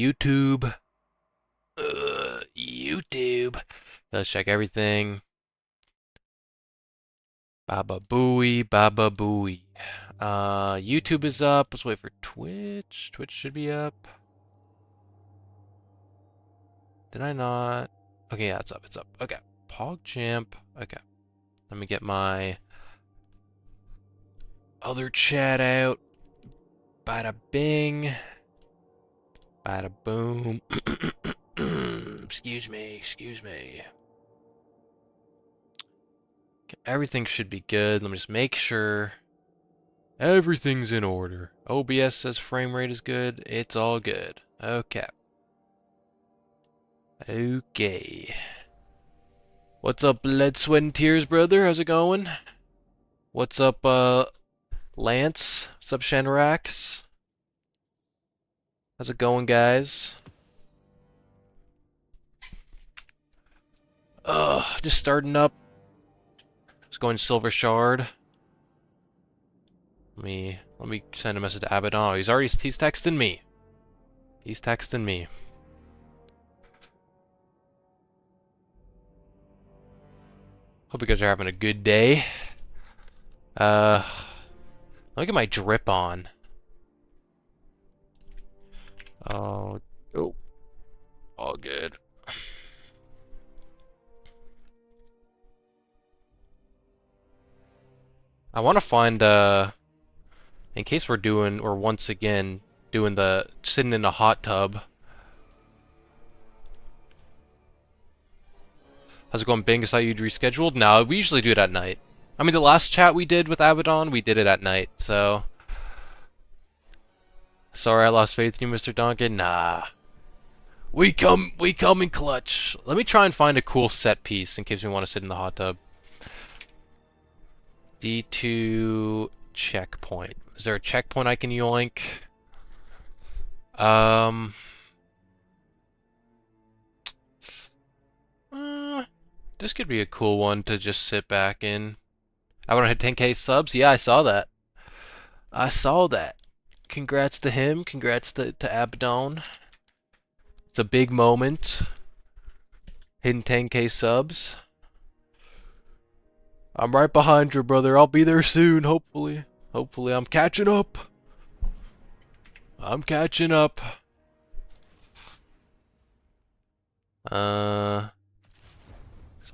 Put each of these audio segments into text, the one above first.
YouTube. YouTube. Let's check everything. Baba Booey, Baba Booey. YouTube is up. Let's wait for Twitch. Twitch should be up. Did I not? Okay, yeah, it's up. It's up. Okay. PogChamp. Okay. Let me get my other chat out. Bada bing. Bada boom. Excuse me. Excuse me. Okay, everything should be good. Let me just make sure everything's in order. OBS says frame rate is good. It's all good. Okay. Okay. What's up, Blood, Sweat, and Tears, brother? How's it going? What's up, Lance? What's up, Shenrax? How's it going, guys? Just starting up. Just going Silver Shard. Let me send a message to Abaddon. Oh, he's texting me. He's texting me. Hope you guys are having a good day. Let me get my drip on. Oh, all good. I want to find, in case we're once again doing the sitting in a hot tub. How's it going, Bing? Is that you'd rescheduled? No, we usually do it at night. I mean, the last chat we did with Abaddon, we did it at night, so... Sorry I lost faith in you, Mr. Donkey. Nah. We come in clutch. Let me try and find a cool set piece in case we want to sit in the hot tub. D2 checkpoint. Is there a checkpoint I can yoink? This could be a cool one to just sit back in. I want to hit 10k subs? Yeah, I saw that. I saw that. Congrats to him. Congrats to Abaddon. It's a big moment. Hitting 10k subs. I'm right behind you, brother. I'll be there soon, hopefully. Hopefully, I'm catching up. I'm catching up. So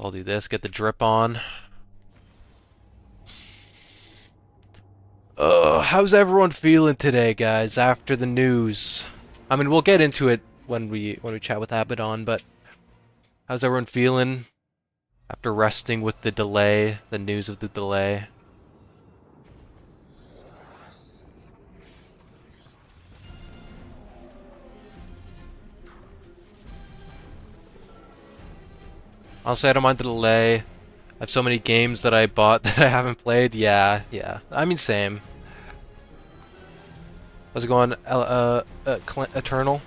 I'll do this, get the drip on. How's everyone feeling today, guys, after the news? I mean, we'll get into it when we chat with Abaddon, but how's everyone feeling after resting with the delay, the news of the delay? Honestly, I don't mind the delay. I have so many games that I bought that I haven't played. Yeah. I mean, same. How's it going, Eternal?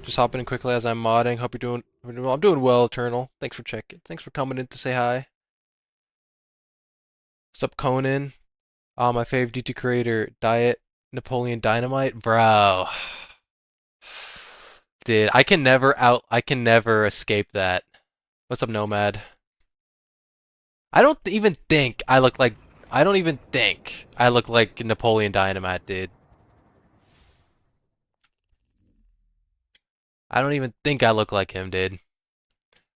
Just hopping in quickly as I'm modding. Hope you're doing well. I'm doing well, Eternal. Thanks for checking. Thanks for coming in to say hi. What's up, Conan? My favorite D2 creator, Diet Napoleon Dynamite, bro. Dude, I can never escape that. What's up, Nomad? I don't even think I look like Napoleon Dynamite, dude. I don't even think I look like him, dude.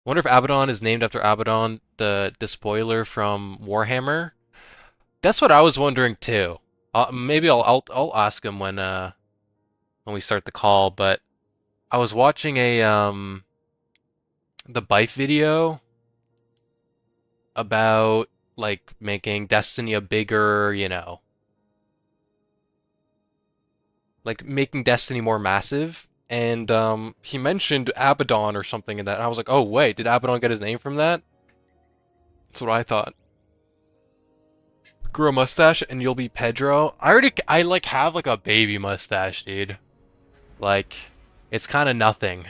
Wonder if Abaddon is named after Abaddon, the despoiler from Warhammer. That's what I was wondering too. Maybe I'll ask him when we start the call, but I was watching a the Bife video about like making Destiny a bigger, like making Destiny more massive, and he mentioned Abaddon or something in that, and I was like, oh wait, did Abaddon get his name from that? That's what I thought. Grow a mustache and you'll be Pedro. I like have like a baby mustache, dude. Like, it's kind of nothing.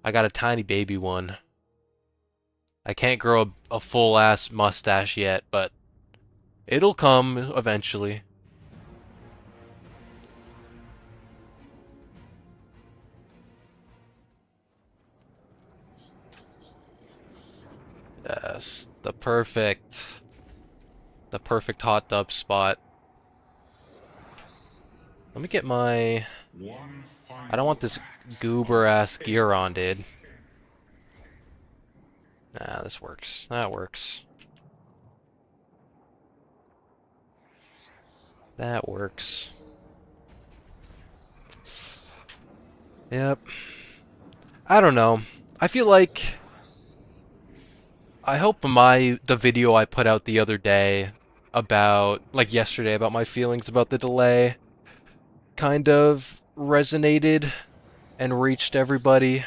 I got a tiny baby one. I can't grow a full-ass mustache yet, but it'll come eventually. Yes, the perfect hot tub spot. Let me get my. I don't want this goober ass gear on, dude. Nah, this works. That works. That works. Yep. I don't know. I feel like I hope the video I put out the other day about like yesterday about my feelings about the delay kind of resonated and reached everybody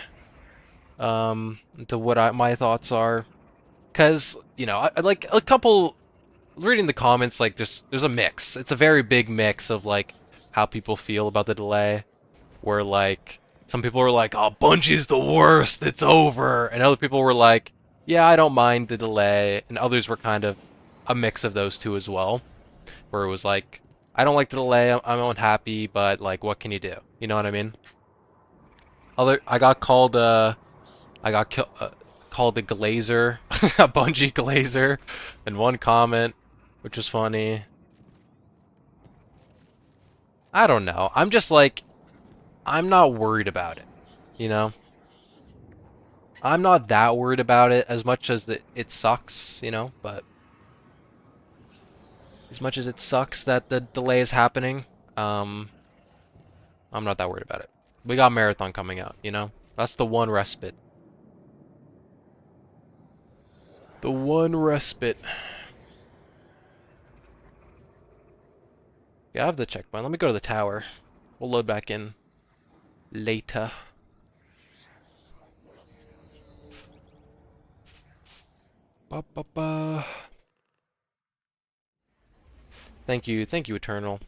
to what my thoughts are. Cause you know, I like a couple reading the comments, like there's a mix. It's a very big mix of like how people feel about the delay. Where like some people were like, "Oh, Bungie's the worst. It's over," and other people were like, "Yeah, I don't mind the delay," and others were kind of a mix of those two as well. Where it was like, "I don't like the delay. I'm unhappy, but like, what can you do?" You know what I mean? I got called called a glazer, a Bungie glazer, in one comment, which was funny. I don't know. I'm just like, I'm not worried about it, you know? I'm not that worried about it as much as it sucks, you know? But as much as it sucks that the delay is happening, um, I'm not that worried about it. We got Marathon coming out, you know? That's the one respite. The one respite. Yeah, I have the checkpoint. Let me go to the tower. We'll load back in later. Ba, ba, ba. Thank you, Eternal.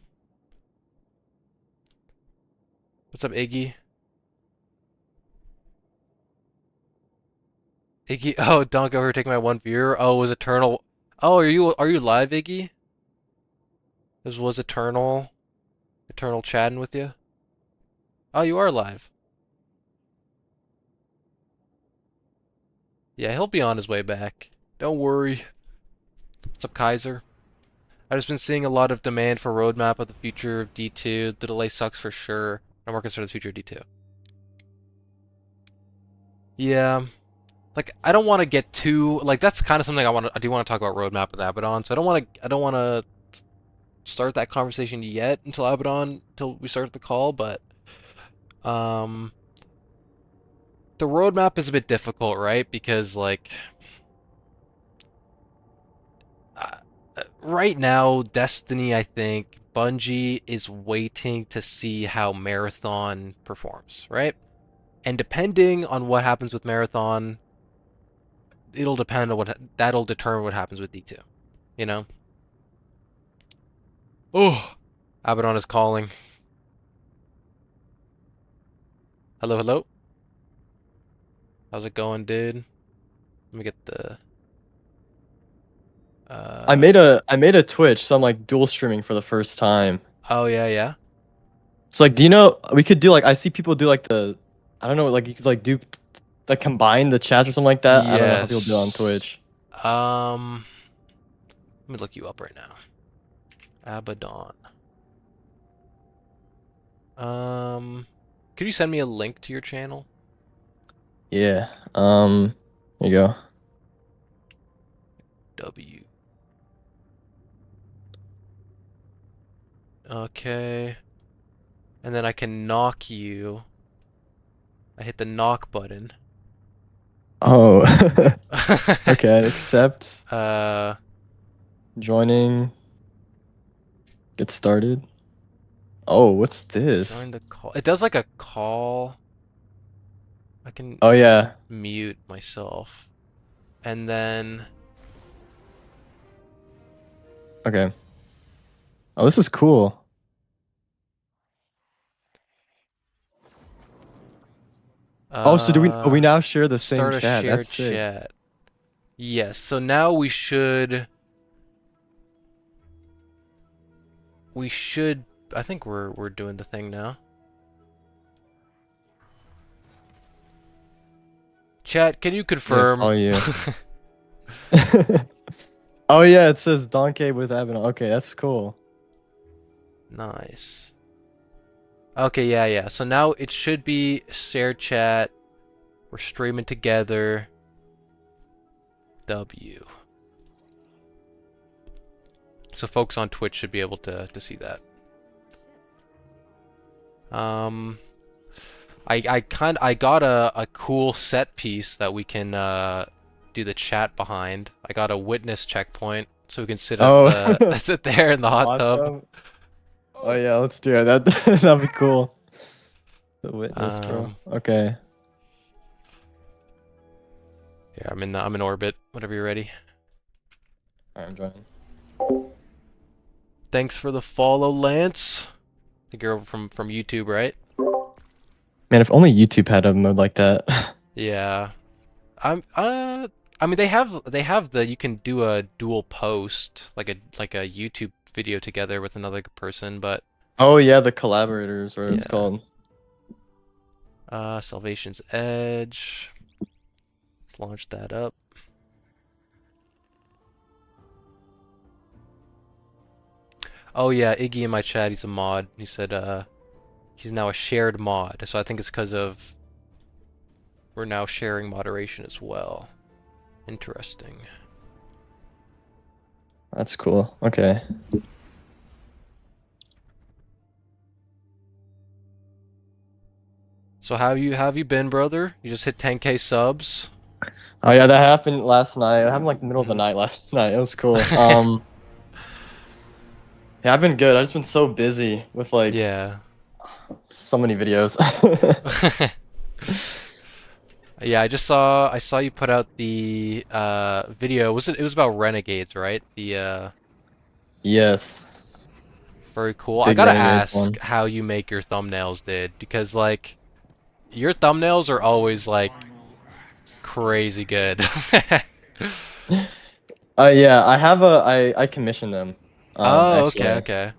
What's up, Iggy? Iggy, oh, don't go over taking my one viewer. Oh, was Eternal? Oh, are you live, Iggy? This was Eternal chatting with you. Oh, you are live. Yeah, he'll be on his way back. Don't worry. What's up, Kaiser? I've just been seeing a lot of demand for roadmap of the future of D2. The delay sucks for sure. I'm more concerned with the future of D2. Yeah. Like, I don't want to get too like that's kind of something I do want to talk about roadmap with Abaddon. So I don't want to start that conversation yet until we start the call, but um the roadmap is a bit difficult, right? Because like uh, right now Destiny, I think Bungie is waiting to see how Marathon performs, right? And depending on what happens with Marathon, that'll determine what happens with D2, you know? Oh, Abaddon is calling. Hello, hello. How's it going, dude? Let me get the. I Uh. made a Twitch, so I'm like dual streaming for the first time. Oh yeah, yeah. It's like, do you know we could do like I see people do like I don't know, like you could like do like combine the chats or something like that. I don't know how people do it on Yes. Twitch. Um. Let me look you up right now. Abaddon. Um. Could you send me a link to your channel? Yeah. Here you go. W. Okay. And then I can knock you. I hit the knock button. Oh. Okay, accept. uh. Joining. Get started. Oh, what's this? Join the call. It does like a call. I can Oh just yeah. mute myself. And then Okay. Oh, this is cool. Oh, so do we now share the same start a chat? That's shared sick. chat. Yes, so now we should I think we're doing the thing now. Chat, can you I'm gonna confirm? follow you. Oh yeah, it says Donkey with Abaddon. Okay, that's cool. Nice. Okay, yeah, yeah. So now it should be share chat. We're streaming together. W. So folks on Twitch should be able to see that. Um, I got a cool set piece that we can do the chat behind. I got a witness checkpoint so we can sit at Oh, the sit there in the hot hot tub. tub. Oh yeah, let's do it. That'd be cool. The witness, bro. Um, Okay. yeah, I'm in orbit. Whenever you're ready. Alright, I'm joining. Thanks for the follow, Lance. I think you're over from YouTube, right? Man, if only YouTube had a mode like that. Yeah. I'm I mean they have the you can do a dual post like a YouTube video together with another person, but Oh yeah, the collaborators, or it's yeah. called. Salvation's Edge. Let's launch that up. Oh yeah, Iggy in my chat, he's a mod. He said he's now a shared mod. So I think it's because of we're now sharing moderation as well. Interesting. That's cool. Okay. So how have you been, brother? You just hit 10K subs? Oh yeah, that happened last night. It happened like the middle of the Mhm. night last night. It was cool. Yeah, I've been good. I've just been so busy with like Yeah. so many videos. Yeah, I saw you put out the video. It was about renegades, right? The Yes. very cool. I Big gotta Renegades ask one. how you make your thumbnails, dude, because like your thumbnails are always like crazy good. Yeah, I have a I commissioned them. Oh, okay, Actually. okay.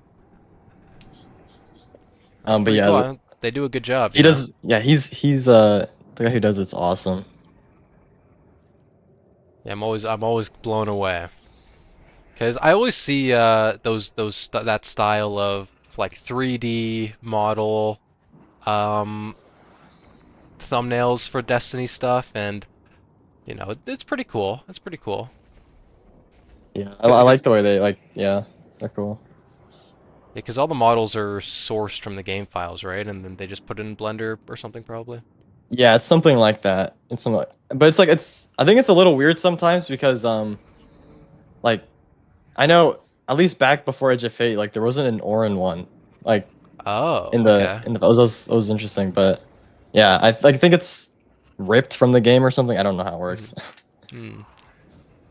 That's But pretty yeah, cool. They do a good job, he does. Yeah, he's the guy who does it's awesome. Yeah, I'm always blown away. Because I always see that style of like 3D model um thumbnails for Destiny stuff, and it's pretty cool. It's pretty cool. Yeah, I Because like the way they like. Yeah, they're cool. because all the models are sourced from the game files, right? And then they just put it in Blender or something probably. Yeah, it's something like that. It's something, but it's like it's. I think it's a little weird sometimes because like I know at least back before Edge of Fate, like there wasn't an Orin one, like Oh, in the okay. in the that was interesting. But yeah, I like think it's ripped from the game or something. I don't know how it Hmm. works. Hmm.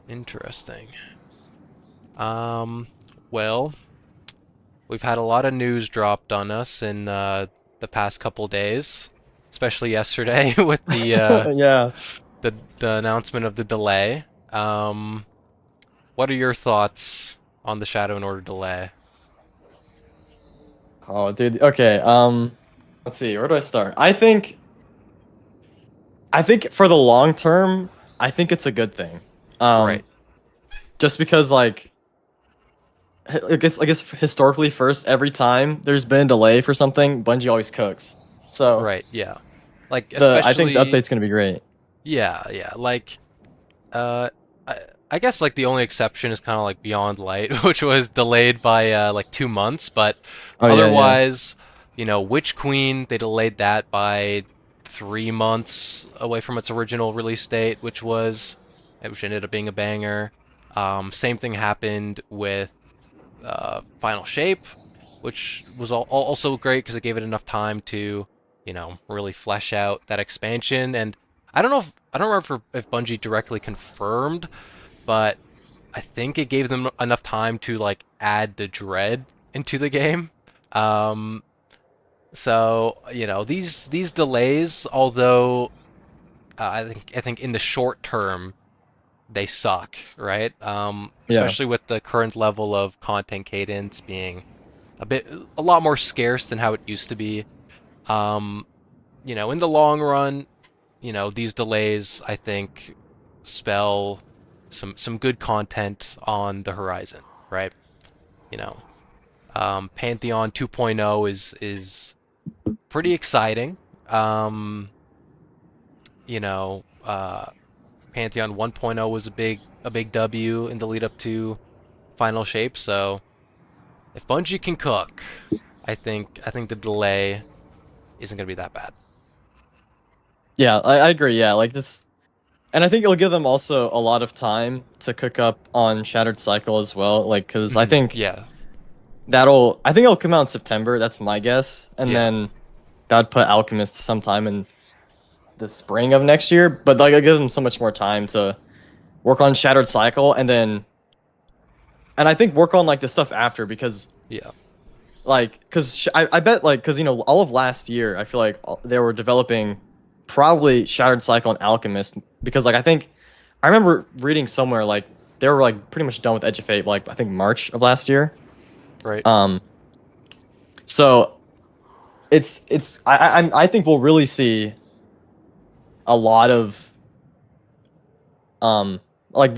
Interesting. Um, well, we've had a lot of news dropped on us in the past couple days, especially yesterday with Yeah. the announcement of the delay. What are your thoughts on the Shadow and Order delay? Oh, dude. Okay. Let's see. Where do I start? I think for the long term, I think it's a good thing. Um, Right, just because like I guess historically first, every time there's been a delay for something, Bungie always cooks. So right, yeah. Like I think the especially, update's gonna be great. yeah, yeah. Like Uh, I guess like the only exception is kind of like Beyond Light, which was delayed by like 2 months. But Oh yeah, yeah, otherwise, Witch Queen, they delayed that by 3 months away from its original release date, which ended up being a banger. Same thing happened with Final Shape, which was also great because it gave it enough time to, really flesh out that expansion. And I don't remember if Bungie directly confirmed, but I think it gave them enough time to like add the dread into the game. Um, so these delays, although I think in the short term they suck, right? yeah, Especially with the current level of content cadence being a lot more scarce than how it used to be. Um, in the long run, these delays I think spell some good content on the horizon, right? You know, Pantheon 2.0 is pretty exciting. Um, you know, Pantheon 1.0 was a big W in the lead up to final shape. So if Bungie can cook, I think the delay isn't gonna be that bad. Yeah, I agree. Yeah, like this, and I think it'll give them also a lot of time to cook up on Shattered Cycle as well. Like, because Yeah, I think it'll come out in September. That's my guess, and yeah, then that'd put Alchemist sometime in the spring of next year. But like, it gives them so much more time to work on Shattered Cycle, and I think work on like the stuff after because yeah, like I bet like because all of last year I feel like they were developing probably Shattered Cycle and Alchemist because like I remember reading somewhere like they were like pretty much done with Edge of Fate like I think March of last year. right. Um, so I think we'll really see a lot of um like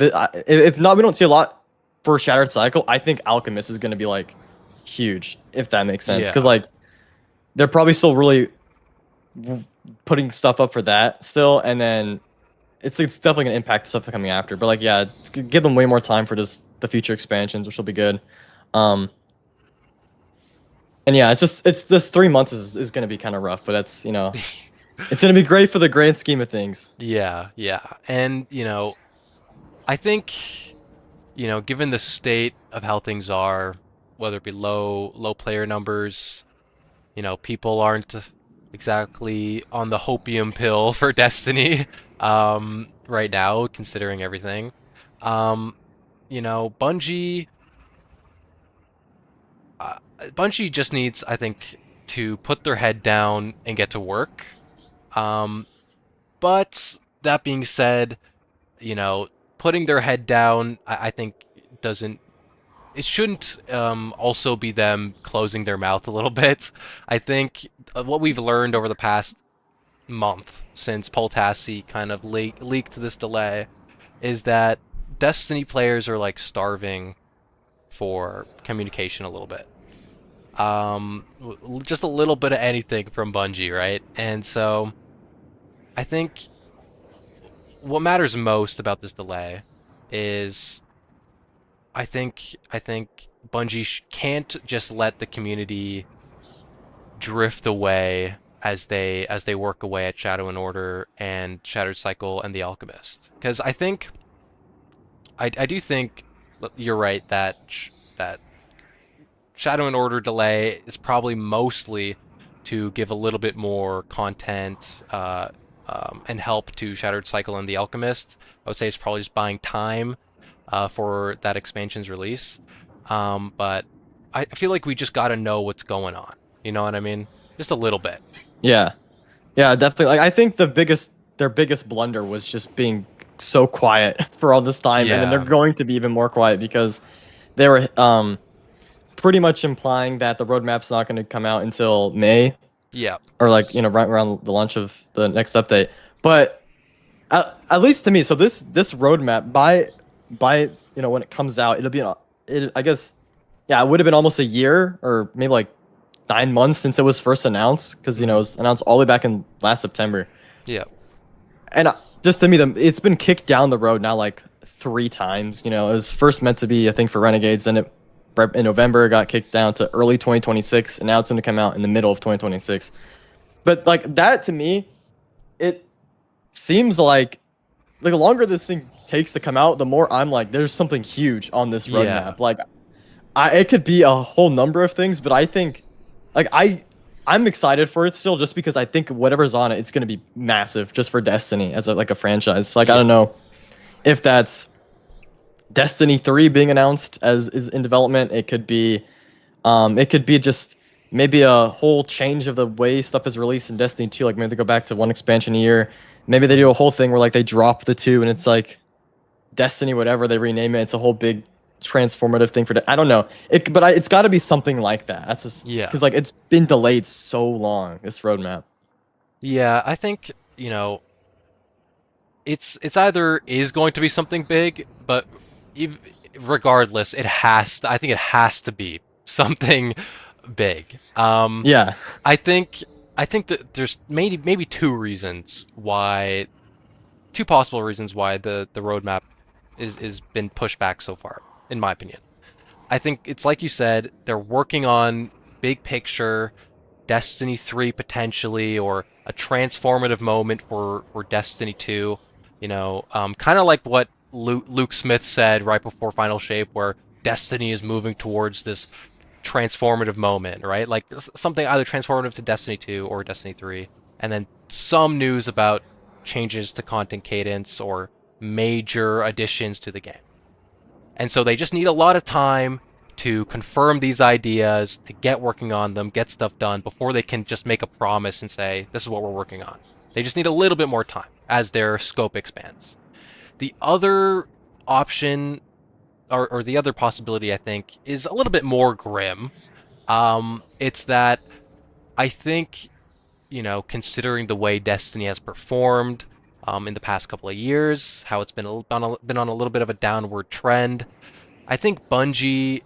if not we don't see a lot for Shattered Cycle. I think Alchemist is going to be like huge if that makes sense because Yeah, like they're probably still really putting stuff up for that still, and then it's definitely gonna impact the stuff that's coming after. But like, yeah, give them way more time for just the future expansions, which will be good. Um, and yeah, it's this 3 months is gonna be kind of rough, but it's gonna be great for the grand scheme of things. yeah, yeah. And I think given the state of how things are, whether it be low player numbers, people aren't exactly on the hopium pill for Destiny right now, considering everything. Um, Bungie, Bungie just needs, I think, to put their head down and get to work. Um, but that being said, you know, putting their head down, I think doesn't it shouldn't also be them closing their mouth a little bit. I think what we've learned over the past month since Poltassi kind of leaked this delay is that Destiny players are like starving for communication a little bit. Just a little bit of anything from Bungie, right? And so I think what matters most about this delay is I think Bungie can't just let the community drift away as they work away at Shadow and Order and Shattered Cycle and the Alchemist. Because I do think you're right that Shadow and Order delay is probably mostly to give a little bit more content and help to Shattered Cycle and the Alchemist. I would say it's probably just buying time for that expansion's release. But I feel like we just got to know what's going on. You know what I mean? Just a little bit. Yeah, yeah, definitely. Like I think their biggest blunder was just being so quiet for all this time, and then they're Yeah. going to be even more quiet because they were pretty much implying that the roadmap's not going to come out until May Yeah. or like right around the launch of the next update. But at least to me, so this roadmap by when it comes out, it'll be I guess yeah, it would have been almost a year or maybe like 9 months since it was first announced because it Hmm. was announced all the way back in last September. Yeah. And just to me, it's been kicked down the road now like 3 times. It was first meant to be, I think, for Renegades, and in November it got kicked down to early 2026, and now it's going to come out in the middle of 2026. But like that to me, it seems like the longer this thing takes to come out, the more I'm like, there's something huge on this Yeah. roadmap. Like, it could be a whole number of things, but I think, like, I'm excited for it still, just because I think whatever's on it, it's gonna be massive, just for Destiny as like a franchise. Like, I Yeah. don't know if that's Destiny 3 being announced as is in development. It could be just maybe a whole change of the way stuff is released in Destiny 2. Like maybe they go back to one expansion a year. Maybe they do a whole thing where like they drop the two and it's like Destiny whatever they rename it. It's a whole big transformative thing for. I don't know. It's got to be something like that. That's just Yeah. because like it's been delayed so long. This roadmap. Yeah. I think, it's either is going to be something big, but ev regardless, I think it has to be something big. Yeah. I think I think that there's maybe two possible reasons why the roadmap is been pushed back so far, in my opinion. I think it's like you said, they're working on big picture Destiny 3 potentially, or a transformative moment for Destiny 2. Kind of like what Luke Smith said right before Final Shape, where Destiny is moving towards this transformative moment, right? Like something either transformative to Destiny 2 or Destiny 3, and then some news about changes to content cadence or major additions to the game. And so they just need a lot of time to confirm these ideas, to get working on them, get stuff done before they can just make a promise and say, this is what we're working on. They just need a little bit more time as their scope expands. The other option, or the other possibility, I think, is a little bit more grim. It's that I think, considering the way Destiny has performed in the past couple of years, how it's been on a little bit of a downward trend, I think Bungie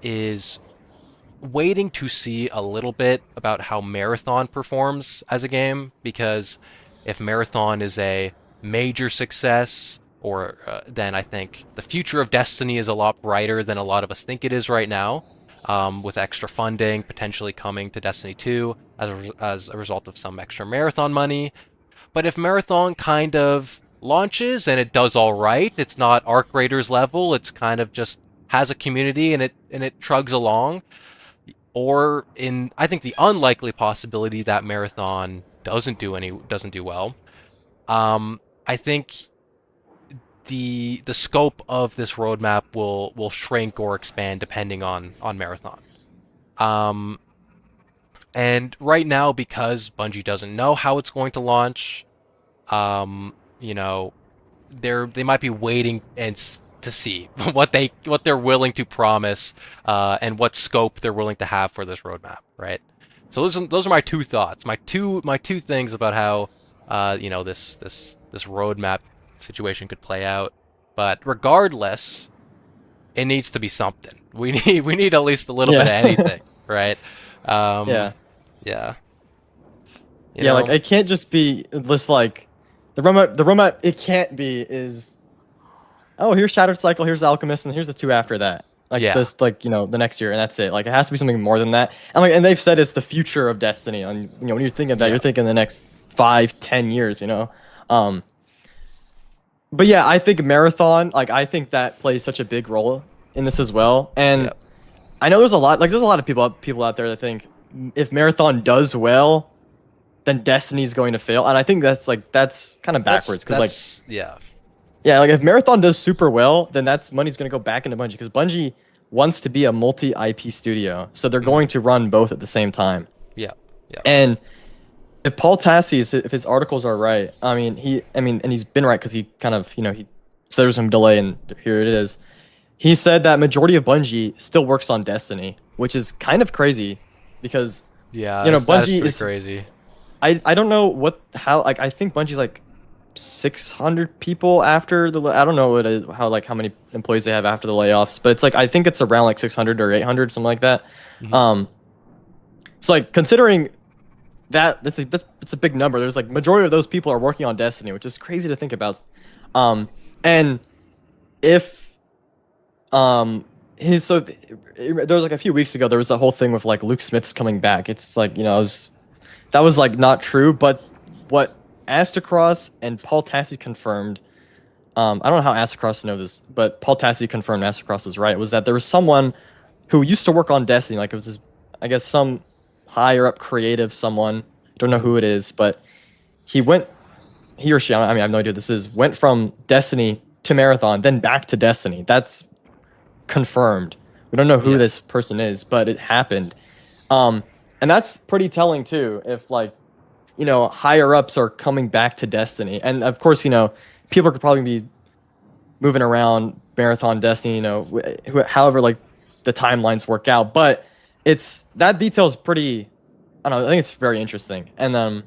is waiting to see a little bit about how Marathon performs as a game, because if Marathon is a major success, or then I think the future of Destiny is a lot brighter than a lot of us think it is right now, with extra funding potentially coming to Destiny 2 as a result of some extra Marathon money. But if Marathon kind of launches and it does all right, it's not Arc Raiders level, it's kind of just has a community and it trugs along. Or in I think the unlikely possibility that Marathon doesn't do well. I think the scope of this roadmap will shrink or expand depending on Marathon. Um, and right now, because Bungie doesn't know how it's going to launch, um, you know, they might be waiting to see what they're willing to promise, and what scope they're willing to have for this roadmap, right? So those are my two thoughts, my two things about how this roadmap situation could play out. But regardless, it needs to be something. We need at least a little bit of Yeah. anything, right? Um, Yeah. yeah, you Yeah, like know, it can't just be just like the roadmap it can't be is, oh, here's Shattered Cycle, here's Alchemist, and here's the two after that. Like yeah, this, like, the next year, and that's it. Like it has to be something more than that. And they've said it's the future of Destiny. And when you're thinking of that, yeah, you're thinking the next 5, 10 years. Um, but yeah, I think Marathon, like I think that plays such a big role in this as well. yeah. And I know there's a lot of people out there that think if Marathon does well, then Destiny's going to fail. And I think that's kind of backwards because like, That's yeah, yeah, like if Marathon does super well, then that's money's going to go back into Bungie because Bungie wants to be a multi IP studio, so they're mhm, going to run both at the same time. yeah, yeah, And if Paul Tassie's, if his articles are right, and he's been right because he kind of, he said there was some delay, and here it is. He said that majority of Bungie still works on Destiny, which is kind of crazy because yeah. That is Bungie pretty is. crazy. I don't know how, like I think Bungie's like 600 people after I don't know what it is, how many employees they have after the layoffs, but it's like I think it's around like 600 or 800, something like that. Mhm. Um, it's like considering that's a big number. There's like majority of those people are working on Destiny, which is crazy to think about. And if his so there was like a few weeks ago there was the whole thing with like Luke Smith's coming back. It's like that was like not true, but what Astacross and Paul Tassi confirmed. I don't know how Astacross know this, but Paul Tassi confirmed Astacross was right. Was that there was someone who used to work on Destiny, like it was I guess some higher up creative someone. Don't know who it is, but he went, he or she, I mean, I have no idea who this is, went from Destiny to Marathon, then back to Destiny. That's confirmed. We don't know who Yeah, this person is, but it happened. And that's pretty telling too. If like, higher ups are coming back to Destiny, and of course, people could probably be moving around Marathon, Destiny, however like the timelines work out. But it's that detail is pretty. I don't know. I think it's very interesting. And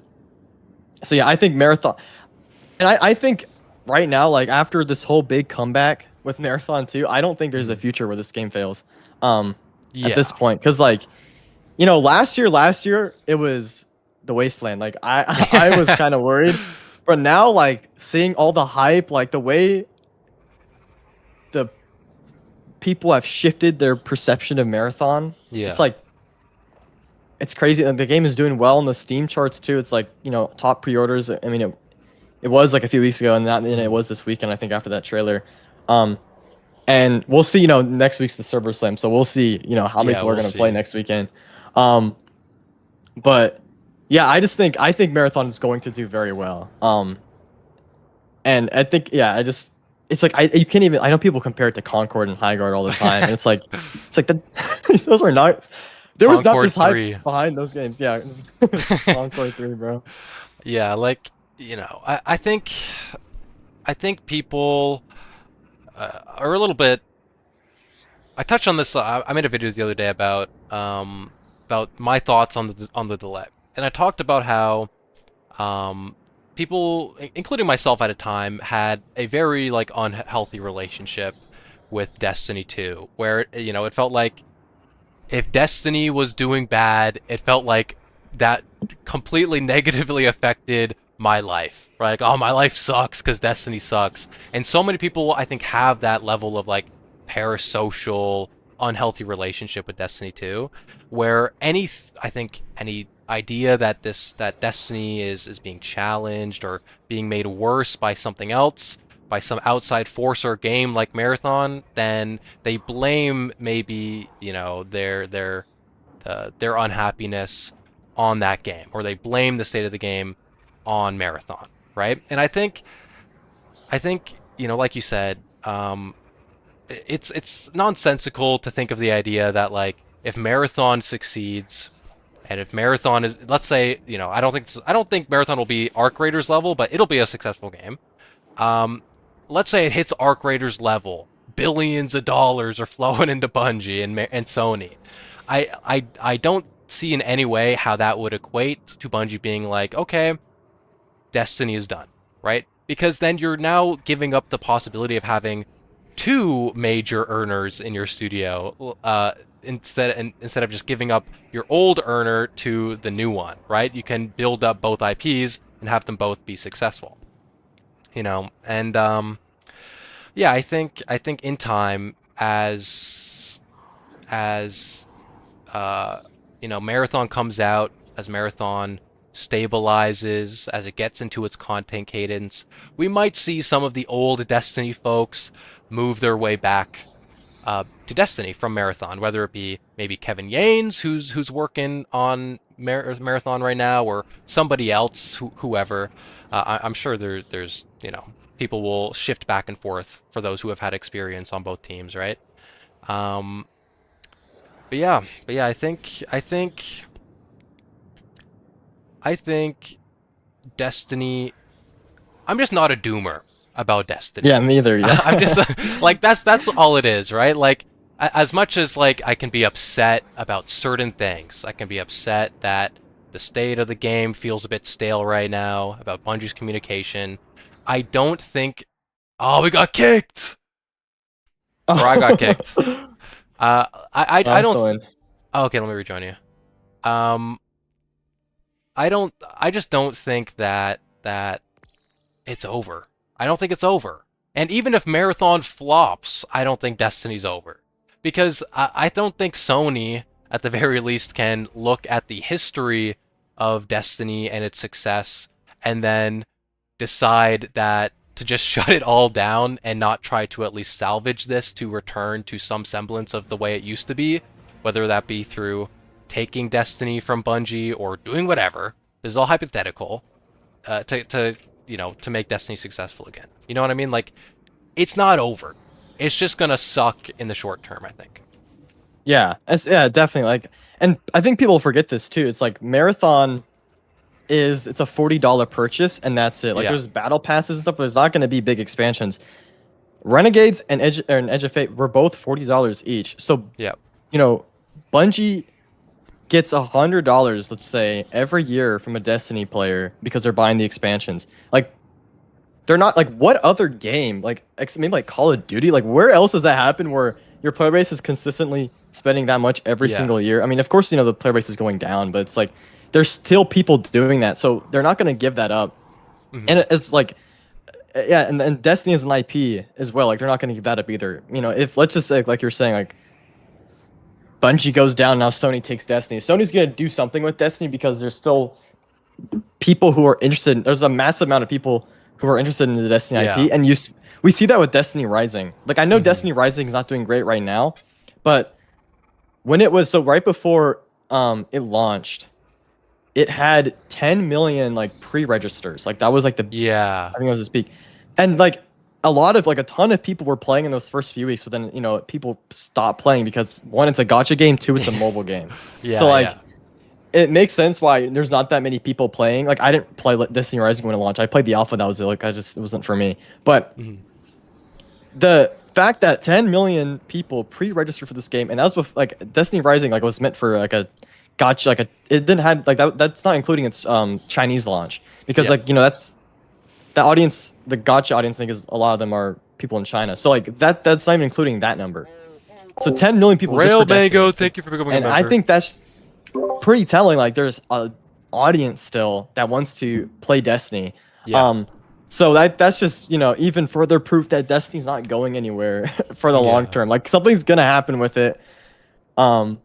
so yeah, I think Marathon, and I think right now, like after this whole big comeback with Marathon 2, I don't think there's a Mhm. future where this game fails. Um, at this Yeah. point, because like last year it was the wasteland. Like I was kind of worried, but now like seeing all the hype, like the way the people have shifted their perception of Marathon, it's Yeah. like it's crazy. And the game is doing well in the Steam charts too. It's like top pre-orders. I mean it was like a few weeks ago, and it Mhm. was this weekend. I think after that trailer. Um, And we'll see, next week's the Server Slam, so we'll see, how many Yeah, people are we'll gonna play see. next weekend. Um, but yeah, I think Marathon is going to do very well. And I think it's like you can't even I know people compare it to Concord and Highguard all the time, and it's like that those are not there was not Concord this hype 3. behind those games. Yeah, Concord 3, bro. Yeah, like, I think people are a little bit. I touched on this. I made a video the other day about my thoughts on the delay, and I talked about how people, including myself at a time, had a very like unhealthy relationship with Destiny 2, where it felt like if Destiny was doing bad, it felt like that completely negatively affected my life. Right? Like, oh, my life sucks because Destiny sucks. And so many people, I think, have that level of like parasocial, unhealthy relationship with Destiny 2, where I think any idea that that Destiny is being challenged or being made worse by something else, by some outside force or game like Marathon, then they blame maybe their unhappiness on that game, or they blame the state of the game on Marathon, right? And I think like you said, it's nonsensical to think of the idea that like if Marathon succeeds and if Marathon is, let's say, I don't think Marathon will be Arc Raiders level, but it'll be a successful game. Um, let's say it hits Arc Raiders level, billions of dollars are flowing into Bungie and Sony. I don't see in any way how that would equate to Bungie being like, okay, Destiny is done, right? Because then you're now giving up the possibility of having two major earners in your studio, instead of just giving up your old earner to the new one, right? You can build up both IPs and have them both be successful, and yeah, I think in time, as Marathon comes out, as Marathon stabilizes, as it gets into its content cadence, we might see some of the old Destiny folks move their way back to Destiny from Marathon, whether it be maybe Kevin Yanes, who's working on Marathon right now, or somebody else, whoever. I'm sure there's people will shift back and forth for those who have had experience on both teams, right? Um, but yeah, I think Destiny. I'm just not a doomer about Yeah, Destiny. me either. Yeah. I'm just like that's all it is, right? Like as much as like I can be upset about certain things, I can be upset that the state of the game feels a bit stale right now, about Bungie's communication. I don't think, oh, we got kicked, or I got kicked. I I'm don't. still in. Oh, okay, let me rejoin you. Um, I don't. I just don't think that it's over. I don't think it's over. And even if Marathon flops, I don't think Destiny's over. Because I don't think Sony, at the very least, can look at the history of Destiny and its success and then decide that to just shut it all down and not try to at least salvage this to return to some semblance of the way it used to be, whether that be through taking Destiny from Bungie or doing whatever. This is all hypothetical. To make Destiny successful again. You know what I mean? Like, it's not over. It's just gonna suck in the short term, I think. Yeah, definitely. Like, and I think people forget this too. It's like Marathon it's a $40 purchase and that's it. Like, Yeah. there's battle passes and stuff, but there's not going to be big expansions. Renegades and Edge of Fate were both $40 each. So, Yeah. Bungie gets $100, let's say, every year from a Destiny player because they're buying the expansions. Like, they're not like what other game like maybe like Call of Duty, like where else does that happen where your player base is consistently spending that much every Yeah. single year? I mean, of course, the player base is going down, but it's like there's still people doing that, so they're not going to give that up. Hmm. And it's like yeah, and Destiny is an IP as well. Like they're not going to give that up either. If let's just say like you're saying like Bungie goes down now, Sony takes Destiny. Sony's going to do something with Destiny because there's still people who are interested. There's a massive amount of people who are interested in the Destiny Yeah. IP, and we see that with Destiny Rising. Like I know Hmm. Destiny Rising is not doing great right now, but when it was so right before it launched, it had 10 million like pre-registers. Like that was like the Yeah. I think it was its peak, and like a lot of like a ton of people were playing in those first few weeks, but then people stopped playing because one, it's a gotcha game, two, it's a mobile game. So Yeah. like Yeah. it makes sense why there's not that many people playing. Like I didn't play Destiny Rising when it launched. I played the alpha. That was it. Like it wasn't for me. But Hmm. the fact that 10 million people pre-registered for this game, and that was like Destiny Rising, like was meant for like a gotcha, like it didn't have like that. That's not including its Chinese launch because Yeah. like that's the audience, the gotcha audience. I think is a lot of them are people in China. So like that's not even including that number. So 10 million people just Rail for Mango, Destiny, thank you for becoming a and I member. think that's pretty telling. Like there's a audience still that wants to play Destiny. Yeah. Um, so that's just even further proof that Destiny's not going anywhere for the long Yeah. term. Like something's gonna happen with it. Um,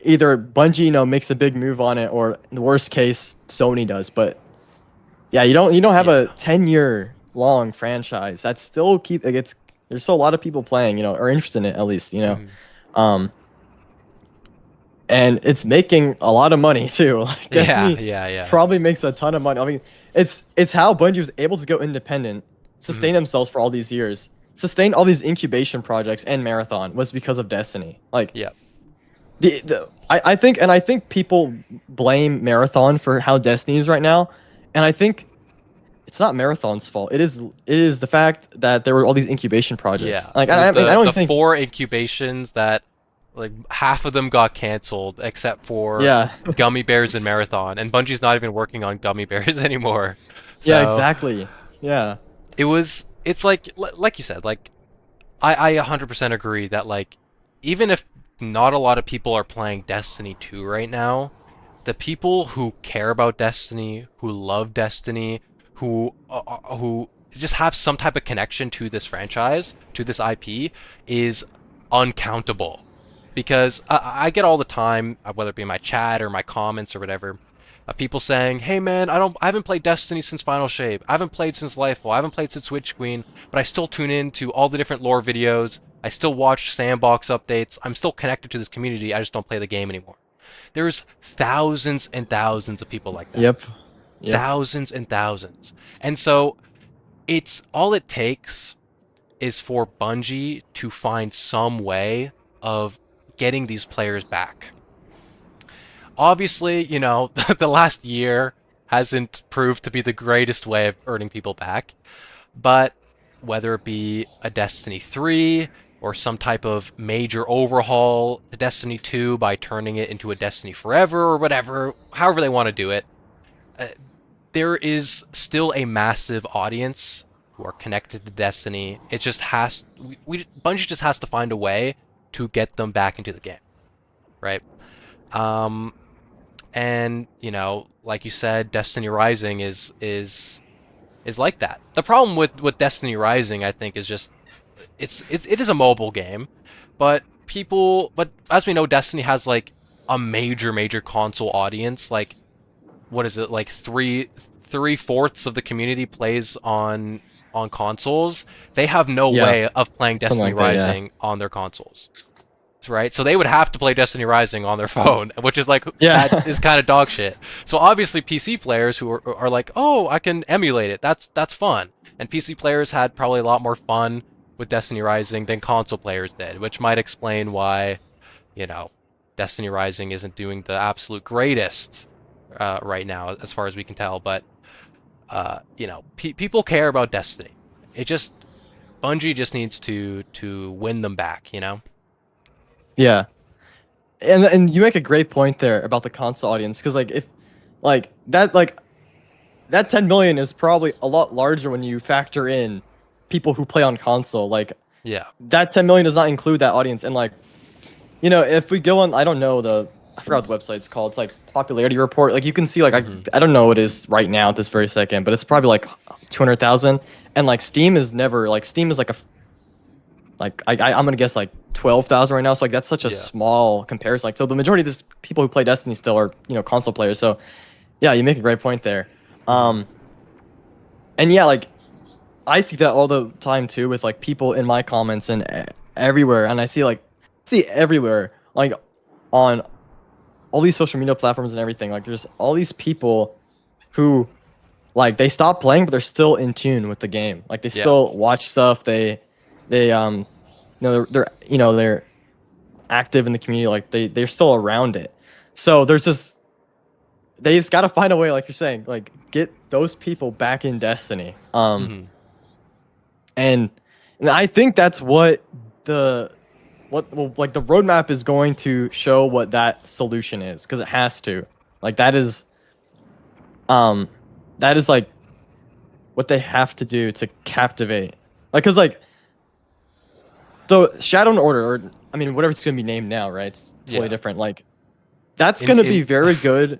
Either Bungie makes a big move on it, or in the worst case Sony does. But yeah, you don't have Yeah. a 10-year long franchise that's still there's still a lot of people playing, or interested in it at least. Hmm. Um, and it's making a lot of money too. Like Yeah. Destiny Yeah. Yeah. probably makes a ton of money. I mean, it's how Bungie was able to go independent, sustain Hmm. themselves for all these years, sustain all these incubation projects and Marathon was because of Destiny. Like Yeah. I think people blame Marathon for how Destiny is right now, and I think it's not Marathon's fault. It is the fact that there were all these incubation projects. Yeah. Like It was I mean, I don't the think four incubations that like half of them got canceled except for yeah. Gummy Bears and Marathon, and Bungie's not even working on Gummy Bears anymore. Yeah, So exactly. Yeah. it's like you said, like I 100% agree that like even if not a lot of people are playing Destiny 2 right now, the people who care about Destiny, who love Destiny, who just have some type of connection to this franchise, to this IP, is uncountable. Because I get all the time, whether it be in my chat or my comments or whatever, people saying, "Hey man, I haven't played Destiny since Final Shape. I haven't played since Lifefall. I haven't played since Witch Queen, but I still tune in to all the different lore videos. I still watch sandbox updates. I'm still connected to this community. I just don't play the game anymore." There's thousands and thousands of people like that. Yep. Yep. Thousands and thousands. And so it's all it takes is for Bungie to find some way of getting these players back. Obviously, the last year hasn't proved to be the greatest way of earning people back, but whether it be a Destiny 3 or some type of major overhaul to Destiny 2 by turning it into a Destiny Forever or whatever, however they want to do it, uh, there is still a massive audience who are connected to Destiny. It just has Bungie just has to find a way to get them back into the game, right? Um, and like you said, Destiny Rising is like that. The problem with Destiny Rising, I think, is just it is a mobile game, but as we know, Destiny has like a major console audience. Like what is it, like three-fourths of the community plays on consoles. They have no Yeah. way of playing Something Destiny like that. Yeah. Rising on their consoles, right? So they would have to play Destiny Rising on their phone, which is like that Yeah. is kind of dog shit. So obviously PC players who are like, "Oh, I can emulate it. That's fun." And PC players had probably a lot more fun with Destiny Rising than console players did, which might explain why, you know, Destiny Rising isn't doing the absolute greatest right now, as far as we can tell. But people care about Destiny. It just Bungie just needs to win them back. Yeah. And you make a great point there about the console audience, because like if like that like that 10 million is probably a lot larger when you factor in people who play on console. Like Yeah. that 10 million does not include that audience. And like, you know, if we go on, I don't know I forgot what the website's called. It's like popularity report. Like you can see, like Hmm. I don't know what it is right now at this very second, but it's probably like 200,000. And like Steam is never like Steam is like I'm gonna guess like 12,000 right now. So like that's such a Yeah. small comparison. Like so the majority of these people who play Destiny still are console players. So yeah, you make a great point there. Hmm. Um, and yeah, like I see that all the time too with like people in my comments and everywhere, and I see everywhere like on all these social media platforms and everything. Like there's all these people who like they stop playing, but they're still in tune with the game. Like they Yeah. still watch stuff. They they're active in the community. Like they're still around it. So there's just they just got to find a way, like you're saying, like get those people back in Destiny. Hmm. And I think that's the like the roadmap is going to show what that solution is because it has to. Like um that is like what they have to do to captivate. Like cuz like the Shadow and Order, or I mean whatever it's going to be named now, right? It's totally Yeah. different. Like that's In going to be in very good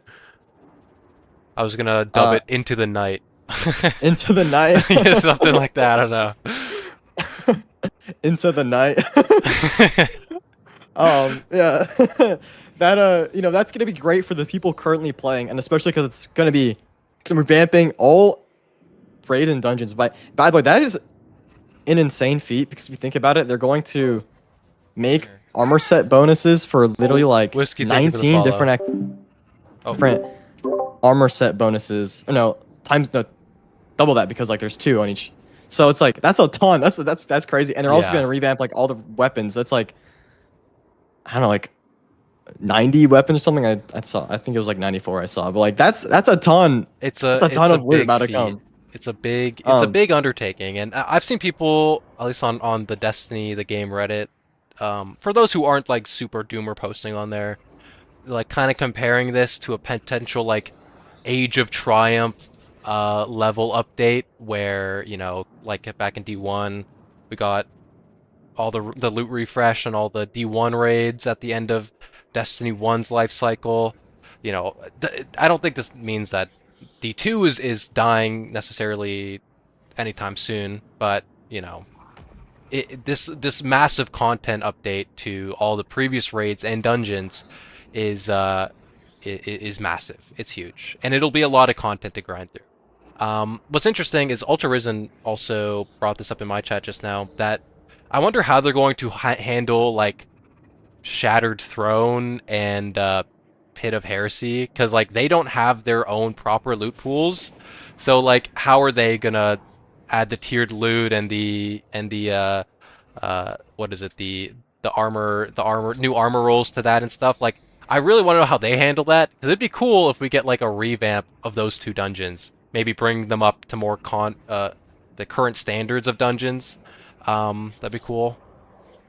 I was gonna dub uh it into the night. into the night. Yeah, something like that. I don't know. Into the night. Yeah. That that's gonna be great for the people currently playing, and especially because it's gonna be revamping all raid and dungeons. But by the way, that is an insane feat because if you think about it, they're going to make armor set bonuses for literally like Whiskey, thank you for the 19 follow. Oh, different armor set bonuses. Or no, times no double that because like there's two on each. So it's like that's a ton. That's crazy. And they're also yeah. gonna revamp like all the weapons. That's like I don't know, like 90 weapons or something. I saw. I think it was like 94 I saw. But like that's a ton. That's a ton It's a of loot big about to feat. come. It's a Um big undertaking, and I've seen people, at least on the Destiny the game Reddit, for those who aren't like super doomer posting on there, like kind of comparing this to a potential like Age of Triumph level update where, like back in D1, we got all the loot refresh and all the D1 raids at the end of Destiny 1's life cycle. I don't think this means that D2 is dying necessarily anytime soon, but this massive content update to all the previous raids and dungeons is is massive. It's huge, and it'll be a lot of content to grind through. What's interesting is Ultra Risen also brought this up in my chat just now that I wonder how they're going to handle like Shattered Throne and Pit of Heresy because like they don't have their own proper loot pools. So like how are they gonna add the tiered loot and the what is it, the armor new armor rolls to that and stuff. Like I really want to know how they handle that because it'd be cool if we get like a revamp of those two dungeons. Maybe bring them up to more the current standards of dungeons. That'd be cool.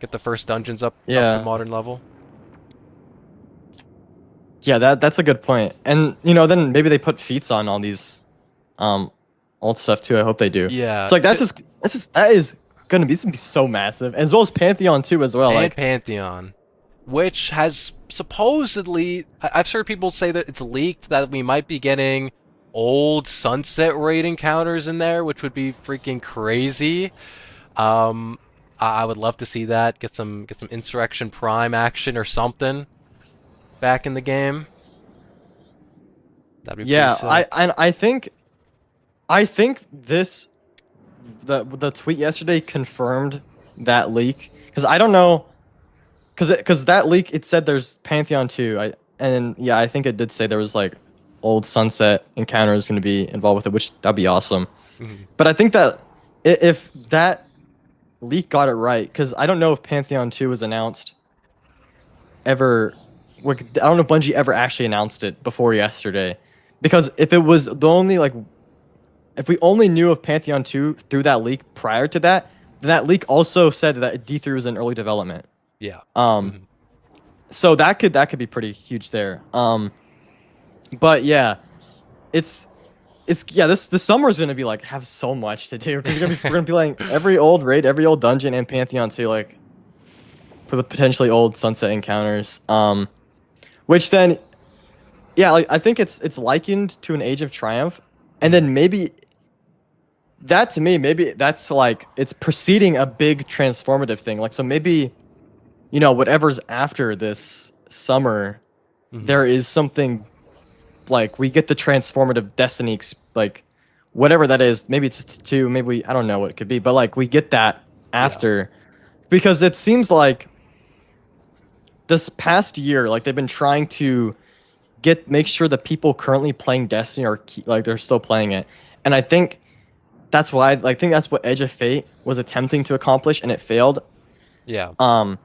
Get the first dungeons up to yeah. modern level. Yeah, that's a good point. And then maybe they put feats on all these um old stuff too. I hope they do. Yeah, So like that is gonna be so massive. As well as Pantheon too as well. and Like Pantheon, which has supposedly, I've heard people say that it's leaked that we might be getting old Sunset raid encounters in there, which would be freaking crazy. I would love to see that. Get some Insurrection Prime action or something back in the game. That'd be pretty yeah, sick. I think the tweet yesterday confirmed that leak because I don't know because that leak it said there's Pantheon 2. And yeah, I think it did say there was like old Sunset encounters going to be involved with it, which that'd be awesome. Mhm. But I think that if that leak got it right, because I don't know if Pantheon 2 was announced ever. I don't know if Bungie ever actually announced it before yesterday, because if it was the only like if we only knew of Pantheon 2 through that leak prior to that, then that leak also said that D3 was in early development. Yeah. Um, Mhm. so that could be pretty huge there. But yeah, it's it's yeah, this summer is gonna be like have so much to do because we're gonna be playing every old raid, every old dungeon, and Pantheon too, like for the potentially old Sunset encounters. Which then yeah, like I think it's likened to an Age of Triumph, and Mhm. then maybe that to me maybe that's like it's preceding a big transformative thing. Like so maybe whatever's after this summer, Mhm. there is something like we get the transformative Destiny like whatever that is. Maybe it's two. Maybe I don't know what it could be, but like we get that Yeah. after because it seems like this past year, like they've been trying to make sure that people currently playing Destiny are like they're still playing it, and I think that's why I think that's what Edge of Fate was attempting to accomplish, and it failed. Yeah. Um,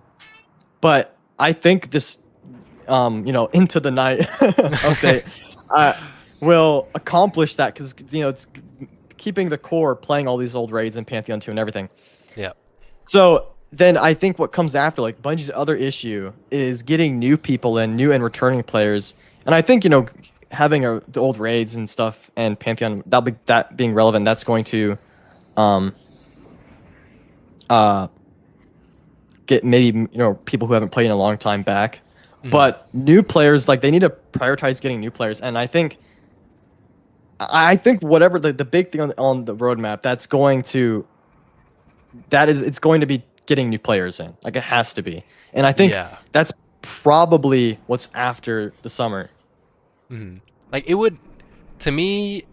but I think this into the night update uh, will accomplish that because it's keeping the core playing all these old raids and Pantheon 2 and everything. Yeah. So then I think what comes after, like Bungie's other issue, is getting new people in, new and returning players. And I think having the old raids and stuff and Pantheon that being relevant, that's going to um uh get maybe people who haven't played in a long time back. Mhm. But new players, like they need to prioritize getting new players. And I think whatever the big thing on the roadmap it's going to be getting new players in. Like it has to be. And I think Yeah. that's probably what's after the summer. Mhm. Like it would, to me,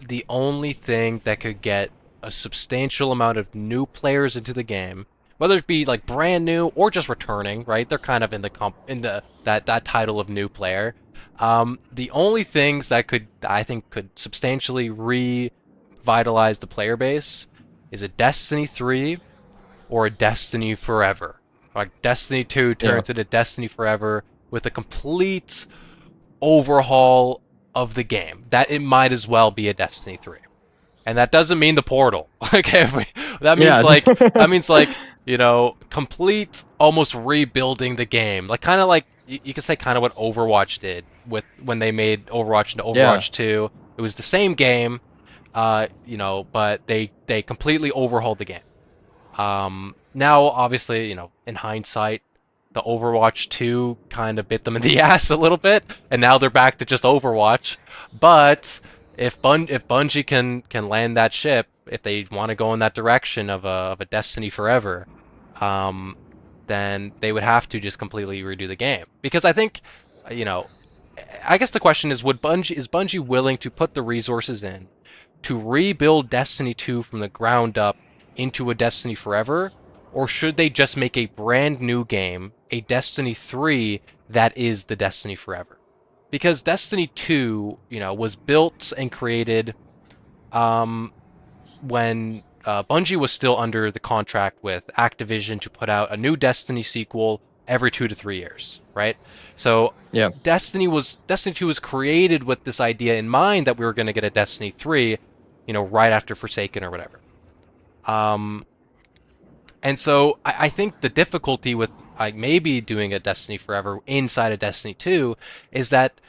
the only thing that could get a substantial amount of new players into the game, whether it be like brand new or just returning, right? They're kind of in the that title of new player. The only things that I think could substantially revitalize the player base is a Destiny 3 or a Destiny Forever. Like Destiny 2 Yeah. turns into Destiny Forever with a complete overhaul of the game. That it might as well be a Destiny 3. And that doesn't mean the portal. Okay, that means Yeah. complete almost rebuilding the game. Like kind of like you could say kind of what Overwatch did with when they made Overwatch into Yeah. Overwatch 2. It was the same game, but they completely overhauled the game. Now, obviously, in hindsight, the Overwatch 2 kind of bit them in the ass a little bit, and now they're back to just Overwatch. But if Bungie can land that ship, if they want to go in that direction of a Destiny Forever, um, then they would have to just completely redo the game. Because I think, you know, I guess the question is, is Bungie willing to put the resources in to rebuild Destiny 2 from the ground up into a Destiny Forever, or should they just make a brand new game, a Destiny 3 that is the Destiny Forever? Because Destiny 2, was built and created um, when Bungie was still under the contract with Activision to put out a new Destiny sequel every 2 to 3 years, right? So Yeah. Destiny 2 was created with this idea in mind that we were going to get a Destiny 3, right after Forsaken or whatever. Um, and so I think the difficulty with like maybe doing a Destiny Forever inside of Destiny 2 is that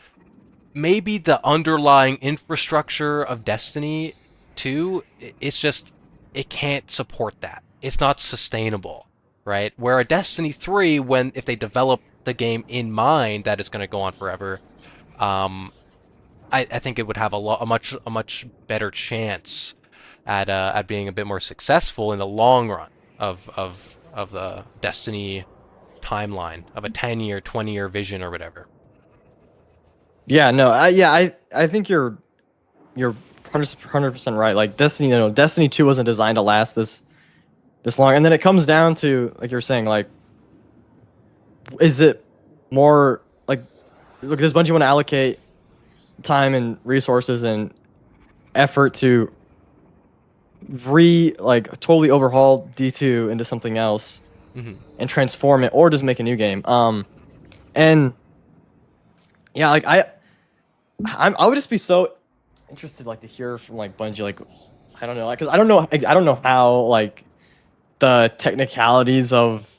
maybe the underlying infrastructure of Destiny 2, it's just it can't support that. It's not sustainable, right? Where a Destiny 3, if they develop the game in mind that it's going to go on forever, um, I think it would have a much better chance at being a bit more successful in the long run of the Destiny timeline of a 10-year, 20-year vision or whatever. Yeah. No. I think you're 100% right. Like Destiny, Destiny 2 wasn't designed to last this long. And then it comes down to like you're saying, like, is it more like does Bungie want to allocate time and resources and effort to totally overhaul D2 into something else Hmm. and transform it, or just make a new game? And yeah, like I would just be so interested like to hear from like Bungie, like I don't know, like, cause I don't know how like the technicalities of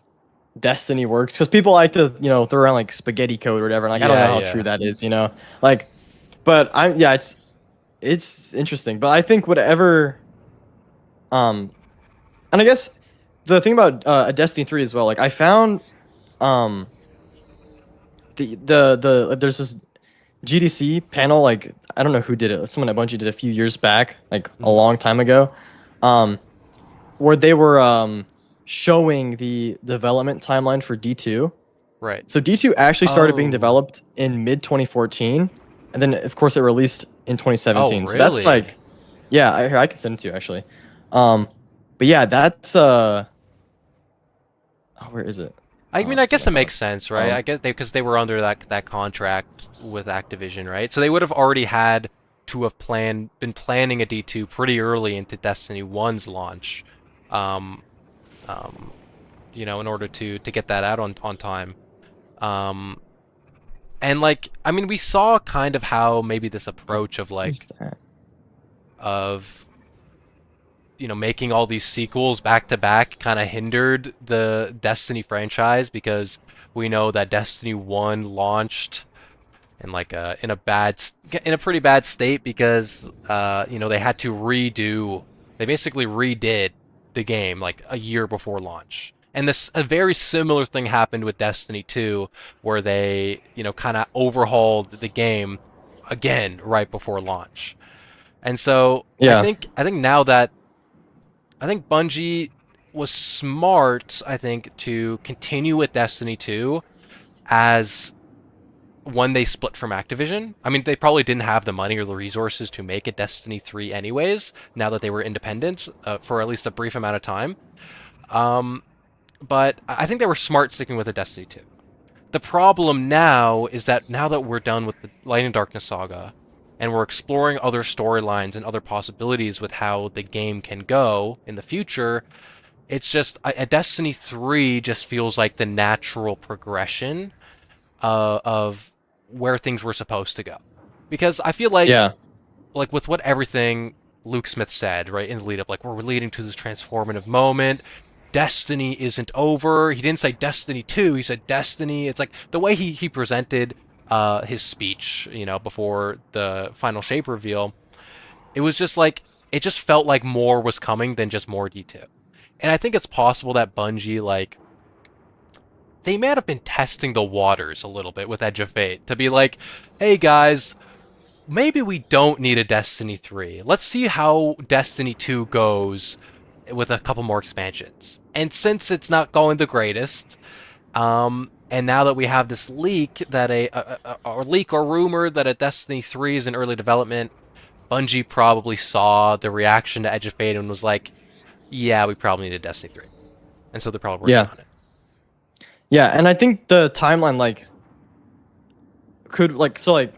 Destiny works, because people like to throw around like spaghetti code or whatever, and like I don't know Yeah, how true yeah. that is, like, but I'm yeah, it's it's interesting, but I think whatever um and I guess the thing about a Destiny 3 as well, like I found um there's this GDC panel, like I don't know who did it. Someone at Bungie did a few years back, like a Mhm. long time ago, um, where they were showing the development timeline for D2. Right. So D2 actually started being Oh. developed in mid 2014, and then of course it released in Oh, 2017. So that's really? like, yeah, I can send it to you actually. Um, but yeah, that's oh, where is it? I Oh, mean, I it's in guess my it makes notes. sense, right? I guess because they were under that contract with Activision, right? So they would have already had to have been planning a D2 pretty early into Destiny 1's launch, um, um, in order to get that out on time. Um, and like, I mean, we saw kind of how maybe this approach of What is like that? of making all these sequels back to back kind of hindered the Destiny franchise because we know that Destiny 1 launched in like in a pretty bad state because they had to they basically redid the game like a year before launch. And this a very similar thing happened with Destiny 2 where they, kind of overhauled the game again right before launch. And so Yeah, I think now that I think Bungie was smart, I think, to continue with Destiny 2 as when they split from Activision. I mean, they probably didn't have the money or the resources to make a Destiny 3 anyways, now that they were independent for at least a brief amount of time. Um, but I think they were smart sticking with the Destiny 2. The problem now is that now that we're done with the Light and Darkness saga, and we're exploring other storylines and other possibilities with how the game can go in the future, it's just a Destiny 3 just feels like the natural progression of where things were supposed to go. Because I feel yeah, like with what everything Luke Smith said, right, in the lead up, like we're leading to this transformative moment. Destiny isn't over. He didn't say Destiny 2, he said Destiny. It's like the way he presented his speech, before the final shape reveal, it was just like it just felt like more was coming than just more detail. And I think it's possible that Bungie, like, they may have been testing the waters a little bit with Edge of Fate to be like, hey guys, maybe we don't need a Destiny 3. Let's see how Destiny 2 goes with a couple more expansions. And since it's not going the greatest, and now that we have this leak that a leak or rumor that a Destiny 3 is in early development, Bungie probably saw the reaction to Edge of Fate and was like, yeah, we probably need a Destiny 3. And so they're probably working yeah, on it. yeah. And I think the timeline, like, could like so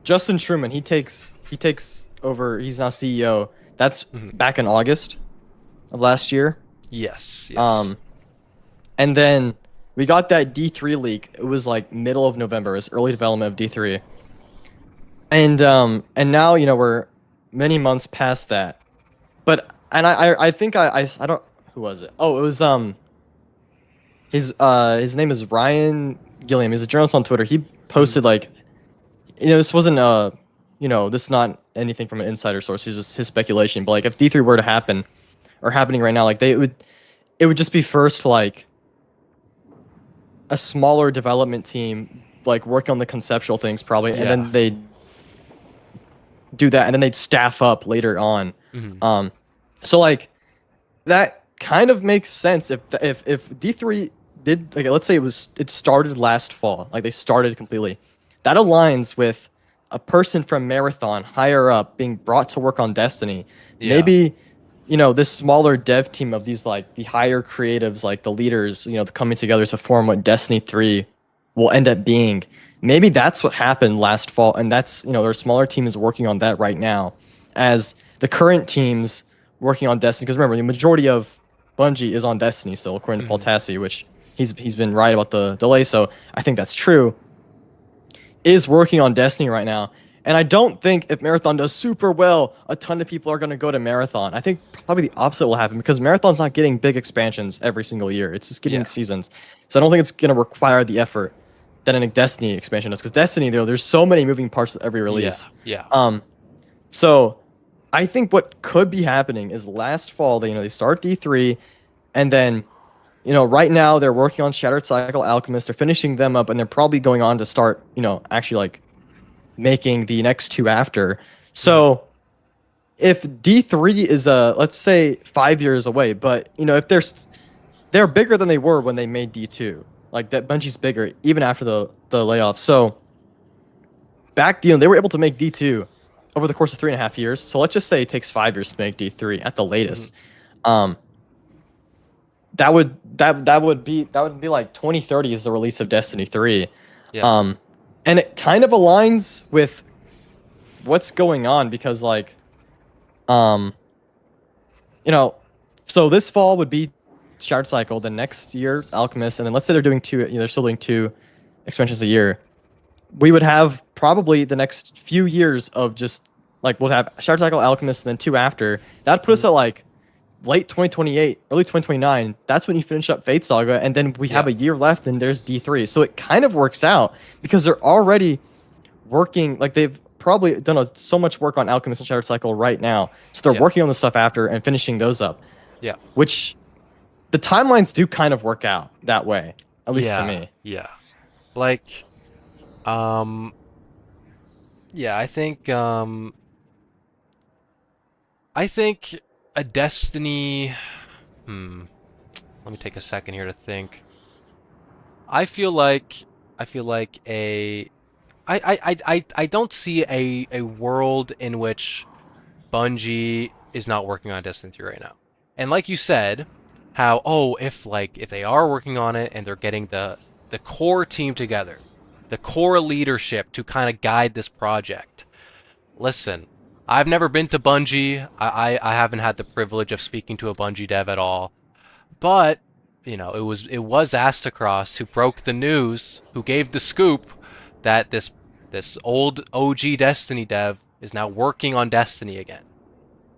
Justin Truman, he takes over. He's now CEO. That's Mhm. back in August of last year. Yes, yes. Um, and then we got that D3 leak. It was like middle of November. It was early development of D3. And now we're many months past that. But and I think I don't, who was it? Oh, it was his name is Ryan Gilliam. He's a journalist on Twitter. He Mhm. posted like, this wasn't this is not anything from an insider source. It's just his speculation. But like if D3 were to happen or happening right now, like it would just be first like a smaller development team like work on the conceptual things probably, and Yeah. then they do that, and then they'd staff up later on. Mhm. Um, so like that kind of makes sense if D3 did, like, let's say it started last fall, like they started completely. That aligns with a person from Marathon higher up being brought to work on Destiny. Yeah. Maybe this smaller dev team of these like the higher creatives, like the leaders, coming together to form what Destiny 3 will end up being. Maybe that's what happened last fall, and that's there are smaller teams working on that right now, as the current teams working on Destiny. Because remember, the majority of Bungie is on Destiny still, according to Paul Mhm. Tassi, which he's been right about the delay. So I think that's true. Is working on Destiny right now, and I don't think if Marathon does super well, a ton of people are going to go to Marathon. I think probably the opposite will happen because Marathon's not getting big expansions every single year. It's just getting Yeah. seasons. So I don't think it's going to require the effort. than a Destiny expansion does. Because Destiny, though, there's so many moving parts with every Yeah, release. yeah. So I think what could be happening is last fall they start D3, and then right now they're working on Shattered Cycle Alchemist. They're finishing them up, and they're probably going on to start actually like making the next two after. Hmm. So if D3 is let's say 5 years away, but if they're bigger than they were when they made D2. Like that Bungie's bigger even after the layoff. So back they were able to make D2 over the course of 3.5 years. So let's just say it takes 5 years to make D3 at the Hmm. latest. Um, that would be like 2030 is the release of Destiny 3. Yeah. Um, and it kind of aligns with what's going on because um, you know, so this fall would be Shard Cycle, then next year Alchemist, and then let's say they're doing two, they're still doing two expansions a year. We would have probably the next few years of just like we'll have Shard Cycle, Alchemist, and then two after. That'd put Hmm. us at like late 2028, early 2029. That's when you finish up Fate Saga, and then we have Yeah. a year left, and there's D3. So it kind of works out because they're already working, like they've probably done so much work on Alchemist and Shattered Cycle right now. So they're Yeah. working on the stuff after and finishing those up, Yeah. which the timelines do kind of work out that way, at least to Yeah. me. Yeah. Like, um, yeah, I think a Destiny. Hmm. Let me take a second here to think. I feel like I feel like a I don't see a world in which Bungie is not working on Destiny 3 right now. And like you said, how if they are working on it and they're getting the core team together, the core leadership to kind of guide this project. Listen, I've never been to Bungie. I haven't had the privilege of speaking to a Bungie dev at all. But it was Astacross who broke the news, who gave the scoop that this old OG Destiny dev is now working on Destiny again.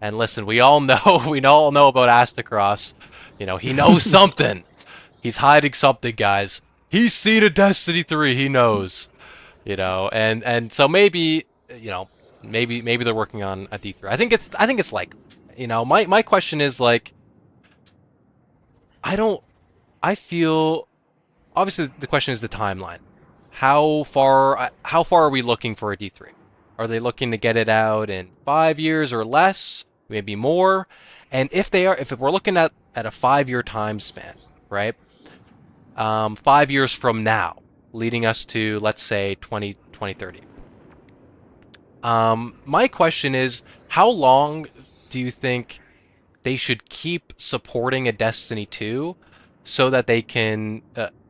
And listen, we all know we all know about Astacross. He knows something. He's hiding something, guys. He's seen a Destiny 3. He knows. And so maybe they're working on a D3. I think it's like, my question is like, I don't I feel obviously the question is the timeline. How far are we looking for a D3? Are they looking to get it out in 5 years or less, maybe more? And if we're looking at a 5 year time span, right? 5 years from now, leading us to let's say 2030. My question is, how long do you think they should keep supporting a Destiny 2 so that they can,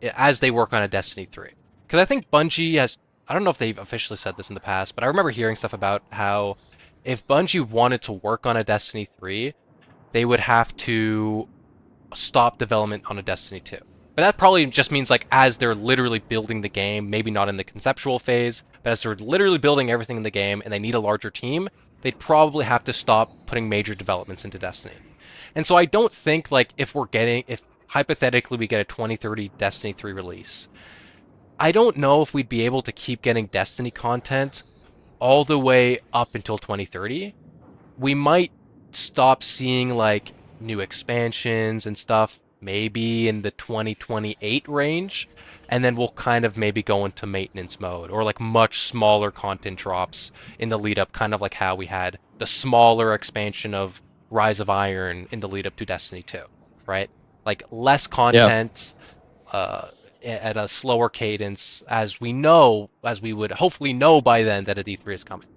as they work on a Destiny 3. Because I think Bungie has, I don't know if they've officially said this in the past, but I remember hearing stuff about how if Bungie wanted to work on a Destiny 3, they would have to stop development on a Destiny 2. But that probably just means like as they're literally building the game, maybe not in the conceptual phase, but as they're literally building everything in the game and they need a larger team, they'd probably have to stop putting major developments into Destiny. And so I don't think like if hypothetically we get a 2030 Destiny 3 release, I don't know if we'd be able to keep getting Destiny content all the way up until 2030. We might stop seeing like new expansions and stuff maybe in the 2028 range, and then we'll kind of maybe go into maintenance mode or like much smaller content drops in the lead up, kind of like how we had the smaller expansion of Rise of Iron in the lead up to Destiny 2, right? Like less Yeah. content, uh, at a slower cadence, as we would hopefully know by then that a D3 is coming,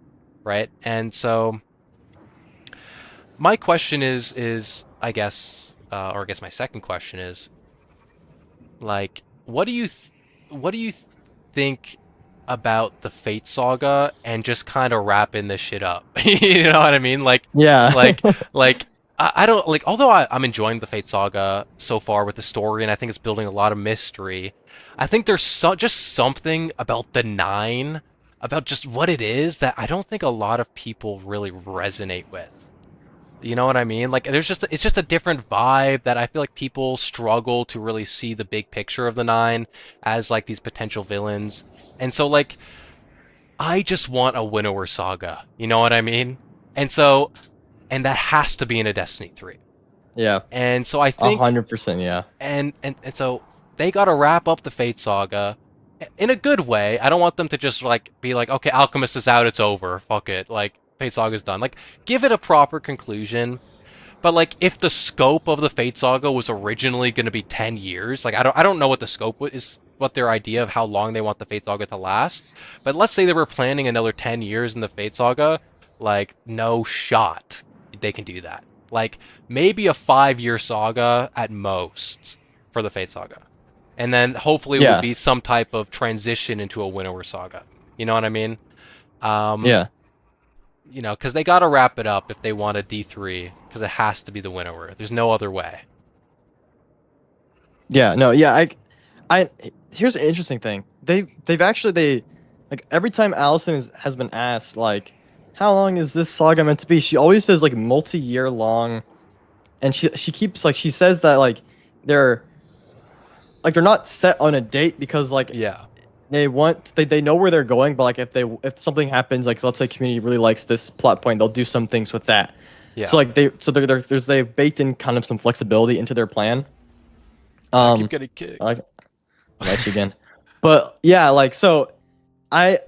right? And so my question is I guess, or I guess my second question is like, what do you think about the Fate Saga and just kind of wrapping this shit up? You know what I mean? Yeah. Like, like I don't like. Although I'm enjoying the Fate Saga so far with the story, and I think it's building a lot of mystery. I think there's just something about the nine, about just what it is that I don't think a lot of people really resonate with. You know what I mean? Like it's just a different vibe that I feel like people struggle to really see the big picture of the Nine as like these potential villains. And so like I just want a Winnower saga. You know what I mean? And so and that has to be in a Destiny 3. Yeah, And so I a think 100%. Yeah, and so they got to wrap up the Fate saga in a good way. I don't want them to just like be like, okay, Alchemist is out, it's over, fuck it, like Fate saga's done. Like, give it a proper conclusion. But like, if the scope of the Fate saga was originally going to be 10 years, like I don't know what the scope is, what their idea of how long they want the Fate saga to last. But let's say they were planning another 10 years in the Fate saga, like no shot they can do that. Like maybe a 5 year saga at most for the Fate saga, and then hopefully it would yeah, be some type of transition into a Winnower saga. You know what I mean? Um, yeah, you know, because they got to wrap it up if they want a D3, because it has to be the Winnower. There's no other way. yeah. No, yeah. I. Here's an interesting thing. They've actually they, like every time Allison has been asked like, how long is this saga meant to be? She always says like multi-year long, and she keeps like she says that like they're they're not set on a date because like Yeah, they know where they're going, but like if something happens, like let's say community really likes this plot point, they'll do some things with that. So yeah, like they've baked in kind of some flexibility into their plan. yeah. I keep Um, getting kicked. I I'll let you again, but yeah, like so I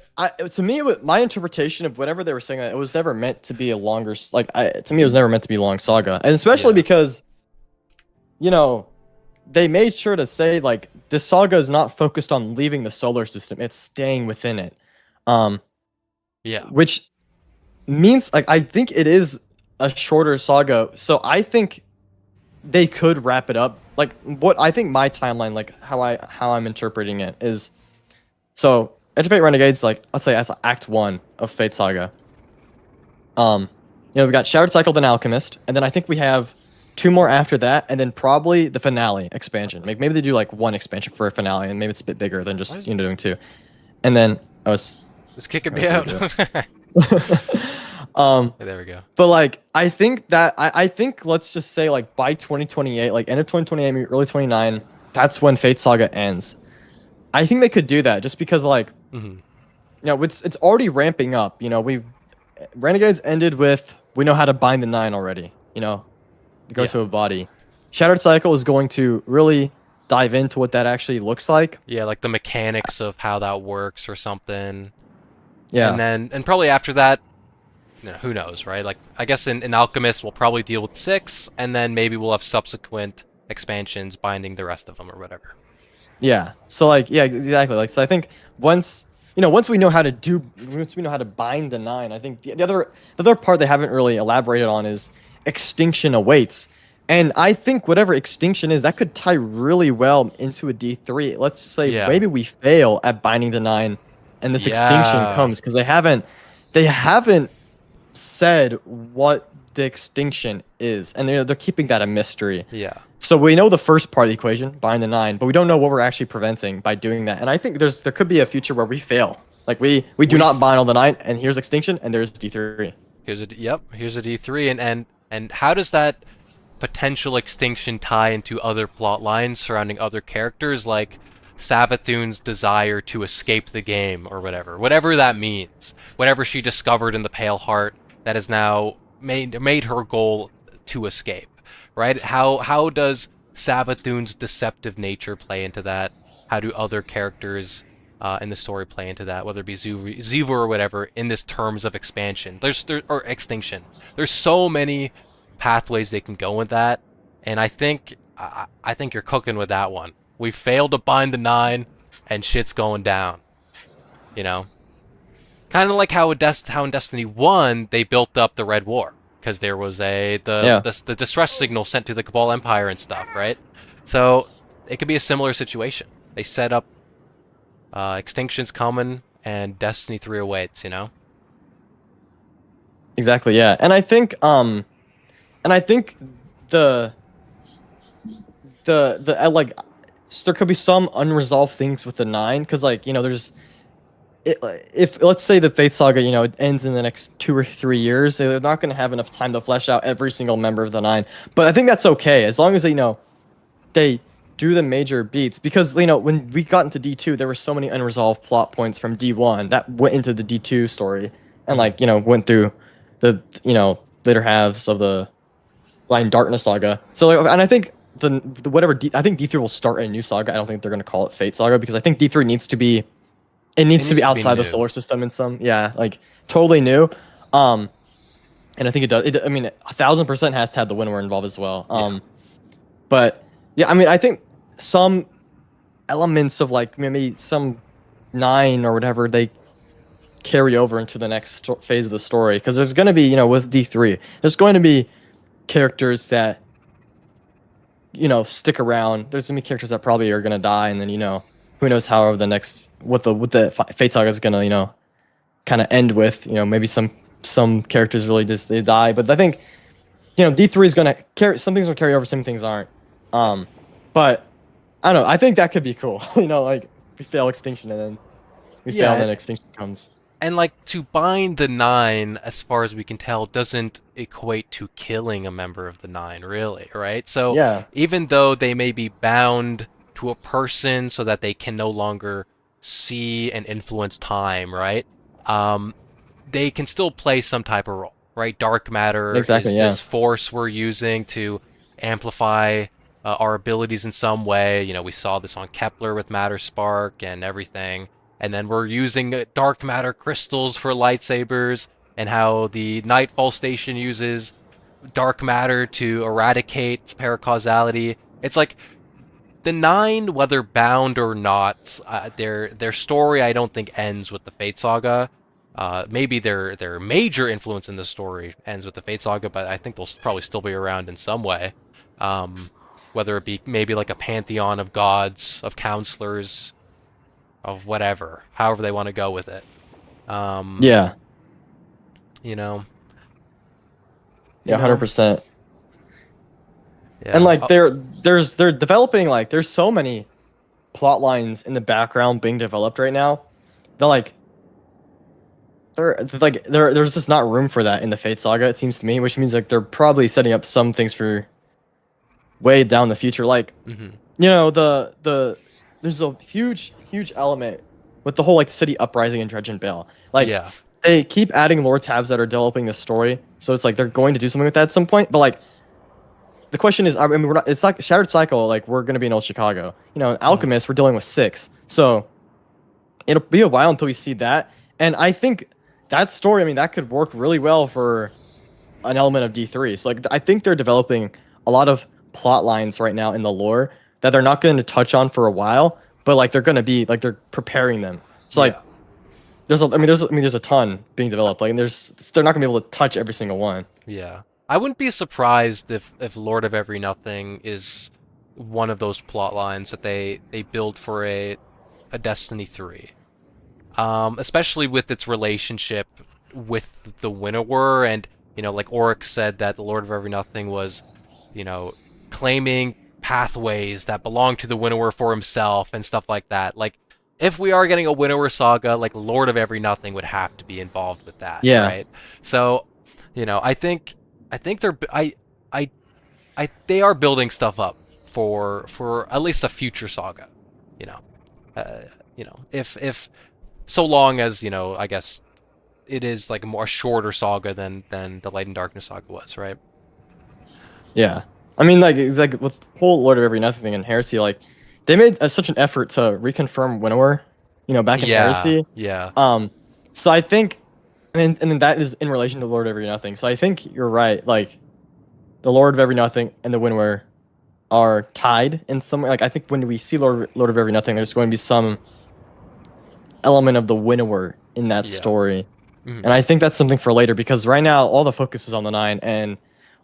to me my interpretation of whatever they were saying, it was never meant to be a longer like to me it was never meant to be a long saga, and especially Yeah, because you know they made sure to say like this saga is not focused on leaving the solar system; it's staying within it. Um, yeah, which means like I think it is a shorter saga, so I think they could wrap it up. Like what I think my timeline, like how I'm interpreting it is, so Edge of Fate Renegades, like let's say as Act One of Fate Saga. We got Shattered Cycle, then Alchemist, and then I think we have two more after that, and then probably the finale expansion. Maybe they do like one expansion for a finale, and maybe it's a bit bigger than why just is it, doing two. And then it's kicking I me was out. there There we go. but like I think that I think let's just say like by 2028, like end of 2028, maybe early 29, that's when Fate Saga ends. I think they could do that just because like Hmm. it's already ramping up. We've Renegades ended with we know how to bind the nine already. It goes Yeah, to a body. Shattered Cycle is going to really dive into what that actually looks like. yeah, like the mechanics of how that works or something. And Yeah. then and probably after that, you know, who knows, right? Like I guess in Alchemist we'll probably deal with six, and then maybe we'll have subsequent expansions binding the rest of them or whatever. Yeah. So like yeah, exactly. Like so I think once we know how to once we know how to bind the nine, I think the other part they haven't really elaborated on is extinction awaits. And I think whatever extinction is, that could tie really well into a D3. Let's say Yeah. maybe we fail at binding the nine and this extinction Yeah. comes because they haven't said what the extinction is, and they're keeping that a mystery. Yeah. So we know the first part of the equation, bind the nine, but we don't know what we're actually preventing by doing that. And I think there could be a future where we fail. Like we do We not bind all the nine, and here's extinction, and there's D3. here's a D3, and how does that potential extinction tie into other plot lines surrounding other characters like Savathun's desire to escape the game or whatever that means, whatever she discovered in the Pale Heart that has now made her goal to escape, right? How does Savathun's deceptive nature play into that? How do other characters in the story play into that, whether it be Zivu or whatever, in this terms of expansion? Or extinction. There's so many pathways they can go with that, and I think you're cooking with that one. We failed to bind the nine, and shit's going down. You know, kind of like how in Destiny 1 they built up the Red War because there was Yeah, the distress signal sent to the Cabal Empire and stuff, right? So it could be a similar situation. They set up extinctions coming and Destiny 3 awaits. You know? exactly. Yeah, and I think the like there could be some unresolved things with the nine because like there's it, if let's say the Fate Saga, it ends in the next 2 or 3 years, they're not going to have enough time to flesh out every single member of the nine. But I think that's okay as long as they do the major beats because when we got into D2, there were so many unresolved plot points from D1 that went into the D2 story and Mhm. went through the later halves of the Blind Darkness saga. So and I think the whatever I think D3 will start a new saga. I don't think they're going to call it Fate Saga because I think D3 needs to be It needs to be outside the new. solar system in some, yeah, like totally new. Um, and I think it does. I mean, 1,000% has to have the Winnower involved as well. Yeah. But yeah, I mean, I think some elements of like maybe some nine or whatever they carry over into the next phase of the story because there's going to be with D3, there's going to be characters that stick around. There's gonna be characters that probably are gonna die, and then who knows how the next what the Fate Saga is gonna kind of end with. Maybe some characters really just they die, but I think D3 is gonna carry some things will carry over, some things aren't. Um, but I don't know. I think that could be cool. Like we fail extinction and then we fail and Yeah, then extinction comes. and like to bind the nine, as far as we can tell, doesn't equate to killing a member of the nine, really, right? So Yeah, even though they may be bound to a person so that they can no longer see and influence time, right? Um, they can still play some type of role, right? Dark matter exactly. is Yeah, this force we're using to amplify our abilities in some way. We saw this on Kepler with Matter Spark and everything. And then we're using dark matter crystals for lightsabers, and how the Nightfall Station uses dark matter to eradicate paracausality. It's like the nine, whether bound or not, their story I don't think ends with the Fate Saga. Maybe their major influence in the story ends with the Fate Saga, but I think they'll probably still be around in some way. Um, whether it be maybe like a pantheon of gods, of counselors, of whatever, however they want to go with it. Um, yeah, you know, you yeah, hundred know, percent. And yeah. like they're developing like there's so many plot lines in the background being developed right now. They're like there's just not room for that in the Fate Saga, it seems to me, which means like they're probably setting up some things for way down the future. Like, Hmm. the there's a huge element with the whole like city uprising in Dredge and Bale. Like Yeah. they keep adding lore tabs that are developing the story, so it's like they're going to do something with that at some point. But like the question is, I mean, we're not. It's like Shattered Cycle. Like we're gonna be in Old Chicago. In Hmm. Alchemist, we're dealing with six. So it'll be a while until we see that. And I think that story, I mean, that could work really well for an element of D3. So like I think they're developing a lot of plot lines right now in the lore that they're not going to touch on for a while, but like they're going to be like they're preparing them. So like Yeah. there's a ton being developed. Like and they're not going to be able to touch every single one. Yeah. I wouldn't be surprised if Lord of Every Nothing is one of those plot lines that they build for a Destiny 3. Especially with its relationship with the Winnower, and like Oryx said, that the Lord of Every Nothing was, you know, claiming pathways that belong to the Winnower for himself and stuff like that. Like, if we are getting a Winnower saga, like Lord of Every Nothing would have to be involved with that, Yeah. right? So, I think I, they are building stuff up for at least a future saga, you know. Uh, if so long as I guess it is like a more shorter saga than the Light and Darkness saga was, right? Yeah. I mean, like it's like with whole Lord of Every Nothing and Heresy, like they made such an effort to reconfirm Winnower, back in Yeah, Heresy. yeah, Um, so I think, and then that is in relation to Lord of Every Nothing. So I think you're right. Like the Lord of Every Nothing and the Winnower are tied in some way. Like I think when we see Lord of Every Nothing, there's going to be some element of the Winnower in that yeah. story. Hmm. And I think that's something for later because right now all the focus is on the nine and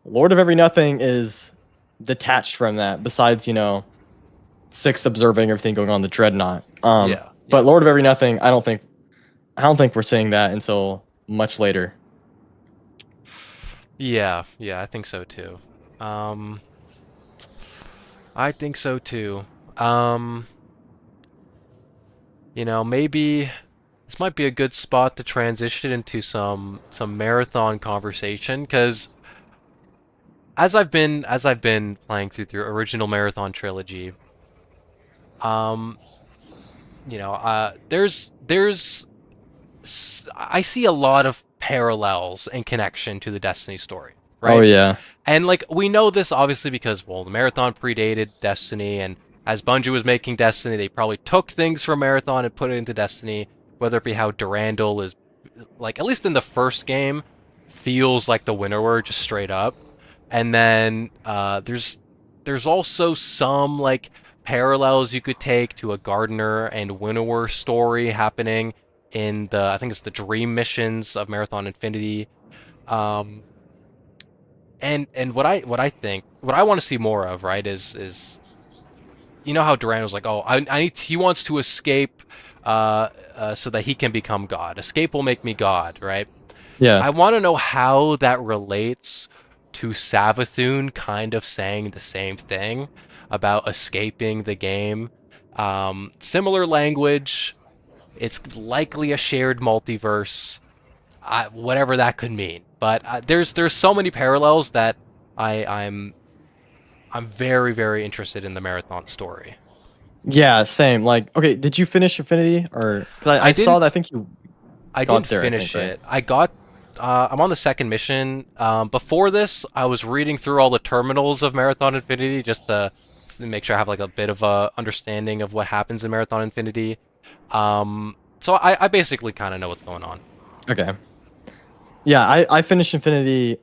Lord of Every Nothing is detached from that. Besides, six observing everything going on in the Dreadnought. Yeah, But yeah, Lord of Every Nothing, I don't think we're seeing that until much later. yeah, yeah. I think so too. Um, I think so too. Um, maybe. this might be a good spot to transition into some marathon conversation because as I've been playing through the original marathon trilogy, um, there's I see a lot of parallels and connection to the Destiny story, Oh right? yeah. And like we know this obviously because well, the Marathon predated Destiny, and as Bungie was making Destiny, they probably took things from Marathon and put it into Destiny. Whether it be how Durandal is, like at least in the first game, feels like the Winnower just straight up, and then there's also some like parallels you could take to a Gardener and Winnower story happening in the I think it's the Dream missions of Marathon Infinity. Um, and what I think what I want to see more of, right, is you know how Duran was like, oh, I need he wants to escape so that he can become God. Escape will make me God, right? Yeah. I want to know how that relates to Savathun kind of saying the same thing about escaping the game. Similar language. It's likely a shared multiverse. Whatever that could mean. But there's so many parallels that I'm very very interested in the marathon story. Yeah, same. Like, okay, did you finish Infinity or because I I saw that I didn't think you I didn't got there, I think, finish right? it. I'm on the second mission. Before this, I was reading through all the terminals of Marathon Infinity just to make sure I have like a bit of a understanding of what happens in Marathon Infinity. So I basically kind of know what's going on. Okay. Yeah, I finished Infinity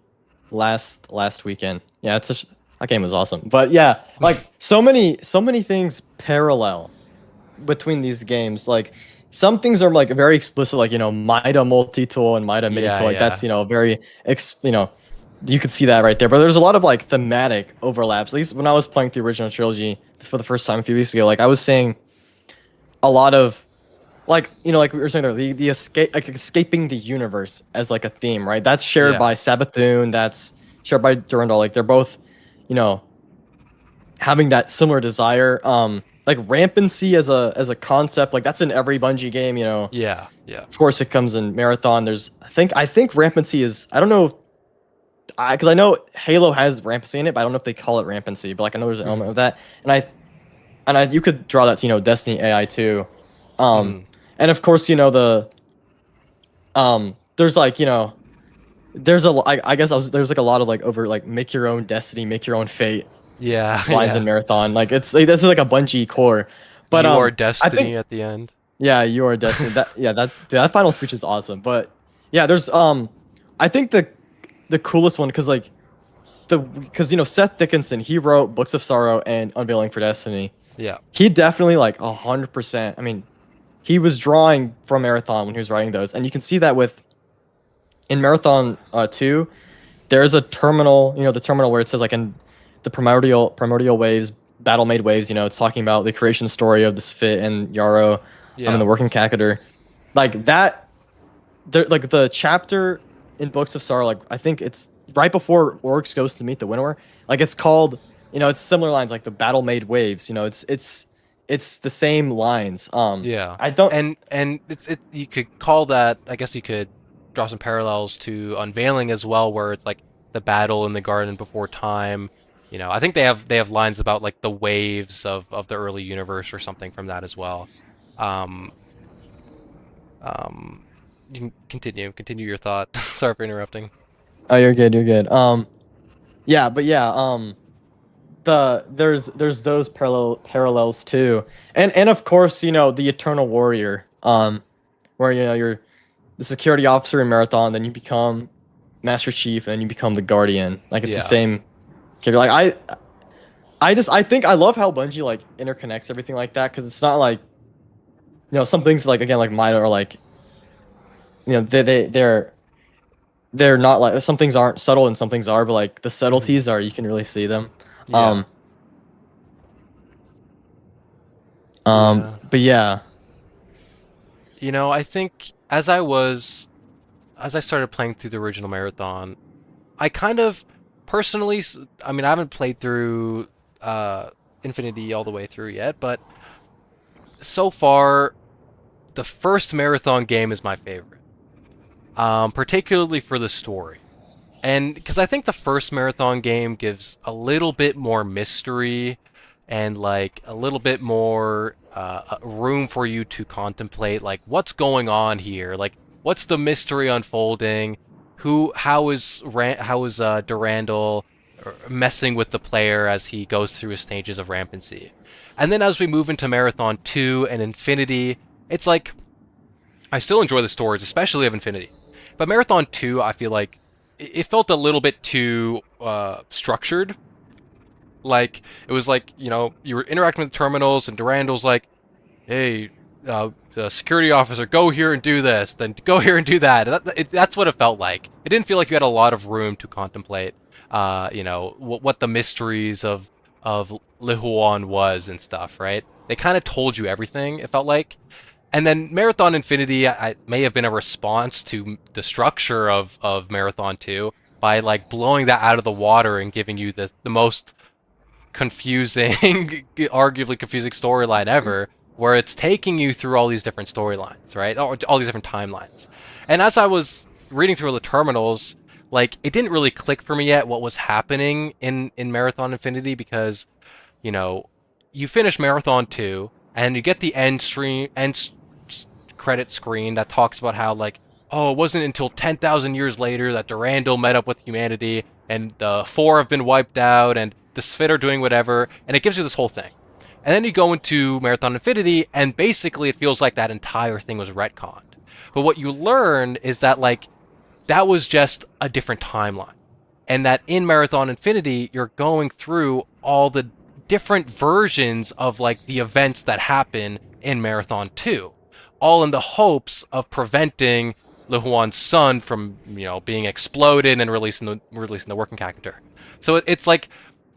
last weekend. Yeah, it's just that game was awesome. But yeah, like so many things parallel between these games. Like some things are like very explicit, like Mida multi-tool and Mida Yeah, mini-tool. Like that's yeah, very you could see that right there. But there's a lot of like thematic overlaps. At least when I was playing the original trilogy for the first time a few weeks ago, like I was seeing a lot of like like we were saying there, the escape, like escaping the universe as like a theme, right? That's shared yeah, by Sabathun, that's shared by Durandal. Like they're both, you know, having that similar desire. Like rampancy as a concept, like that's in every Bungie game. yeah, yeah. Of course, it comes in Marathon. There's I think rampancy is I don't know if because I know Halo has rampancy in it, but I don't know if they call it rampancy. But like I know there's an element Hmm. of that, and I you could draw that to Destiny AI too. Um, Hmm. and of course there's like I guess there's like a lot of like over like make your own destiny, make your own fate Yeah, lines in yeah. Marathon. Like it's like, that's like a Bungie core. But You are I think destiny at the end. yeah, you are destiny. That final speech is awesome. But yeah, there's I think the coolest one because Seth Dickinson, he wrote Books of Sorrow and Unveiling for Destiny. Yeah, He definitely like 100%. I mean, he was drawing from Marathon when he was writing those, and you can see that with in Marathon 2, there's a terminal, the terminal where it says like in the primordial waves, battle made waves, it's talking about the creation story of this fit and Yarrow, and yeah, the working Cacador. Like that there like the chapter in Books of Sorrow, like I think it's right before Oryx goes to meet the Winnower. Like it's called, it's similar lines like the battle made waves, it's the same lines. yeah. I don't And it you could call that. I guess you could draw some parallels to Unveiling as well, where it's like the battle in the garden before time. I think they have lines about like the waves of the early universe or something from that as well. Um, um, you can continue your thought. Sorry for interrupting. Oh, you're good, you're good. Yeah, but yeah, there's those parallels too, and of course the Eternal Warrior, where you're the security officer in Marathon, then you become Master Chief, and you become the Guardian. Like it's the Yeah. same character. Like I think I love how Bungie like interconnects everything like that because it's not like some things like again like Mida are like they're not like some things aren't subtle and some things are, but like the Hmm. subtleties are you can really see them. Yeah. Um, Yeah. but yeah. I think as I started playing through the original marathon, I kind of personally, I mean, I haven't played through uh, Infinity all the way through yet, but so far the first Marathon game is my favorite, particularly for the story. And because I think the first Marathon game gives a little bit more mystery and like a little bit more room for you to contemplate, like what's going on here, like what's the mystery unfolding, how is Durandal messing with the player as he goes through his stages of rampancy, and then as we move into Marathon 2 and Infinity, it's like I still enjoy the stories, especially of Infinity. But Marathon 2, I feel like it felt a little bit too structured. Like, it was like, you were interacting with the terminals, and Durandal's like, hey, security officer, go here and do this, then go here and do that. That's what it felt like. It didn't feel like you had a lot of room to contemplate, what the mysteries of Lihuan was and stuff, right? They kind of told you everything, it felt like. And then Marathon Infinity may have been a response to the structure of Marathon 2 by like blowing that out of the water and giving you the most confusing, arguably confusing storyline ever, where it's taking you through all these different storylines, right? Or all these different timelines. And as I was reading through the terminals, like it didn't really click for me yet what was happening in Marathon Infinity because, you know, you finish Marathon 2 and you get the credit screen that talks about how like, oh, it wasn't until 10,000 years later that Durandal met up with humanity and the four have been wiped out and the Sphid are doing whatever, and it gives you this whole thing. And then you go into Marathon Infinity, and basically it feels like that entire thing was retconned. But what you learn is that, like, that was just a different timeline. And that in Marathon Infinity, you're going through all the different versions of, like, the events that happen in Marathon 2. All in the hopes of preventing Lihuan's sun from, being exploded and releasing the working character. So it's like,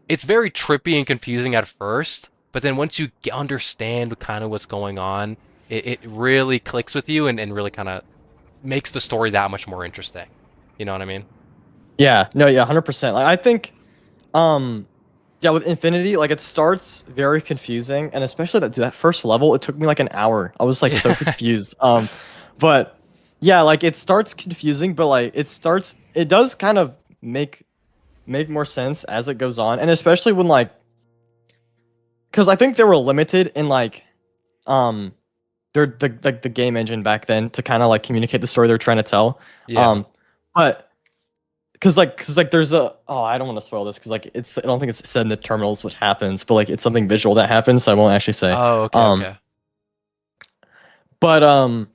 it's very trippy and confusing at first, but then once you understand kind of what's going on, it really clicks with you and really kind of makes the story that much more interesting. You know what I mean? Yeah, no, yeah, 100%. Like, I think, yeah, with Infinity, like it starts very confusing, and especially that first level, it took me like an hour. I was like so confused. But yeah, like it starts confusing, but like it does kind of make more sense as it goes on, and especially when like, because I think they were limited in like, their the game engine back then to kind of like communicate the story they're trying to tell. Yeah. But because there's I don't want to spoil this because like I don't think it's said in the terminals what happens, but like it's something visual that happens, so I won't actually say. Oh, okay, okay. But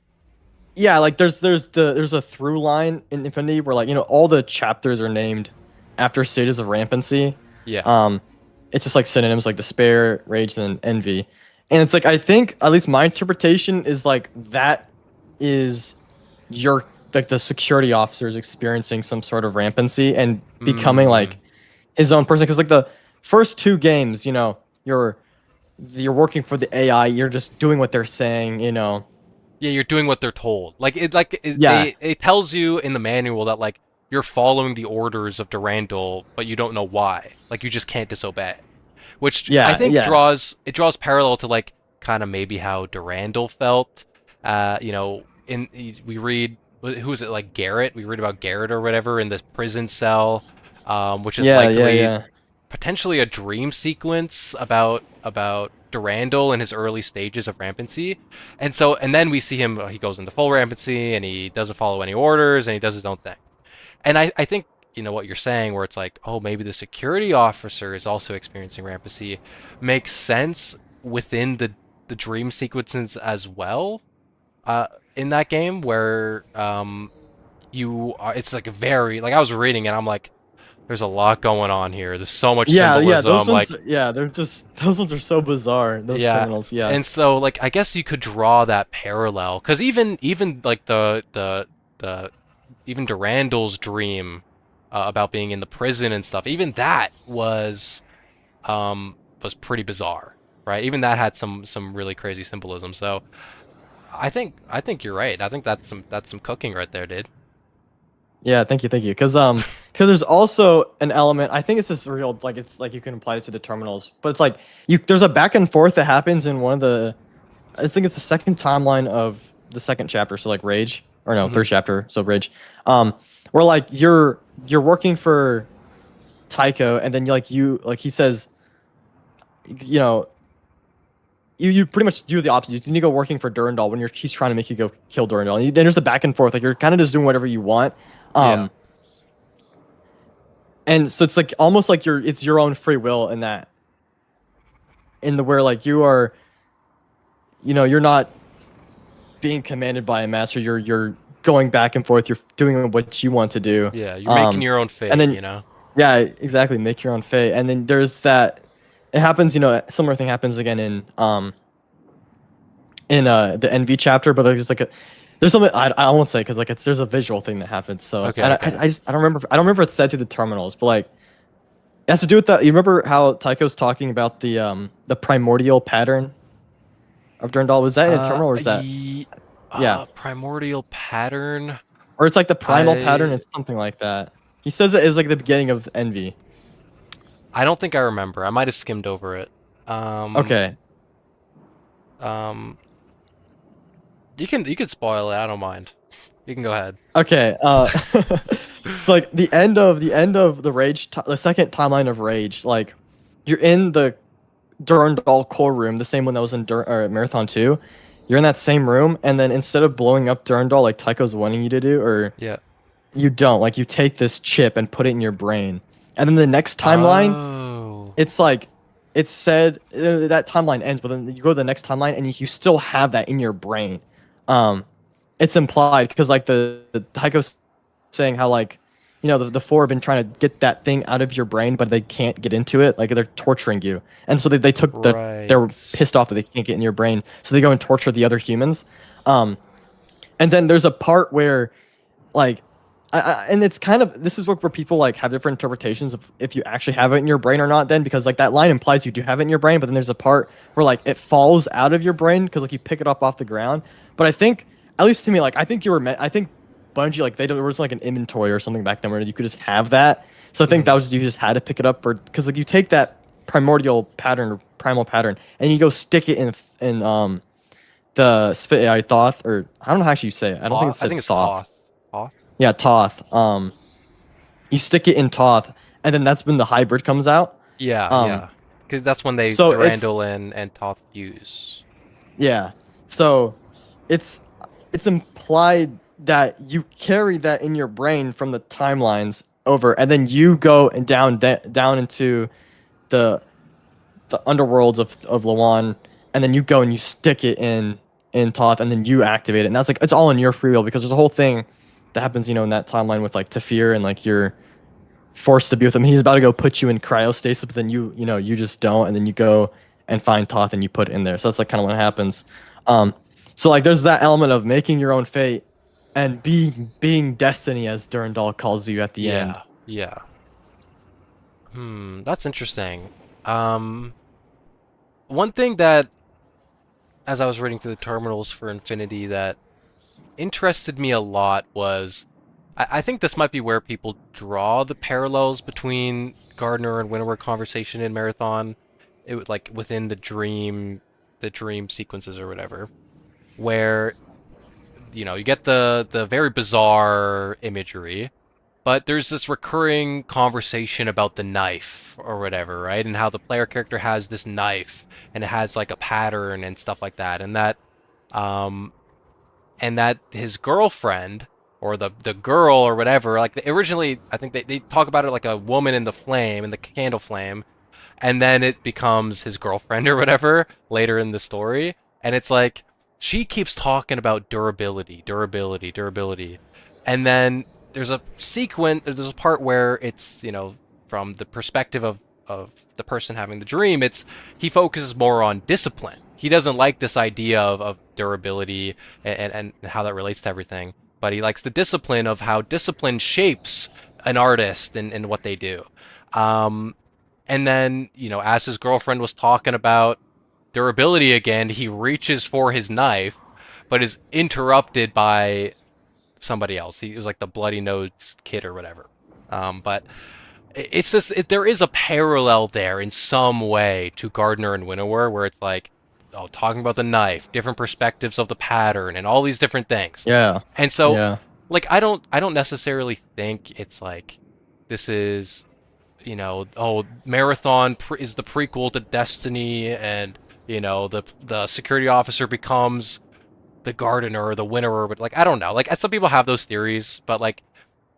yeah, like there's a through line in Infinity where like all the chapters are named after stages of rampancy. Yeah. It's just like synonyms like despair, rage, and envy. And it's like I think at least my interpretation is like that is your like the security officers experiencing some sort of rampancy and becoming like his own person. Because like the first two games, you're working for the AI, you're just doing what they're saying, Yeah, you're doing what they're told. Yeah. It tells you in the manual that like you're following the orders of Durandal, but you don't know why. Like you just can't disobey. Which I Yeah, think yeah. draws parallel to like kind of maybe how Durandal felt. We read, who is it, like Garrett? We read about Garrett or whatever in this prison cell, which is Yeah, yeah, likely yeah. potentially a dream sequence about Durandal in his early stages of rampancy. And then we see him, he goes into full rampancy and he doesn't follow any orders and he does his own thing. And I think what you're saying, where it's like, oh, maybe the security officer is also experiencing rampancy, makes sense within the dream sequences as well. In that game, where it's like a very, like I was reading and I'm like, there's a lot going on here. There's so much Yeah, yeah, those symbolism, ones, like yeah, they're just those ones are so bizarre. Those yeah. terminals, yeah. And so like I guess you could draw that parallel, because even like the even Durandal's dream about being in the prison and stuff, even that was pretty bizarre, right? Even that had some really crazy symbolism. So I think you're right. I think that's some cooking right there, dude. Yeah, thank you, thank you. Because there's also an element. I think it's this real, like it's like you can apply it to the terminals, but it's like there's a back and forth that happens in one of the. I think it's the second timeline of the second chapter, so like Rage, or no, Hmm. third chapter, so Rage. Um, where like you're working for Tycho, and then he says, you know, you pretty much do the opposite. You need to go working for Durandal when he's trying to make you go kill Durandal. And then there's the back and forth, like you're kind of just doing whatever you want. Yeah. Um, and so it's like almost like it's your own free will in that, in the where like you are, you're not being commanded by a master. You're going back and forth. You're doing what you want to do. Yeah. You're making Um, your own and fate, then you know? yeah, exactly. Make your own fate. And then there's that. It happens. A similar thing happens again in the NV chapter, but there's something I won't say because like there's a visual thing that happens. So Okay, and okay. I don't remember it's said through the terminals, but like it has to do with that. You remember how Tycho's talking about the primordial pattern of Durandal? Was that in a terminal or is that yeah? Primordial pattern. Or it's like the primal pattern. I It's something like that. He says it is like the beginning of Envy. I don't think I remember. I might have skimmed over it. Um, Okay. um, you can spoil it. I don't mind. You can go ahead. Okay. It's like the end of the second timeline of Rage. Like you're in the Durandal core room, the same one that was in Marathon 2. You're in that same room, and then instead of blowing up Durandal like Tycho's wanting you to do, or Yeah. you don't, like you take this chip and put it in your brain. And then the next timeline, Oh. it's like it's said that timeline ends, but then you go to the next timeline and you still have that in your brain. Um, it's implied because like the Tycho's saying how like the four have been trying to get that thing out of your brain, but they can't get into it. Like they're torturing you, and so they took they're Right. pissed off that they can't get in your brain, so they go and torture the other humans. Um, and then there's a part where like and it's kind of this is where people like have different interpretations of if you actually have it in your brain or not, then because like that line implies you do have it in your brain, but then there's a part where like it falls out of your brain because like you pick it up off the ground. But I think, at least to me, like I think Bungie, like there was like an inventory or something back then where you could just have that. So I think Hmm. that was, you just had to pick it up for, because like you take that primordial pattern or primal pattern and you go stick it in the Spit AI Thoth, or I don't know how actually you say it. I don't think Hoth? it's I said think it's Thoth. Hoth. Hoth? Yeah, Toth. You stick it in Toth, and then that's when the hybrid comes out. Yeah, Um, yeah. Because that's when they so it's Durandal and Toth fuse. yeah, so it's it's implied that you carry that in your brain from the timelines over, and then you go and down into the the underworlds of Lawan, and then you go and you stick it in Toth, and then you activate it, and that's like it's all in your free will because there's a whole thing that happens, in that timeline with like Tafir and like you're forced to be with him. He's about to go put you in cryostasis, but then you just don't, and then you go and find Toth and you put it in there. So that's like kind of what happens. Um, so like there's that element of making your own fate and being destiny, as Durandal calls you at the end. Yeah, yeah. That's interesting. Um, One thing that, as I was reading through the terminals for Infinity, that interested me a lot was, I think this might be where people draw the parallels between Gardner and Winnower conversation in Marathon, like within the dream sequences or whatever, where you get the very bizarre imagery, but there's this recurring conversation about the knife or whatever, right? And how the player character has this knife and it has like a pattern and stuff like that, um, and that his girlfriend or the girl or whatever, like originally, I think they talk about it like a woman in the flame, in the candle flame, and then it becomes his girlfriend or whatever later in the story, and it's like she keeps talking about durability, durability, durability, and then there's a part where it's from the perspective of the person having the dream, he focuses more on discipline. He doesn't like this idea of durability and how that relates to everything, but he likes the discipline of how discipline shapes an artist and what they do. Um, and then, as his girlfriend was talking about durability again, he reaches for his knife, but is interrupted by somebody else. He was like the bloody nosed kid or whatever. But there is a parallel there in some way to Gardner and Winnower, where it's like talking about the knife, different perspectives of the pattern, and all these different things. Yeah. And so, Yeah. like, I don't necessarily think it's like this is, Marathon is the prequel to Destiny, and the security officer becomes the gardener or the winnower. But like, I don't know. Like, some people have those theories, but like,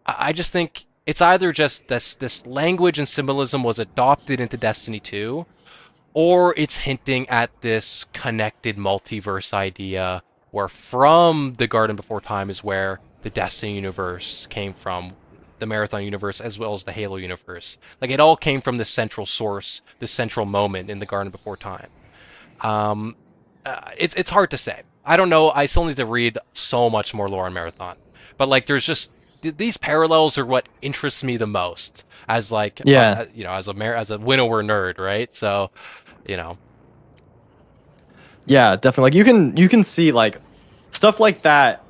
I just think it's either just this language and symbolism was adopted into Destiny 2, or it's hinting at this connected multiverse idea where from the Garden Before Time is where the Destiny universe came from, the Marathon universe as well as the Halo universe. Like, it all came from this central source, this central moment in the Garden Before Time. Um, it's hard to say. I don't know. I still need to read so much more lore on Marathon, but like, there's just these parallels are what interests me the most as like Yeah. as a winnower nerd, right? So, you know. Yeah, definitely. Like you can see like stuff like that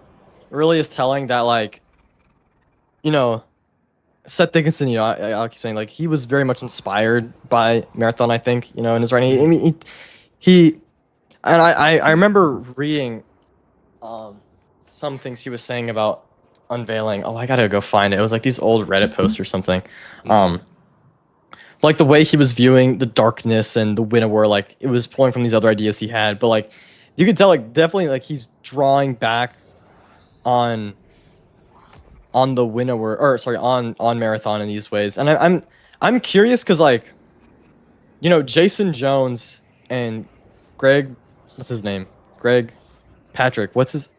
really is telling that like you know Seth Dickinson. I'll keep saying like he was very much inspired by Marathon. I think in his writing. I Mhm. mean he and I remember reading some things he was saying about unveiling. Oh, I gotta go find it. It was like these old Reddit posts or something. Mhm. Um, like the way he was viewing the darkness and the winnower, like it was pulling from these other ideas he had. But like you could tell, like definitely, like he's drawing back on the winnower, or sorry, on Marathon in these ways. And I'm curious because like Jason Jones and Greg, what's his name? Greg Patrick. What's his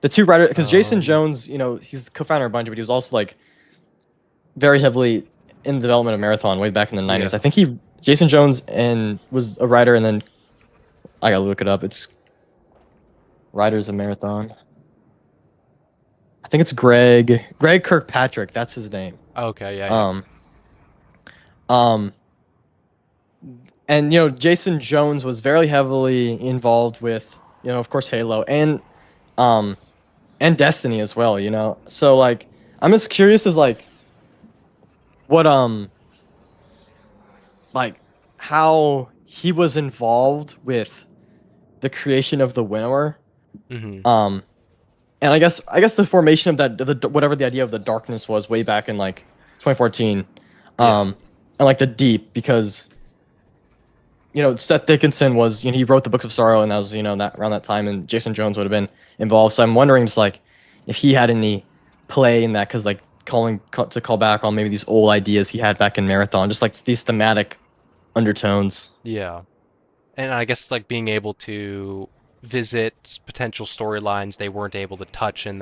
the two writer? Because Jason Um, Jones, he's the co-founder of Bungie, but he was also like very heavily in the development of Marathon way back in the yeah. 90s. I think Jason Jones and was a writer, and then I gotta look it up. It's writers of Marathon. I think it's Greg Kirkpatrick. That's his name. Okay, yeah, yeah. Um, um, and Jason Jones was very heavily involved with of course Halo um and Destiny as well. So like I'm just curious as like what like how he was involved with the creation of the winnower. Mhm. Um, and I guess the formation of the whatever the idea of the darkness was way back in like 2014, Yeah. and like the deep because Seth Dickinson was he wrote the Books of Sorrow, and that was that around that time, and Jason Jones would have been involved. So I'm wondering just like if he had any play in that, because like to call back on maybe these old ideas he had back in Marathon, just like these thematic undertones. Yeah. And I guess like being able to visit potential storylines they weren't able to touch in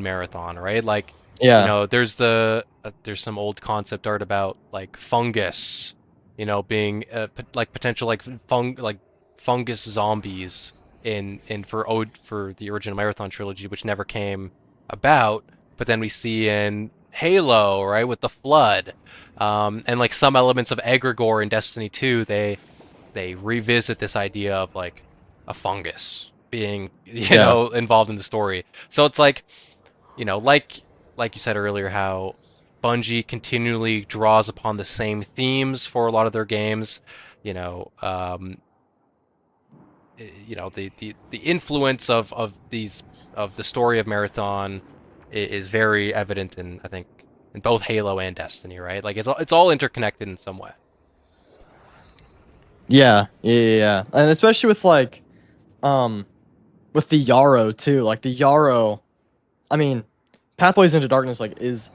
Marathon, right? Like, Yeah, there's some old concept art about like fungus, being like potential like fungus zombies for the original Marathon trilogy, which never came about. But then we see in Halo, right, with the flood, and like some elements of egregore in Destiny 2, they revisit this idea of like a fungus being yeah, involved in the story. So it's like, like you said earlier, how Bungie continually draws upon the same themes for a lot of their games. You know, the influence of the story of Marathon is very evident in, I think, in both Halo and Destiny, right? Like, it's all interconnected in some way. yeah, and especially with like um with the Yarrow too. Like the Yarrow, I mean, Pathways into Darkness like is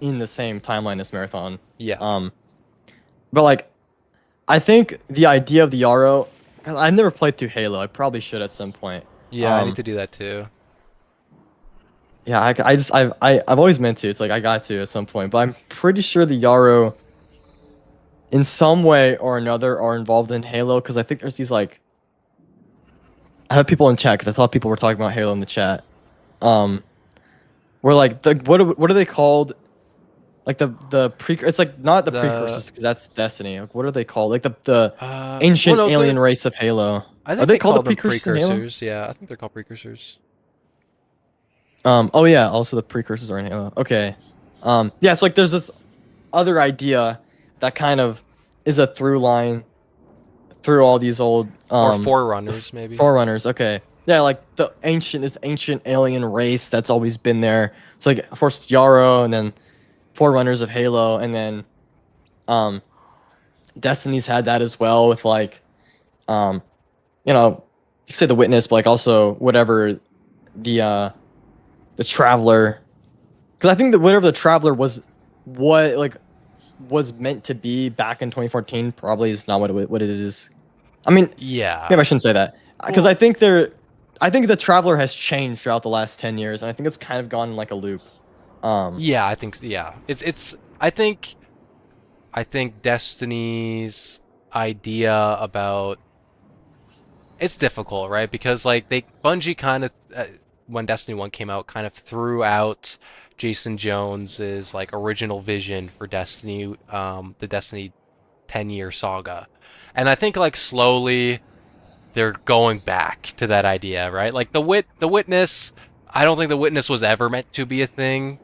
in the same timeline as Marathon. Yeah, Um, but like I think the idea of the Yarrow, because I've never played through Halo. I probably should at some point. yeah, I need Um, to do that too. yeah, I just I've always meant to. It's like I got to at some point, but I'm pretty sure the Yarrow, in some way or another, are involved in Halo because I think there's these like I have people in chat because I thought people were talking about Halo in the chat. Um, where like what are they called? Like the pre it's like not the The precursors because that's Destiny. Like what are they called? Like the well, ancient no, alien race of Halo. I Are think they they called the call them precursors in Halo? precursors. Yeah, I think they're called precursors. Oh yeah, also the precursors are in Halo. Okay. Yeah, so like there's this other idea that kind of is a through line through all these old Or Forerunners, maybe. forerunners. Okay, yeah, like this ancient alien race that's always been there. So like, of course, it's Yarrow, and then forerunners of Halo, and then um, Destiny's had that as well with like um, you know, you could say the Witness, but like also whatever the Traveler, because I think that whatever the Traveler was, what like was meant to be back in 2014 probably is not what it is. I mean, Yeah. maybe I shouldn't say that because Well, I think the Traveler has changed throughout the last 10 years, and I think it's kind of gone in like a loop. yeah, I think yeah. It's I think Destiny's idea about it's difficult, right? Because like they Bungie kind of when Destiny 1 came out kind of threw out Jason Jones's like original vision for Destiny the Destiny 10-year saga. And I think like slowly they're going back to that idea, right? Like the Witness, I don't think the Witness was ever meant to be a thing.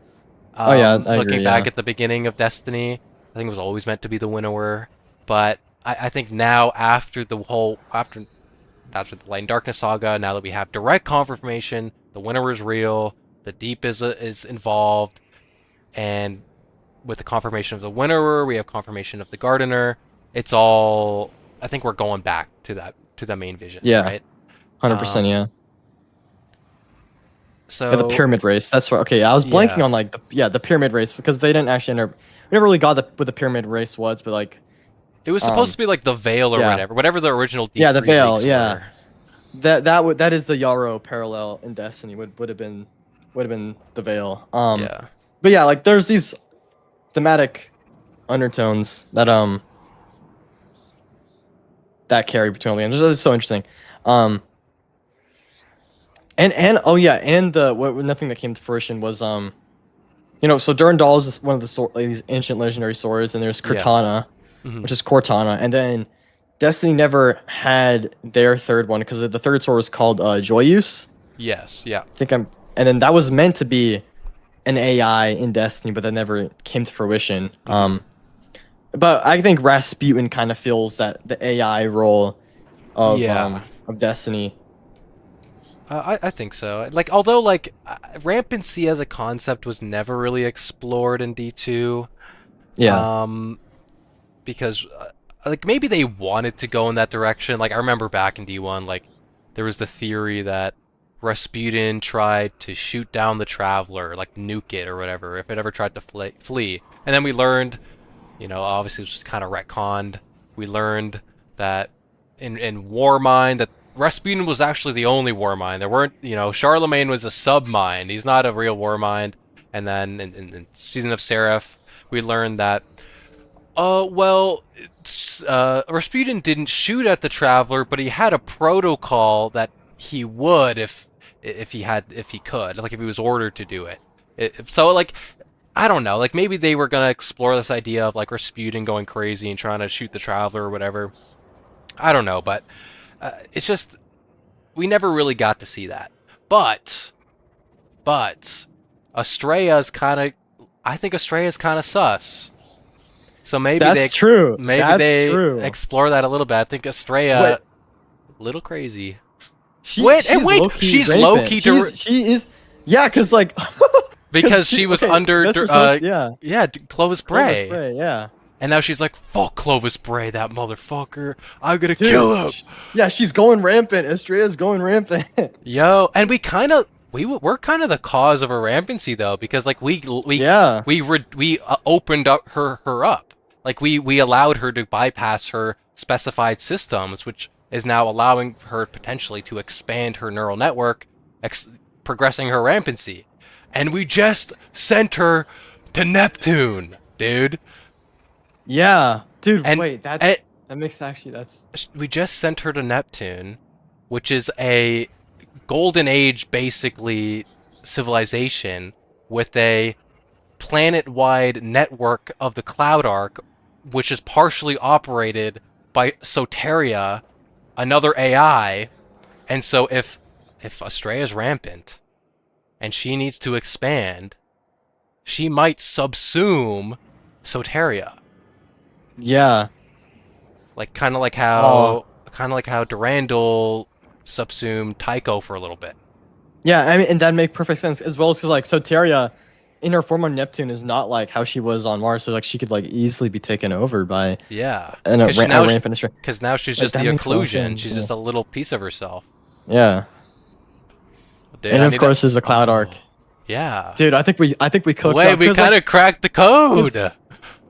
Oh yeah, I Looking agree. back Yeah, at the beginning of Destiny, I think it was always meant to be the winnower. But I think now after the Light and Darkness saga, now that we have direct confirmation, the winnower is real, the Deep is involved, and with the confirmation of the winnower, we have confirmation of the Gardener. It's all. I think we're going back to the main vision, yeah, right? 100%. Um, Yeah. Yeah, the so pyramid race. That's right. Okay, I was blanking yeah, on like the pyramid race because they didn't actually enter. We never really got what the pyramid race was, but like it was supposed to be like the Veil or yeah, whatever the original yeah, the D3 veil. leaks Yeah, were. that is the Yarrow parallel in Destiny. Would have been the veil. Yeah, But yeah, like there's these thematic undertones that carry between all the games. It's so interesting. Um, and oh yeah, and the nothing that came to fruition was so Durandal is one of the like, these ancient legendary swords, and there's yeah, Cortana, hmm which is Cortana, and then Destiny never had their third one because the third sword was called Joyous. yes, yeah, I think and then that was meant to be an AI in Destiny, but that never came to fruition. hmm But I think Rasputin kind of fills the AI role yeah. of Destiny. I think so. Like, although like rampancy as a concept was never really explored in D2, Yeah, um, because like maybe they wanted to go in that direction. Like I remember back in D1, like there was the theory that Rasputin tried to shoot down the Traveler, like nuke it or whatever, if it ever tried to flee. And then we learned, obviously it was kind of retconned. We learned that in Warmind that Rasputin was actually the only Warmind. There weren't, Charlemagne was a sub-mind. He's not a real Warmind. And then in Season of Seraph, we learned that well, Rasputin didn't shoot at the Traveler, but he had a protocol that he would if he could, like if he was ordered to do it. So like I don't know, like maybe they were gonna explore this idea of like Rasputin going crazy and trying to shoot the Traveler or whatever. I don't know, but it's just we never really got to see that. But Estrella's kind of I think Estrella's kind of sus. So maybe that's true. maybe That's they true. explore that a little bit. I think Estrella Wait, a little crazy. she's Wait, low key she's low rampant. key to She is, yeah, cause like, because she was okay, under yeah, Clovis Clovis Bray, Bray, yeah, and now she's like fuck Clovis Bray, that motherfucker. I'm gonna kill dude, him. yeah, she's going rampant. Estrella's going rampant. Yo, and we're kind of the cause of her rampancy though, because like Yeah, we opened up her up, like we allowed her to bypass her specified systems, which is now allowing her potentially to expand her neural network, progressing her rampancy, and we just sent her to Neptune, dude, yeah, dude. and, Wait, and that makes actually that's we just sent her to Neptune, which is a golden age basically civilization with a planet-wide network of the Cloud Arc, which is partially operated by Soteria, another AI. And so if Estrella's rampant and she needs to expand, she might subsume Soteria. yeah. Like Oh, kind of like how Durandal subsumed Tycho for a little bit. yeah. I mean, and that make perfect sense as well as because like Soteria, in her form on Neptune, is not like how she was on Mars. So like she could like easily be taken over by Yeah, a rampant stray. because now she's Like just that the makes a lot of occlusion. sense. She's Yeah. just a little piece of herself. Yeah. Dude, And I of need to. course, there's the Cloud Arc. Oh, yeah. Dude, I think we cooked Wait, up we because kind like of cracked the because code.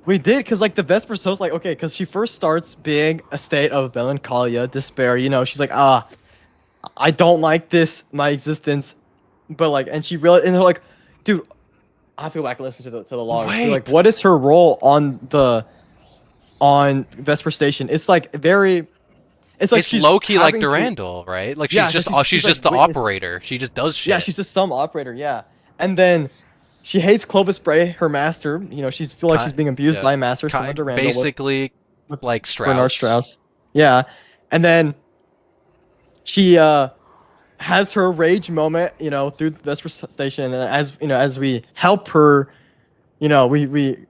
we did because like the Vesper's host like okay because she first starts being a state of melancholia, despair. You know, she's like I don't like this my existence, but like and she really and they're like, dude, I have to go back and listen to the logs. They're like, Wait, what is her role on Vesper Station? It's like very. It's like it's she's low key like having to. Durandal, right? Like Yeah, 'cause she's she's like just the witness. operator. She just does Yeah, shit. she's just some operator. Yeah, and then she hates Clovis Bray, her master. You know, she's feel like she's being abused Yeah, by a master, similar to Randall basically with like Bernard Strauss. Strauss. Yeah, and then she has her rage moment. You know, through the Vesper Station, and then as you know, as we help her, you know, we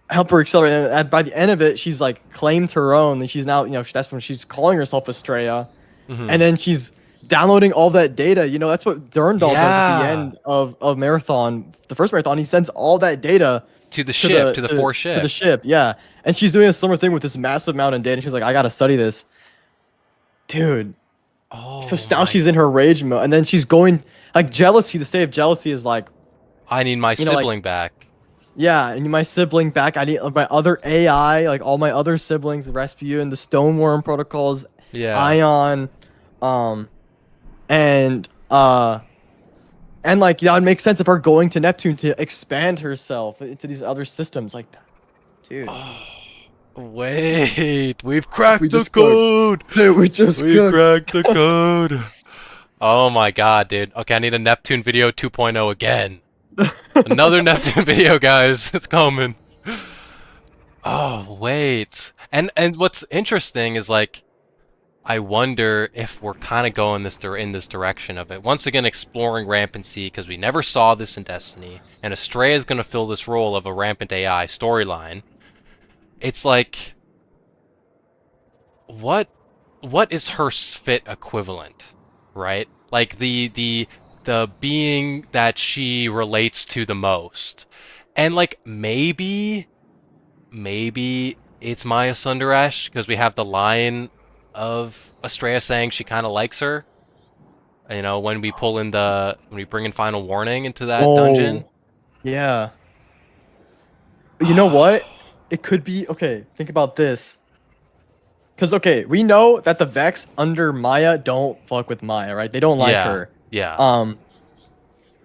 help her accelerate. And by the end of it, she's like claimed her own, and she's now, you know, that's when she's calling herself Estrella, Hmm. and then she's downloading all that data. You know, that's what Durndal does at the Yeah, end of Marathon, the first Marathon. He sends all that data to the to ship, to the four the ship. ship. Yeah, and she's doing a similar thing with this massive amount of data. And she's like, I gotta study this, dude. So Oh now my! she's in her rage mode, and then she's going like jealousy. The state of jealousy is like, I need my you know, like sibling back. yeah, and my sibling back. I need my other AI, like all my other siblings, Rasputin, the Stoneworm protocols, Yeah. Ion, um, and like that would make sense of her going to Neptune to expand herself into these other systems like that, dude. Oh, wait, we've We cracked the just cooked, code. dude. We just We cooked. cracked the code. Oh my god, dude. Okay, I need a Neptune video 2.0 again. Another Neptune video, guys. It's coming. Oh, wait. And what's interesting is like I wonder if we're kind of going in this direction of it. Once again, exploring rampancy because we never saw this in Destiny, and Astrea is going to fill this role of a rampant AI storyline. It's like, what what is her Sphit equivalent, right? Like the being that she relates to the most, and like maybe it's Maya Sundaresh because we have the line of Astrea saying she kind of likes her. You know, when we bring in Final Warning into that dungeon. Oh, yeah. You know what? It could be okay. Think about this. Because okay, we know that the Vex under Maya don't fuck with Maya, right? They don't like Yeah, her. yeah. Um,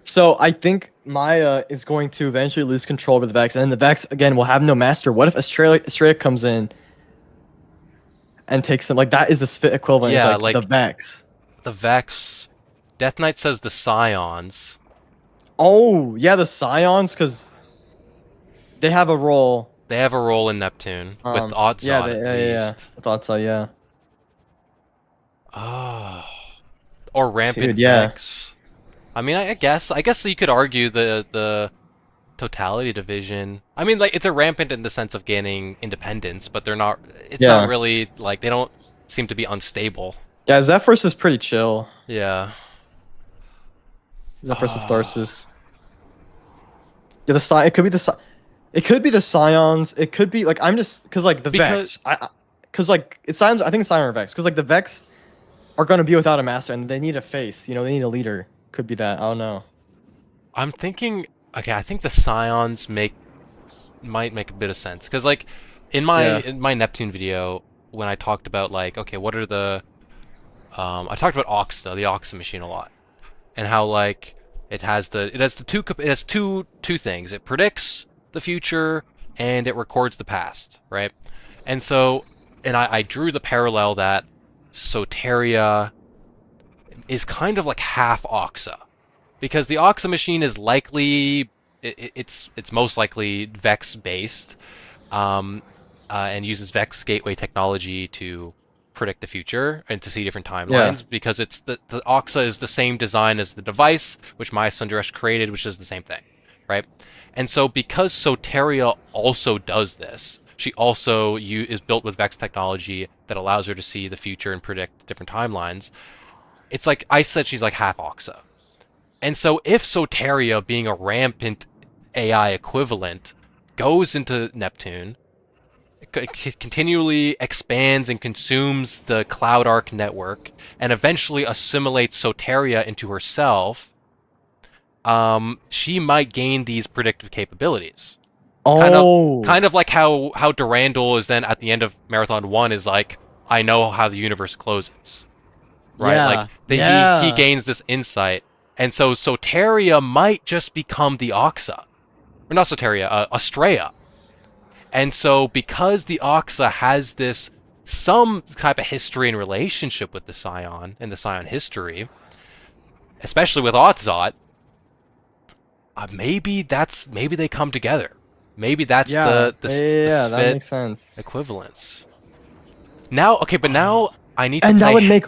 so I think Maya is going to eventually lose control over the Vex, and then the Vex again will have no master. What if Estrella comes in and takes him? Like that is the Spit equivalent. Is Yeah, like the like Vex. the Vex. Death Knight says the Scions. Oh yeah, the Scions, because they have a role. They have a role in Neptune, with Yeah, Otzod at yeah. least. I thought so. Yeah, Oh. Or Rampant dude. Yeah, Vex. I mean, I guess you could argue the Totality Division. I mean, like, it's a rampant in the sense of gaining independence, but it's not yeah, really, like, they don't seem to be unstable. yeah. Zephyrus is pretty chill. Yeah. Zephyrus of Ah. Tharsis. Yeah, the Sci. It could be the Sci. It could be the Scions. It could be like I'm just because like the Because Vex. Because like it sounds. I think it's Scion or Vex. Because like the Vex are gonna be without a master and they need a face. You know, they need a leader. Could be that. I don't know. I'm thinking, okay, I think the Scions might make a bit of sense. Because, like, Yeah. in my Neptune video, when I talked about, like, okay, what are I talked about Oxa, the Oxa machine a lot. And how, like, it has two things. It predicts the future and it records the past, right? And so, and I drew the parallel that Soteria is kind of like half Oxa, because the Oxa machine is likely it's most likely Vex based, and uses Vex gateway technology to predict the future and to see different Yeah. timelines, because it's the Oxa is the same design as the device which Maya Sundaresh created, which is the same thing, right? And so because Soteria also does this, she also is built with Vex technology that allows her to see the future and predict different timelines. It's like I said, she's like half Oxa. And so if Soteria, being a rampant AI equivalent, goes into Neptune, continually expands and consumes the Cloud Arc network, and eventually assimilates Soteria into herself, she might gain these predictive capabilities. Kind of, Oh, kind of like how Durandal is then at the end of Marathon 1 is like, I know how the universe closes, right? Like yeah, he yeah. gains this insight, and so Soteria might just become the Oxa, or not Soteria, Astrea. And so because the Oxa has this some type of history and relationship with the Scion and the Scion history, especially with Otzot, maybe they come together. Maybe that's Yeah, the yeah, yeah, yeah, that Sphit makes sense. equivalence. Now, okay, but now I need to And play.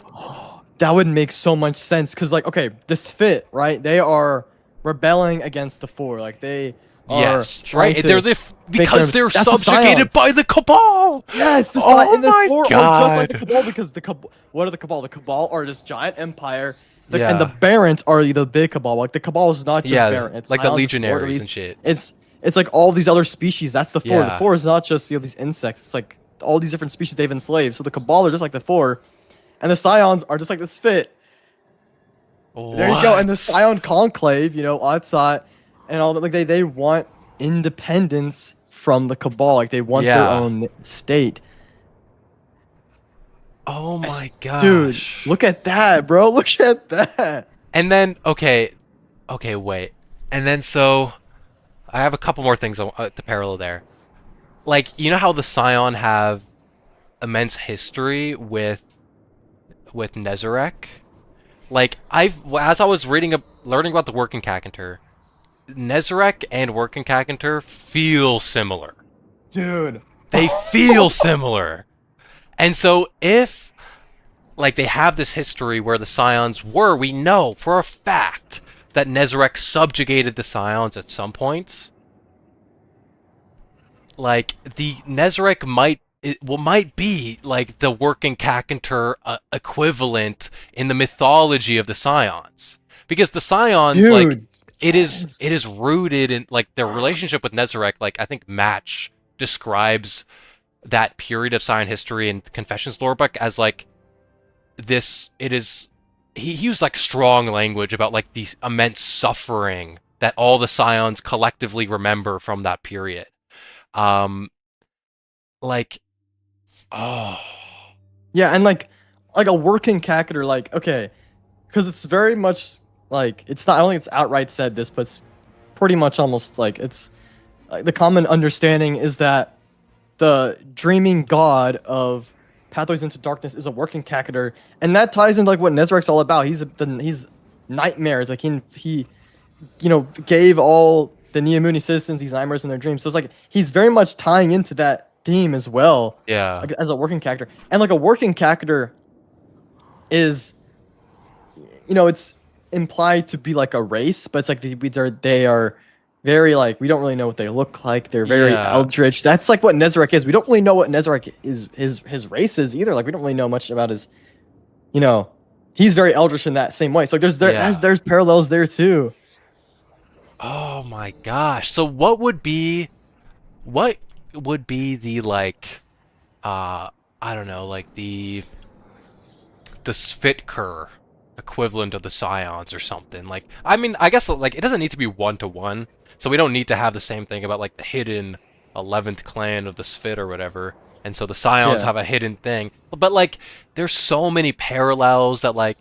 that would make so much sense because like okay, this fit, right? They are rebelling against the four. Like they are Yes, trying right. They're to the make because them they're that's the subjugated Scions. by the Cabal. Yes, the Scion Oh and the my four are just like the god. Cabal because the Cabal what are the Cabal? The Cabal are this giant empire. And the Yeah, Barons are the big Cabal. Like the Cabal is not just yeah, Baron. It's like the Scions, it's Lord legionaries and Elites. shit. It's like all these other species. That's the four. The Yeah. four is not just these insects. It's like all these different species they've enslaved. So the Cabal are just like the four, and the Scions are just like the Spit. There you go. And the What? Scion Conclave, Otsot, and all that. Like they want independence from the Cabal. Like they want their Yeah. own state. Oh my Dude, gosh. look at that, bro. Look at that. And then okay, wait. And then so I have a couple more things to parallel there. Like, you know how the Scion have immense history with Nezarec? Like, as I was learning about the Working Cacunter, Nezarec and Working Cacunter feel similar. Dude. They feel similar. And so if like they have this history where the Scions we know for a fact that Nezarec subjugated the Scions at some points. Like the Nezarec might be like the Working Cacunter equivalent in the mythology of the Scions, because the Scions like Dude. it is Yes. it is rooted in like their relationship with Nezarec. Like I think Match describes that period of Scion history in Confessions Lorebook as like this. It is he used like strong language about like the immense suffering that all the Scions collectively remember from that period. Um, like, oh, Yeah, and like a working Cactuar, like, okay, because it's very much like it's not I don't think it's outright said this, but it's pretty much almost like it's the common understanding is that the dreaming god of Pathways into Darkness is a working Cactuar, and that ties into like what Nezarek's all about. He's nightmares. Like he gave all the Neomuni citizens these nightmares in their dreams. So it's like he's very much tying into that theme as well, yeah, like, as a working Cactuar. And like a working Cactuar is, it's implied to be like a race, but it's like they are very like we don't really know what they look like. They're very yeah, eldritch. That's like what Nezarec is. We don't really know what Nezarec is his race is either. Like we don't really know much about his, you know, he's very eldritch in that same way. So yeah. there's parallels there too. Oh my gosh. So what would be the like, I don't know, like the Svitker equivalent of the Scions or something. Like, I mean, I guess like it doesn't need to be one to one, so we don't need to have the same thing about like the hidden 11th clan of the Svit or whatever. And so the Scions Yeah. have a hidden thing, but like there's so many parallels that like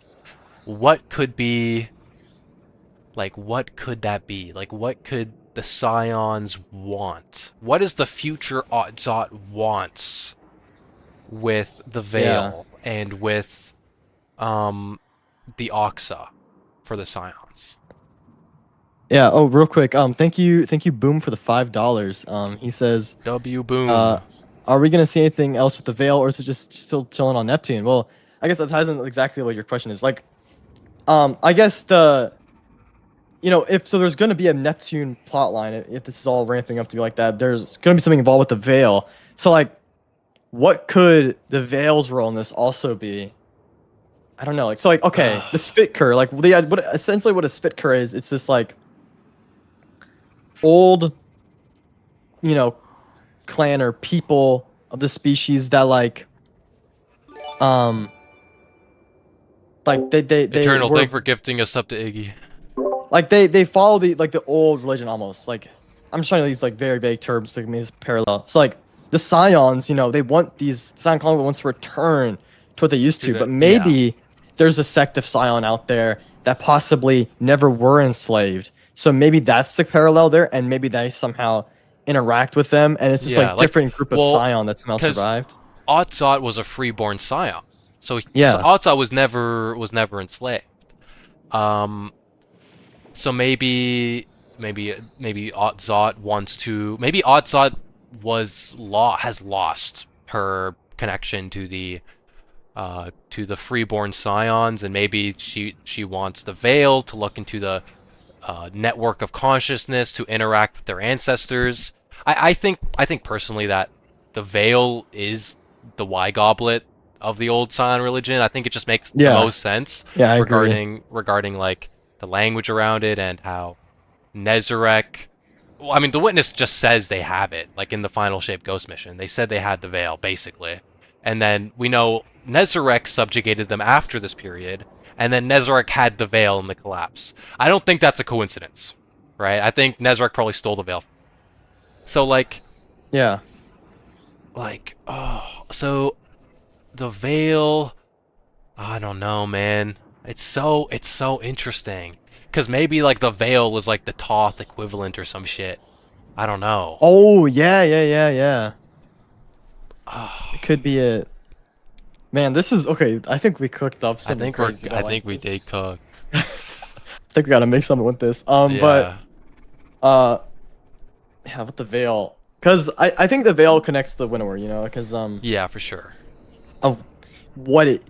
what could be like what could that be? Like what could the Scions want? What is the future Otzot wants with the Yeah. Veil and with um the Oxa for the Scions? Yeah. Oh, real quick. Thank you, Boom, for the $5. He says, W uh, boom. are we gonna see anything else with the Veil, or is it just still chilling on Neptune? Well, I guess that ties in exactly what your question is. Like, I guess if so, there's going to be a Neptune plotline. If this is all ramping up to be like that, there's going to be something involved with the Veil. So like, what could the Veil's role in this also be? I don't know. Like, so like, okay, the Spitker, like what essentially what a Spitker is, it's this like old, clan or people of the species that um they Eternal, were thank for gifting us up to Iggy. like they follow the old religion almost. Like I'm just trying to use like very vague terms to make this parallel. So like the Scions, they want these Scion Colony wants to return to what they used to, but maybe there's a sect of Scion out there that possibly never were enslaved. So maybe that's the parallel there, and maybe they somehow interact with them, and it's just like different group of Scion that somehow survived. Otzot was a freeborn Scion, so Yeah. Otzot was never enslaved. So maybe Otzot wants to. Maybe Otzot has lost her connection to the freeborn Scions, and maybe she wants the Veil to look into the network of consciousness to interact with their ancestors. I think personally that the Veil is the Y Goblet of the old Scion religion. I think it just makes the most sense regarding like the language around it and how Nezarec. Well, I mean, the Witness just says they have it, like in the Final Shape Ghost mission. They said they had the Veil, basically. And then we know Nezarec subjugated them after this period, and then Nezarec had the Veil in the collapse. I don't think that's a coincidence, right? I think Nezarec probably stole the Veil. So, like... Yeah. Like, oh... So, the Veil... I don't know, man. It's so interesting. Because maybe, like, the Veil was, like, the Toth equivalent or some shit. I don't know. Oh, yeah. It could be it. Man, this is... Okay, I think we cooked up something crazy. I think we did cook. I think we gotta make something with this. Yeah. But... Yeah, with the Veil. Because I think the Veil connects to the Winnower, Because, Yeah, for sure. of what it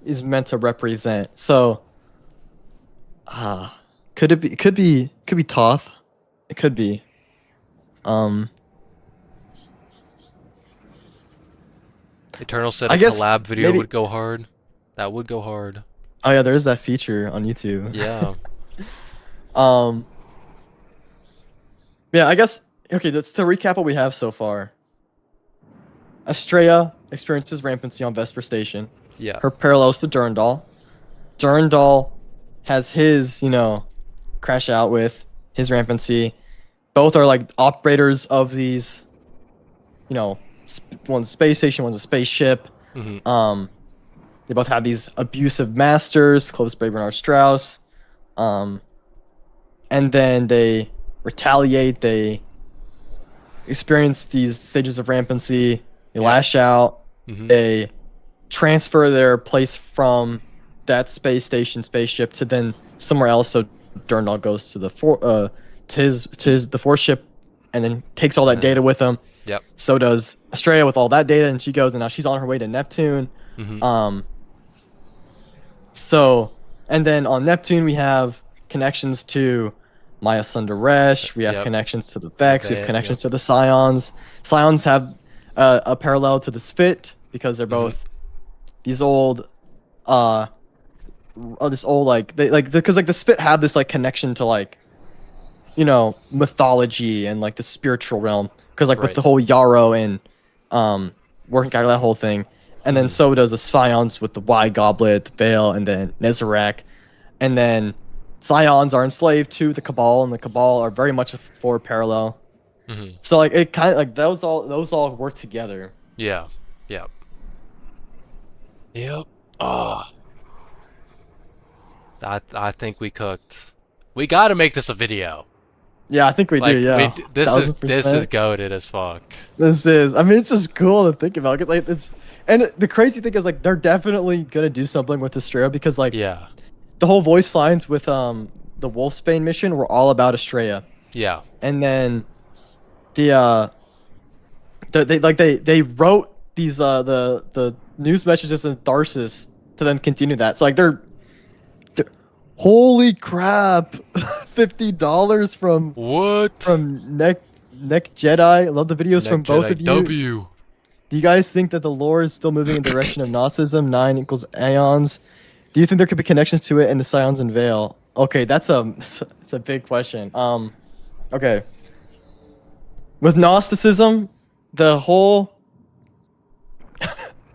is meant to represent. So... Could it be? Could be Toth. It could be. Eternal said I a guess collab video maybe- would go hard. That would go hard. Oh yeah, there is that feature on YouTube. Yeah. Yeah, I guess. Okay, that's to recap what we have so far. Estrella experiences rampancy on Vesper Station. Yeah. Her parallels to Durandal. Durandal has his, crash out with his rampancy. Both are like operators of these, one's a space station, one's a spaceship. Mm-hmm. They both have these abusive masters, Clovis Bray, Bernard Strauss. And then they retaliate. They experience these stages of rampancy. They lash out. Mm-hmm. They transfer their place from that space station spaceship to then somewhere else. So Durandal goes to the the fourth ship, and then takes all that data with him. Yep. So does Estrella with all that data, and she goes, and now she's on her way to Neptune. Mm-hmm. So, and then on Neptune we have connections to Maya Sundaresh. We have connections to the Vex. We have connections to the Scions. Scions have a parallel to the Spit because they're both these old, because the Spit have this like connection to like, mythology and like the spiritual realm. Because like with the whole Yarrow and working out of that whole thing. And then so does the Scions with the Y Goblet, the Veil, and then Nezarec. And then Scions are enslaved to the Cabal, and the Cabal are very much a forward parallel. Mm-hmm. So like it kind of like those all work together. Yeah. Yep. Oh. I think we cooked. We got to make this a video. Yeah, I think we do. Yeah, this is goated as fuck. This is. I mean, it's just cool to think about because like it's. And the crazy thing is like they're definitely gonna do something with Estrella because like the whole voice lines with the Wolfsbane mission were all about Estrella. Yeah. And then they wrote these the news messages in Tharsis to then continue that. So like they're Holy crap! $50 What? from Neck Jedi. I love the videos from Neck both Jedi of you. W. Do you guys think that the lore is still moving in the direction of Gnosticism? 9 equals Aeons. Do you think there could be connections to it in the Scions and Veil? Okay, that's a big question. Okay. With Gnosticism, the whole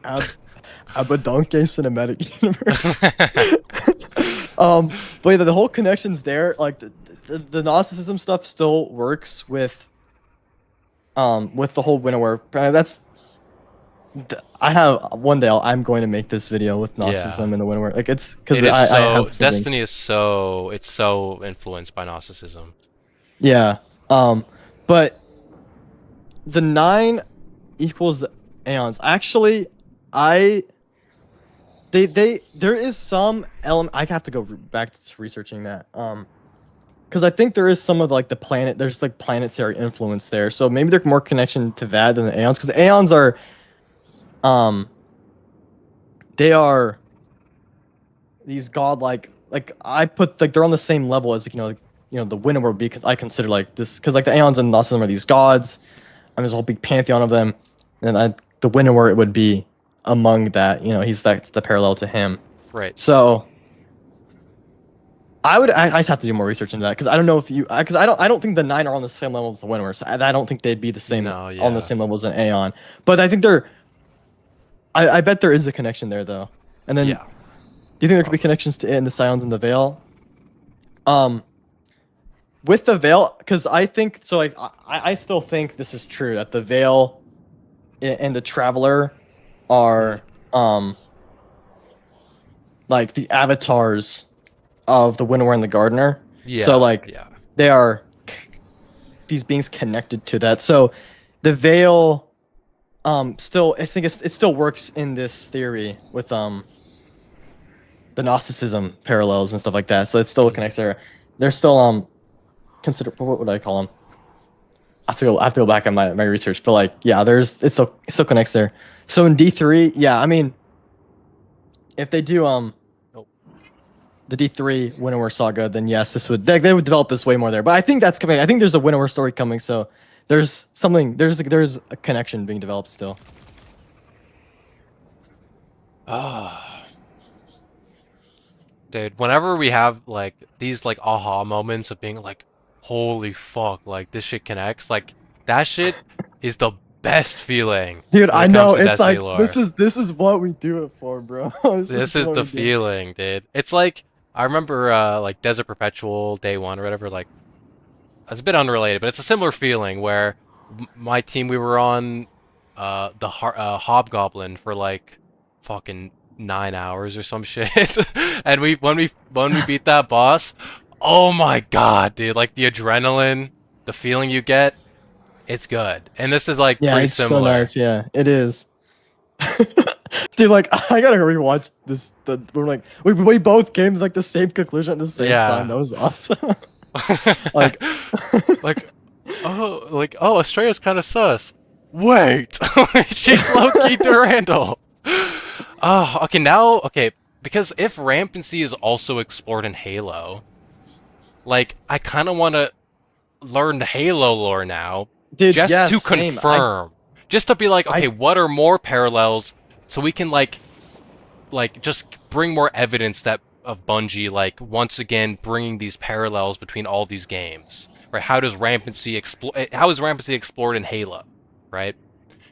Ab- Abaddonke cinematic universe. But yeah, the whole connections there, like the Gnosticism stuff still works with the whole Winnower. That's I have one day I'm going to make this video with Yeah. Gnosticism and the Winnower. Like it's because It is I have so the same things. Destiny is so it's so influenced by Gnosticism. Yeah. But the 9 equals Aeons. Actually, I there is some element. I have to go back to researching that. Because I think there is some of like the planet. There's like planetary influence there, so maybe there's more connection to that than the Aeons. Because the Aeons are, um, they are these godlike. Like I put like they're on the same level as the Winnower because I consider like this because like the Aeons and Gnosticism are these gods. And there's a whole big pantheon of them, and the Winnower it would be among that. He's the parallel to him. Right. So I just have to do more research into that because I don't know if you because I don't think the 9 are on the same level as the Winnower. So I don't think they'd be the same No, on the yeah. same level as an Aeon. But I think they're I bet there is a connection there though. And then do Yeah. you think there could be connections to it and the Scions and the Veil? Um, with the Veil, because I think so. Like I still think this is true that the Veil and the Traveler are like the avatars of the Winnower and the Gardener. So Yeah. like Yeah. they are these beings connected to that. So the Veil still I think it still works in this theory with the Gnosticism parallels and stuff like that. So it still Mhm. connects there. They're still consider what would I call them? I have to go back on my research, but like yeah, it still connects there. So in D3, yeah, I mean if they do Nope. the D3 Winnower saga, then yes, they would develop this way more there. But I think that's coming. I think there's a Winnower story coming, so there's a connection being developed still. Ah. Dude, whenever we have like these like aha moments of being like, holy fuck, like this shit connects, like that shit is the best feeling Dude, when I it comes know to it's Destiny like lore. this is what we do it for, bro. This is This is what the we do. feeling, dude. It's like I remember like Desert Perpetual Day 1 or whatever, like it's a bit unrelated, but it's a similar feeling where my team we were on Hobgoblin for like fucking 9 hours or some shit, and when we beat that boss, oh my god, dude! Like the adrenaline, the feeling you get, it's good. And this is like Yeah, pretty it's so similar. nice. Yeah, it is. Dude, like I gotta rewatch this. We're like we both came to like the same conclusion at the same time. Yeah. That was awesome. Like, Oh, Estrella's kind of sus. Wait, she's low-key Durandal. Oh, okay, now, okay, because if rampancy is also explored in Halo, like, I kind of want to learn Halo lore now, dude, just yeah, to same. confirm, just to be like, I okay, what are more parallels, so we can like just bring more evidence that of Bungie, like once again bringing these parallels between all these games, right? How is rampancy explored in Halo, right?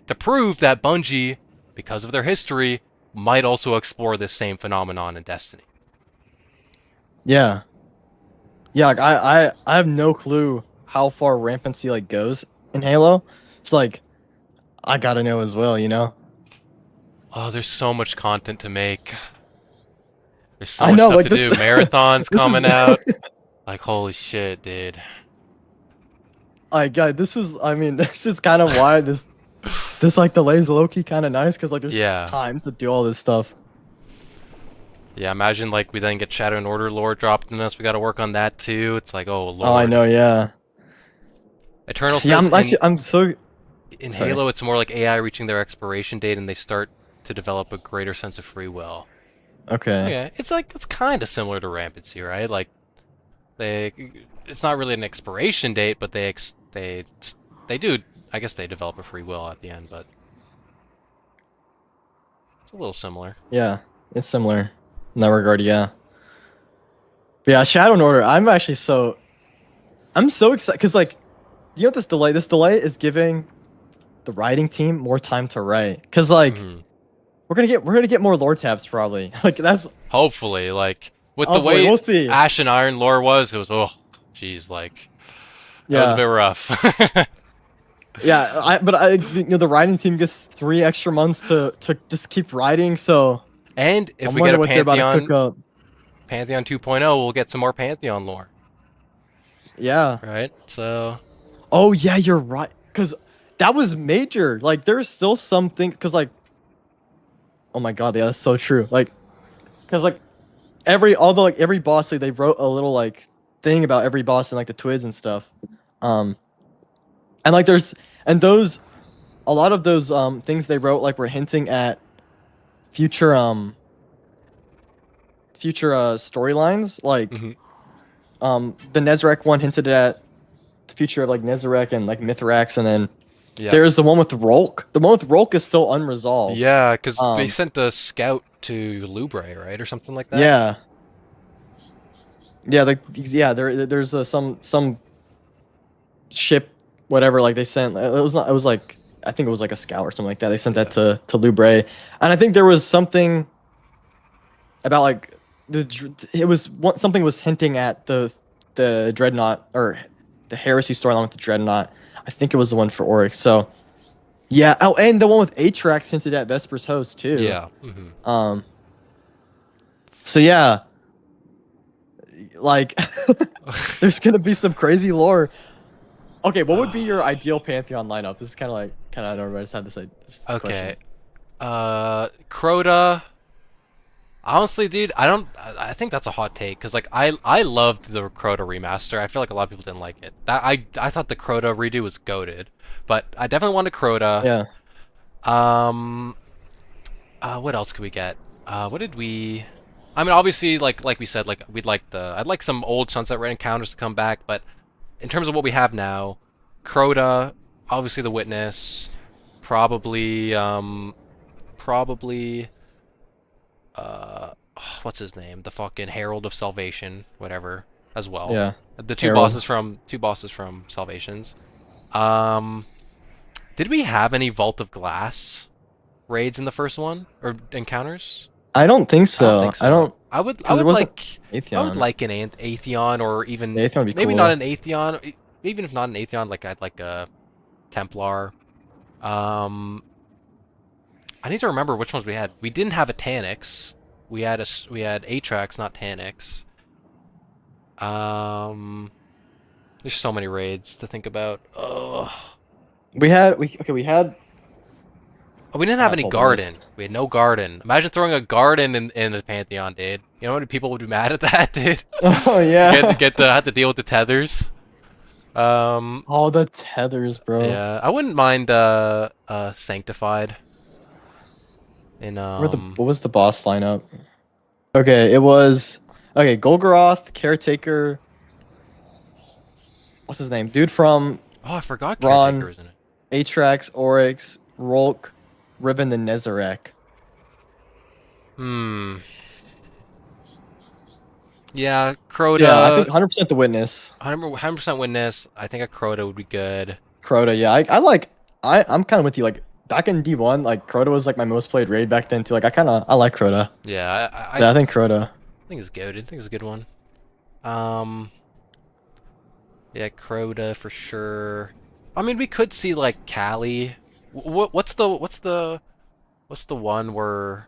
To prove that Bungie, because of their history, might also explore this same phenomenon in Destiny. yeah, yeah. Like I have no clue how far rampancy like goes in Halo. It's like I gotta know as well. Oh, there's so much content to make. There's so I much know, stuff like to this. do. Marathons This is coming out. Like, holy shit, dude. like, this is. I mean, this is kind of why this like delays low key kind of nice because like there's Yeah. time to do all this stuff. Yeah, imagine like we then get Shadow and Order lore dropped in us. We gotta work on that too. It's like, oh Oh, I lord. know. Yeah. Eternal Yeah. says I'm so in sorry. Halo it's more like AI reaching their expiration date and they start to develop a greater sense of free will. Okay. Okay, it's kind of similar to Rampancy, right? Like they, it's not really an expiration date, but they do. I guess they develop a free will at the end, but it's a little similar. Yeah, it's similar in that regard. Yeah. But yeah, Shadow and Order. I'm so excited because like you know what this delay. This delay is giving the writing team more time to write because like Hmm. we're gonna get more lore tabs probably. Like that's Hopefully, like with the hopefully way we'll see. Ash and Iron lore was, it was oh, jeez, like that was a Yeah. bit rough. Yeah, you know the writing team gets 3 extra months to just keep writing, so And I if we get wonder a what they're about to cook up. Pantheon 2.0, we'll get some more Pantheon lore, Yeah. right? So, Oh yeah, you're right. Cause that was major. Like there's still something. Cause like, oh my god, yeah, that's so true. Like, cause like although like every boss, like they wrote a little like thing about every boss and like the twids and stuff. Um, and like there's and those a lot of those things they wrote like were hinting at future storylines. Like mhm. the Nezarec one hinted at the future of like Nezarec and like Mithrax, and then Yeah, there's the one with Rolk. The one with Rolk is still unresolved. yeah, because they Um, sent the scout to Lubre, right, or something like that. yeah, yeah, like yeah, there's some ship, whatever. Like they sent it was not it was like I think it was like a scout or something like that. They sent that Yeah, to Lubre, and I think there was something about like something was hinting at the dreadnought or the heresy storyline with the dreadnought. I think it was the one for Oryx. So yeah. Oh, and the one with Atrax hinted at Vesper's host too. yeah. Hmm. Um. So yeah, like there's gonna be some crazy lore. Okay, what would be your ideal Pantheon lineup? This is kind of I don't know. I just had this Okay, question. Crota. Honestly, dude, I think that's a hot take because like I loved the Crota remaster. I feel like a lot of people didn't like it. I thought the Crota redo was goated, but I definitely wanted Crota. Yeah. Um, what else could we get? What did we? I mean, obviously, like we said, like I'd like some old Sunset Red encounters to come back, but in terms of what we have now, Crota, obviously the Witness, probably probably uh, what's his name? The fucking Herald of Salvation, whatever, as well. Yeah. The Harold. two bosses from Salvations. Um, did we have any Vault of Glass raids in the first one or encounters? I don't think I don't so. think I so. don't I because there would wasn't like Atheon. an Atheon or The even Atheon would be maybe not cool. an Atheon, even if not an Atheon, like I'd like a Templar. Um, I need to remember which ones we had. We didn't have a Tanyx. We had Atrax, not Tanyx. Um, there's so many raids to think about. Oh, We had we didn't I have gotta any pull the garden. list. We had no garden. Imagine throwing a garden in the Pantheon, dude. You know how many people would be mad at that, dude? Oh yeah. Have to deal with the tethers. Um, All the tethers, bro. yeah, I wouldn't mind Sanctified in What was the boss lineup? Okay, it was okay, Golgoroth, Caretaker, what's his name? Dude from oh, I forgot Caretaker Ron, was in it. Atrax, Oryx, Rolk, Riven, the Nezarec. Hmm. Yeah, Yeah, I think Crota, 100% the Witness. 100% Witness. I think a Crota would be good. Crota, yeah. I'm kind of with you. Like back in D1, like Crota was like my most played raid back then too. Like I like Crota. Yeah, Yeah, I think Crota. think it's good. I think it's a good one. Um, yeah, Crota for sure. I mean, we could see like Callie. What's the one where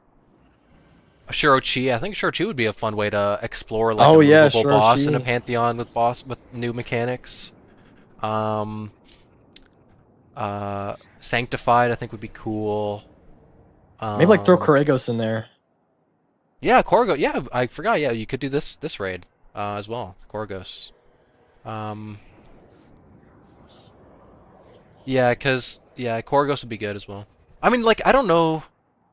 Shirochi? I think Shirochi would be a fun way to explore like a Oh yeah, movable sure, boss in a she. pantheon with new mechanics. Um, Sanctified I think would be cool. Maybe like throw Um, Corregos in there. yeah, Korgo. Yeah, I forgot. Yeah, you could do this raid as well, Korgos. Um, yeah, Korgos would be good as well. I mean, like I don't know.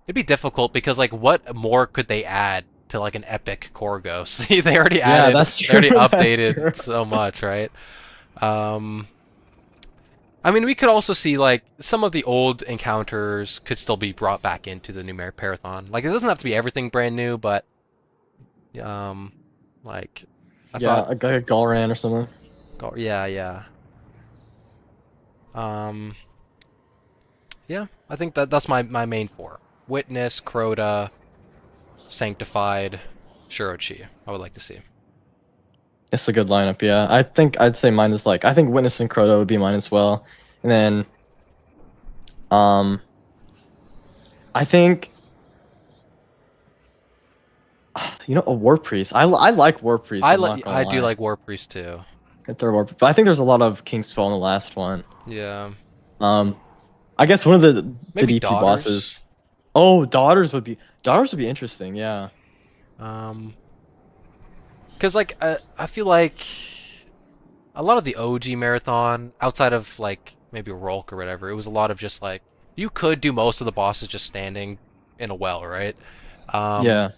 It'd be difficult because like what more could they add to like an epic Korgos. They already Yeah, added, that's they true. already That's true. updated so much, right? Um, I mean, we could also see like some of the old encounters could still be brought back into the new Parathon. Like it doesn't have to be everything brand new, but um, like I Yeah, thought, like a Galran or something. yeah, yeah, um, yeah. I think that's my main four: Witness, Crota, Sanctified, Shirochi. I would like to see. It's a good lineup, yeah. I think I'd say mine is like I think Witness and Crota would be mine as well. And then um I think a War Priest. I like War Priest, I'm not gonna I do lie. like War Priest too. Good third War Priest. But I think there's a lot of King's Fall in the last one. Yeah, Um I guess one of the maybe DP Daughters. bosses. Oh, Daughters would be interesting, yeah. Um, because like I feel like a lot of the OG marathon, outside of like maybe Rolk or whatever, it was a lot of just like you could do most of the bosses just standing in a well, right? Um, Yeah.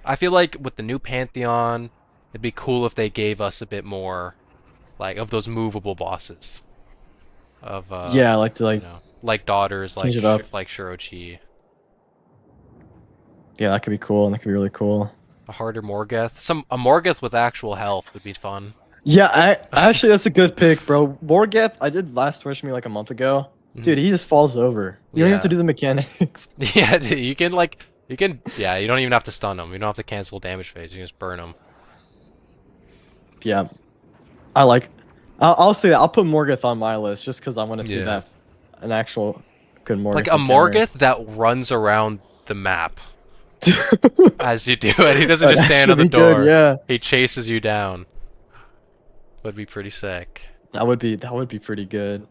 I feel like with the new Pantheon, it'd be cool if they gave us a bit more like of those movable bosses of Yeah, I like to like like daughters change it up. like Shirochi, Yeah, that could be cool, and that could be really cool. a harder Morgoth. A Morgoth with actual health would be fun. Yeah, actually that's a good pick, bro. Morgath, I did last wish me like a month ago. Mhm. Dude, he just falls over. You don't even have to Yeah. do the mechanics. Yeah, dude, you can like yeah, you don't even have to stun them. You don't have to cancel damage phase. You can just burn them. Yeah, I like. I'll say that. I'll put Morgath on my list just because I want to see Yeah. that an actual good Like Morgath a encounter. Morgoth that runs around the map That'd as you do it. He doesn't just stand actually on the be good. door. Yeah, He chases you down. Would be pretty sick. that would be pretty good.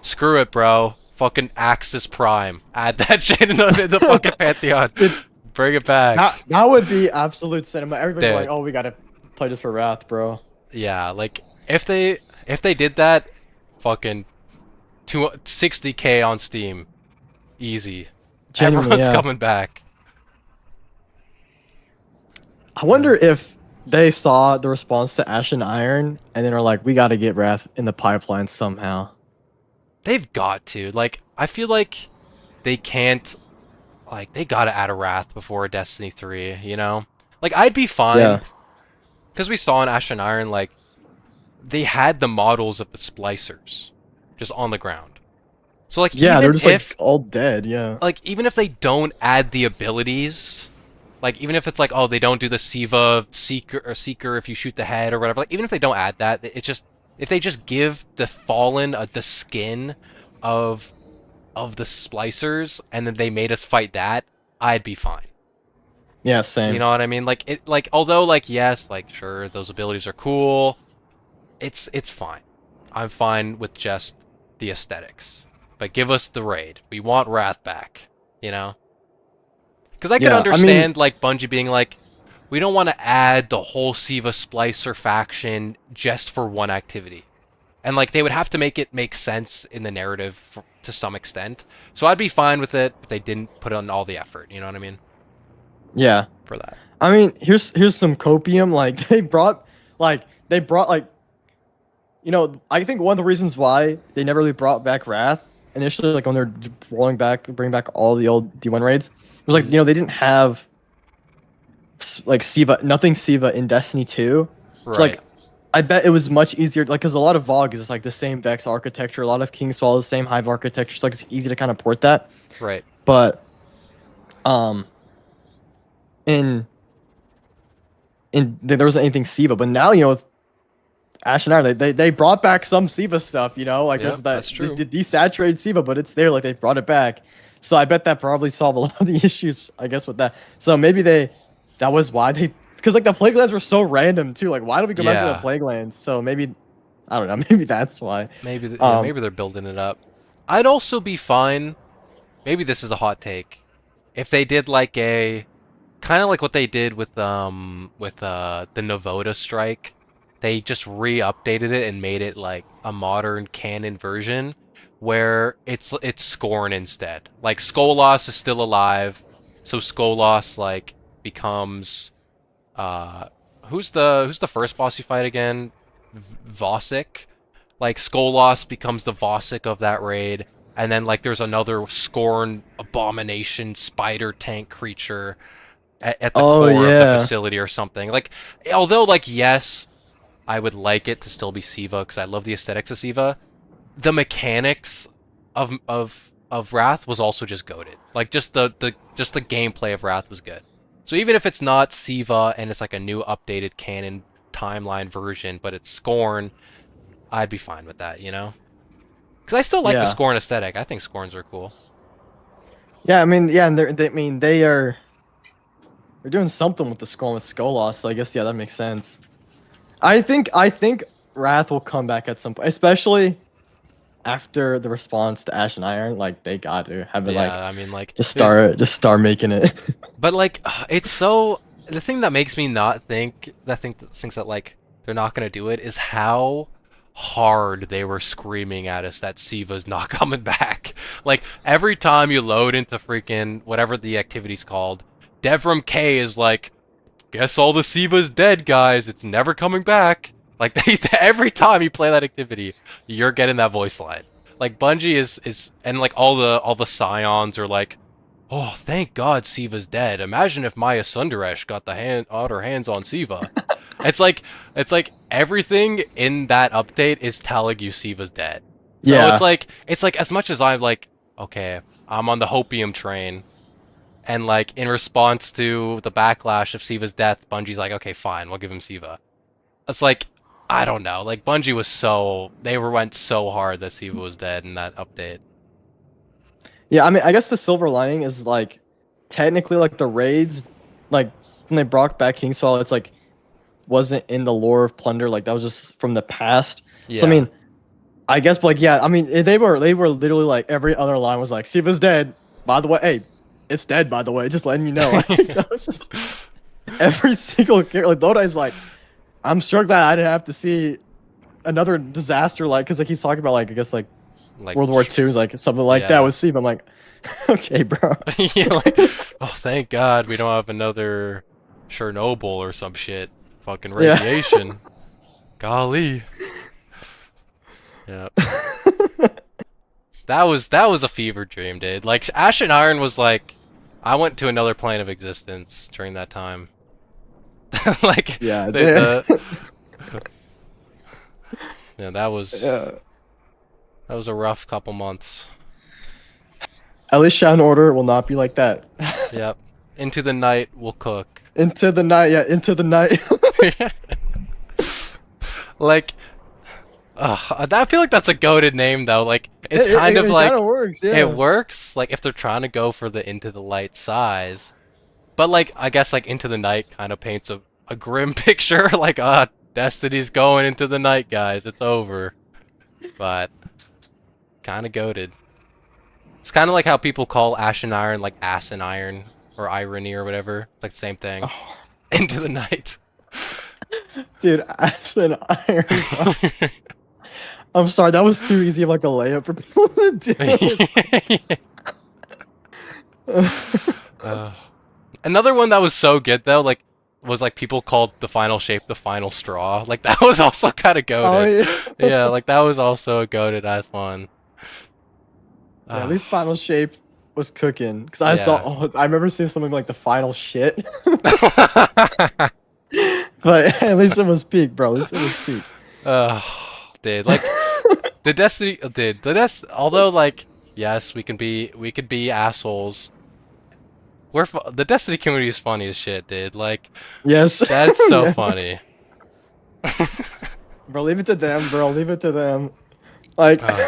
Screw it, bro. Fucking Axis Prime. Add that shit in the fucking Pantheon. It, Bring it that back. that would be absolute cinema. Everybody be like, Dude. "Oh, we gotta play this for Wrath, bro." Yeah, like if they did that, fucking 260K on Steam. Easy. Genuinely, Everyone's yeah. coming back. I Yeah. wonder if they saw the response to Ashen Iron and then are like, we got to get Wrath in the pipeline somehow. They've got to. Like, I feel like they can't. Like, they gotta add a Wrath before Destiny 3, you know? Like, I'd be fine. Yeah. Because we saw in Ashen Iron, like, they had the models of the splicers just on the ground. So, Yeah, they're just like all dead. Yeah. even if they don't add the abilities, like, even if it's like, oh, they don't do the Siva Seeker if you shoot the head or whatever, like, even if they don't add that, it just. If they just give the Fallen the skin of the splicers and then they made us fight that, I'd be fine. Yeah, You same. know what I mean? Like although like yes, like sure those abilities are cool, it's fine. I'm fine with just the aesthetics. But give us the raid. We want Wrath back, you know? Cuz I could Yeah, I mean, understand like Bungie being like we don't want to add the whole Siva Splicer faction just for one activity. And like they would have to make it make sense in the narrative to some extent. So I'd be fine with it if they didn't put on all the effort. You know what I mean? yeah. For that. I mean, here's some copium. Like they brought I think one of the reasons why they never really brought back Wrath initially, like when they're bring back all the old D1 raids, was like Mm, they didn't have like Siva, nothing Siva in Destiny 2. So right. like I bet it was much easier, like, because a lot of VoG is like the same Vex architecture, a lot of King's Fall is the same Hive architecture, so like it's easy to kind of port that. Right. But um, in there wasn't anything Siva, but now with Ash and Iron, they brought back some Siva stuff, like Yeah, there's that's that true. the desaturated Siva, but it's there, like they brought it back. So I bet that probably solved a lot of the issues, I guess, with that. So maybe that was why because like the plague lands were so random too. Like why do we go back to the Yeah. plague lands? So maybe I don't know. Maybe that's why. Maybe Um, maybe they're building it up. I'd also be fine. Maybe this is a hot take. If they did like a kind of like what they did with the Novota strike, they just re-updated it and made it like a modern canon version where it's Scorn instead. Like Skolas is still alive, So Skolas like becomes uh who's the first boss you fight again? Vosik. Like Skolas becomes the Vosik of that raid, and then like there's another Scorn abomination spider tank creature at the Oh core of the yeah, facility or something. Like, although like yes, I would like it to still be Siva because I love the aesthetics of Siva. The mechanics of Wrath was also just goated. Like just the gameplay of Wrath was good. So even if it's not Siva and it's like a new updated canon timeline version, but it's Scorn, I'd be fine with that, you know? Because I still like the yeah, Scorn aesthetic. I think Scorns are cool. yeah. I mean, yeah, and they're doing something with the skull with Skolas. So I guess yeah, that makes sense. I think Wrath will come back at some point, especially after the response to Ash and Iron. Like they got to have it like Yeah, I mean, like, there's just start making it. but like it's so the thing that makes me not thinks that like they're not gonna do it is how hard they were screaming at us that Siva's not coming back. Like every time you load into freaking whatever the activity's called, Devram K is like, guess all the Siva's dead, guys. It's never coming back. Like every time you play that activity, you're getting that voice line. Like Bungie is and like all the scions are like, oh, thank God Siva's dead. Imagine if Maya Sundaresh got her hands on Siva. It's like everything in that update is telling you Siva's dead. So Yeah, it's like as much as I'm like, okay, I'm on the hopium train, and like in response to the backlash of Siva's death, Bungie's like, okay, fine, we'll give him Siva. It's like I don't know, like Bungie was went so hard that Siva was dead in that update. yeah. I mean, I guess the silver lining is like technically like the raids, like when they brought back Kingsfall, it's like wasn't in the lore of Plunder. Like that was just from the past. So I Yeah. mean, I guess, but like, yeah, I mean, they were literally like every other line was like, Siva's dead. By the way, hey, it's dead. By the way, just letting you know. Like, that was just every single character. Like Lodi's like, I'm shocked that I didn't have to see another disaster like because like he's talking about like I guess like Like World War II is like something like that yeah. with Siva. I'm like, okay, bro. Yeah, like, oh, thank God we don't have another Chernobyl or some shit. Fucking Yeah. radiation. Golly. Yeah. That was a fever dream, dude. Like Ash and Iron was like, I went to another plane of existence during that time. Like Yeah. the yeah, that was Yeah. that was a rough couple months. At least Shadow Order will not be like that. Yep. Into the night we'll cook. Into the night. Yeah. Into the night. Like I feel like that's a goated name though. Like it's kind of it like kind of works. it Yeah. works. Like if they're trying to go for the into the light size, but like I guess like into the night kind of paints a grim picture. Like Destiny's going into the night, guys. It's over. But kind of goated. It's kind of like how people call Ash and Iron like Ass and Iron or Irony or whatever. It's like the same thing. Oh, Into the night. dude, Ass and Iron. Bro. I'm sorry, that was too easy of like a layup for people to do. uh, Another one that was so good though, like, was like people called the final shape the final straw. Like that was also kind of Oh goated. yeah. Yeah, like that was also a goated as one. Yeah, at Uh, least Final Shape was cooking because I saw. yeah. Oh, I remember seeing something like the final shit, but at least it was peak, bro. At least it was peak. uh, dude, like the Destiny, although like yes, we could be assholes. The Destiny community is funny as shit, dude. Like Yes. that's so Yeah. funny. Bro, leave it to them, bro. Leave it to them. Like, Uh,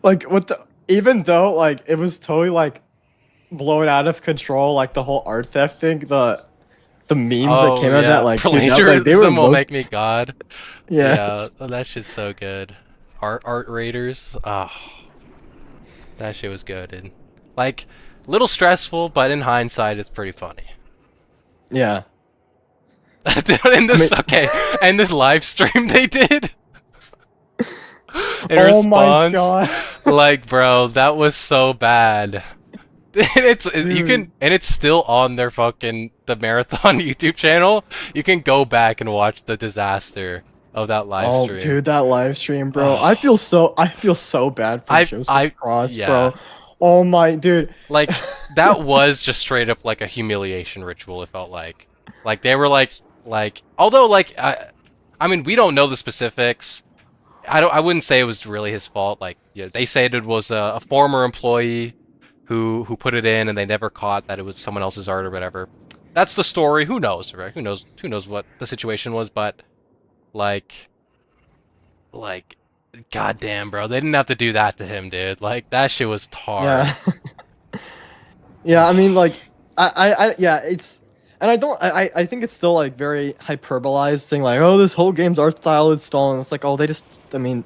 like what the? Even though like it was totally like blown out of control, like the whole art theft thing, the memes that oh came out of that, yeah, like, dude, like they were plagiarism will low. make me god. Yeah, Yes. that shit's so good. Art raiders. That shit was good. And like, little stressful, but in hindsight, it's pretty funny. Yeah. In I mean, this, okay, and this live stream they did in oh my response, god. like, bro, that was so bad. You can, Dude. and it's still on their fucking the marathon YouTube channel. You can go back and watch the disaster of that live Oh, stream. dude, that live stream, bro. Oh, I feel so bad for Joseph I, Cross, yeah, bro. Oh my, dude. like that was just straight up like a humiliation ritual. It felt like they were although I mean we don't know the specifics. I wouldn't say it was really his fault. Like, yeah, they say it was a former employee who put it in, and they never caught that it was someone else's art or whatever. That's the story. Who knows, right? Who knows what the situation was? But like, like, goddamn, bro, they didn't have to do that to him, dude. Like, that shit was tar. Yeah. Yeah, I mean, like, yeah, it's, and I think it's still like very hyperbolized, saying like, oh, this whole game's art style is stolen. It's like, oh, they just, I mean,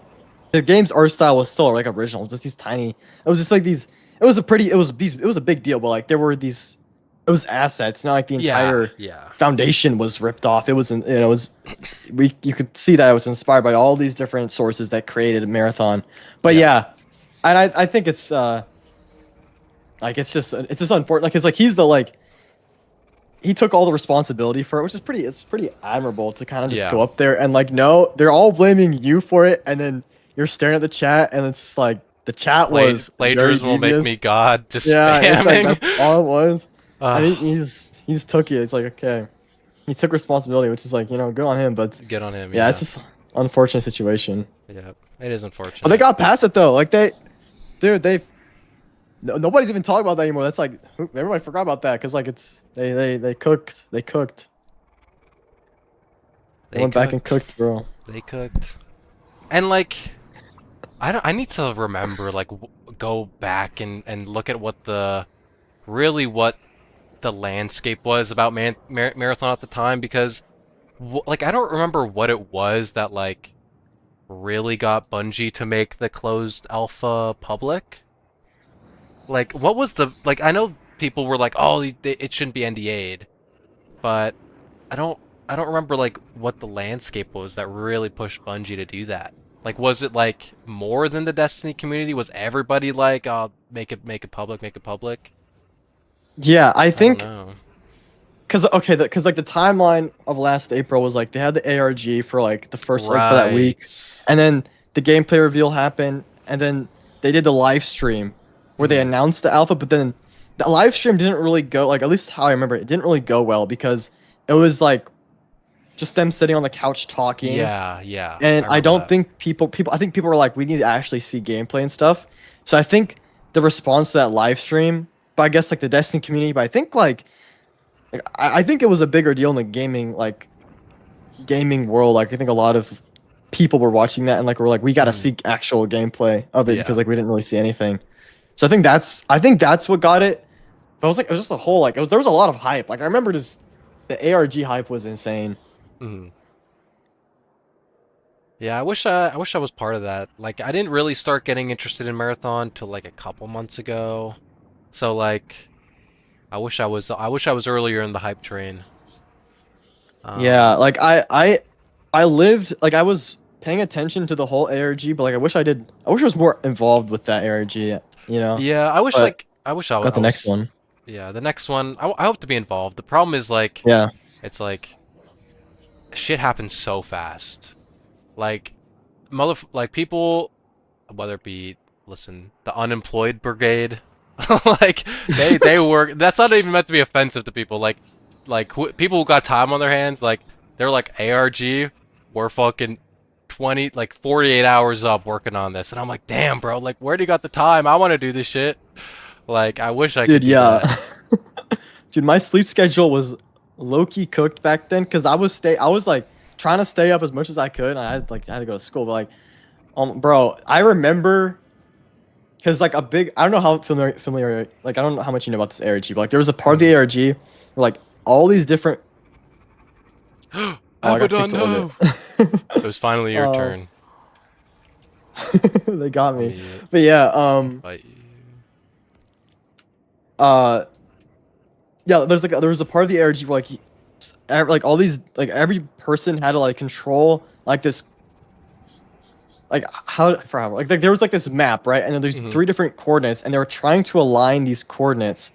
the game's art style was still like original, just these tiny. It was just like these. It was a pretty. It was a big deal, but like there were these. It was assets, not like the Yeah, entire yeah, foundation was ripped off. It was, it was, you could see that it was inspired by all these different sources that created a marathon. But yep, yeah, and I think it's like it's just unfortunate. Like it's like he's the like he took all the responsibility for it, which is pretty. It's pretty admirable to kind of just yeah. go up there and like no, they're all blaming you for it, and then you're staring at the chat, and it's like the chat was very Plagiarism will make me devious. God. Just Yeah, it's like spamming. that's all it was. And uh, he's took it. It's like okay, he took responsibility, which is like good on him. But get on him. yeah, it's Yeah, just unfortunate situation. yeah. It is But they unfortunate. got past it though. Like dude, nobody's even talking about that anymore. That's like everybody forgot about that because like it's they cooked. They They went back and cooked. cooked, bro. They cooked. And like, I don't. I need to remember go back and look at what what the landscape was about marathon at the time because like I don't remember what it was that like really got Bungie to make the closed alpha public. Like, what was the like? I know people were like, "Oh, it shouldn't be NDA'd," but I don't I don't remember like what the landscape was that really pushed Bungie to do that. Like, was it like more than the Destiny community? Was everybody like, "Oh, make it public, make it public"? Yeah, I I don't think know. because okay, because like the timeline of last April was like they had the ARG for like the first like for that Right. week, and then the gameplay reveal happened, and then they did the live stream where they Hmm. announced the alpha, but then the live stream didn't really go like at least how I remember it didn't really go well because it was like just them sitting on the couch talking. Yeah, yeah. And I I remember don't that. think I think people were like, we need to actually see gameplay and stuff. So I think the response to that live stream, but I guess like the Destiny community, but I think I think it was a bigger deal in the gaming world. Like I think a lot of people were watching that and like were like, we got to Hmm. see actual gameplay of it because Yeah. like we didn't really see anything. So I think that's what got it. But it was like it was just a whole like there was a lot of hype. Like I remember just the ARG hype was insane. Hmm. Yeah, I wish I was part of that. Like, I didn't really start getting interested in marathon till like a couple months ago. So like, I wish I was earlier in the hype train. Yeah, Um, like I lived like I was paying attention to the whole ARG, but like I wish I was more involved with that ARG, you know. yeah, But I wish got I the next was, one. yeah, the next one, I hope to be involved. The problem is like, Yeah. it's like, shit happens so fast. Like, like people, whether it be, listen, the unemployed brigade, like they work. That's not even meant to be offensive to people. People who got time on their hands, like they're like ARG, we're fucking 48 hours up working on this, and I'm like, damn, bro, like where do you got the time? I want to do this shit. Like I wish I could Dude, do yeah. that. Dude, my sleep schedule was low key cooked back then because I was like trying to stay up as much as I could. And I had to go to school, but like bro, I remember because like a big I don't know how familiar like I don't know how much you know about this ARG, but like there was a part of the Hmm. ARG where like all these different oh I got Abaddon, kicked to orbit. no. It was finally your uh, turn. they got Let me. me But yeah, fight you. uh, yeah. There was a part of the ARG where like all these like every person had to like control like this like how for how like there was like this map, right? And then there's Hmm. three different coordinates, and they were trying to align these coordinates,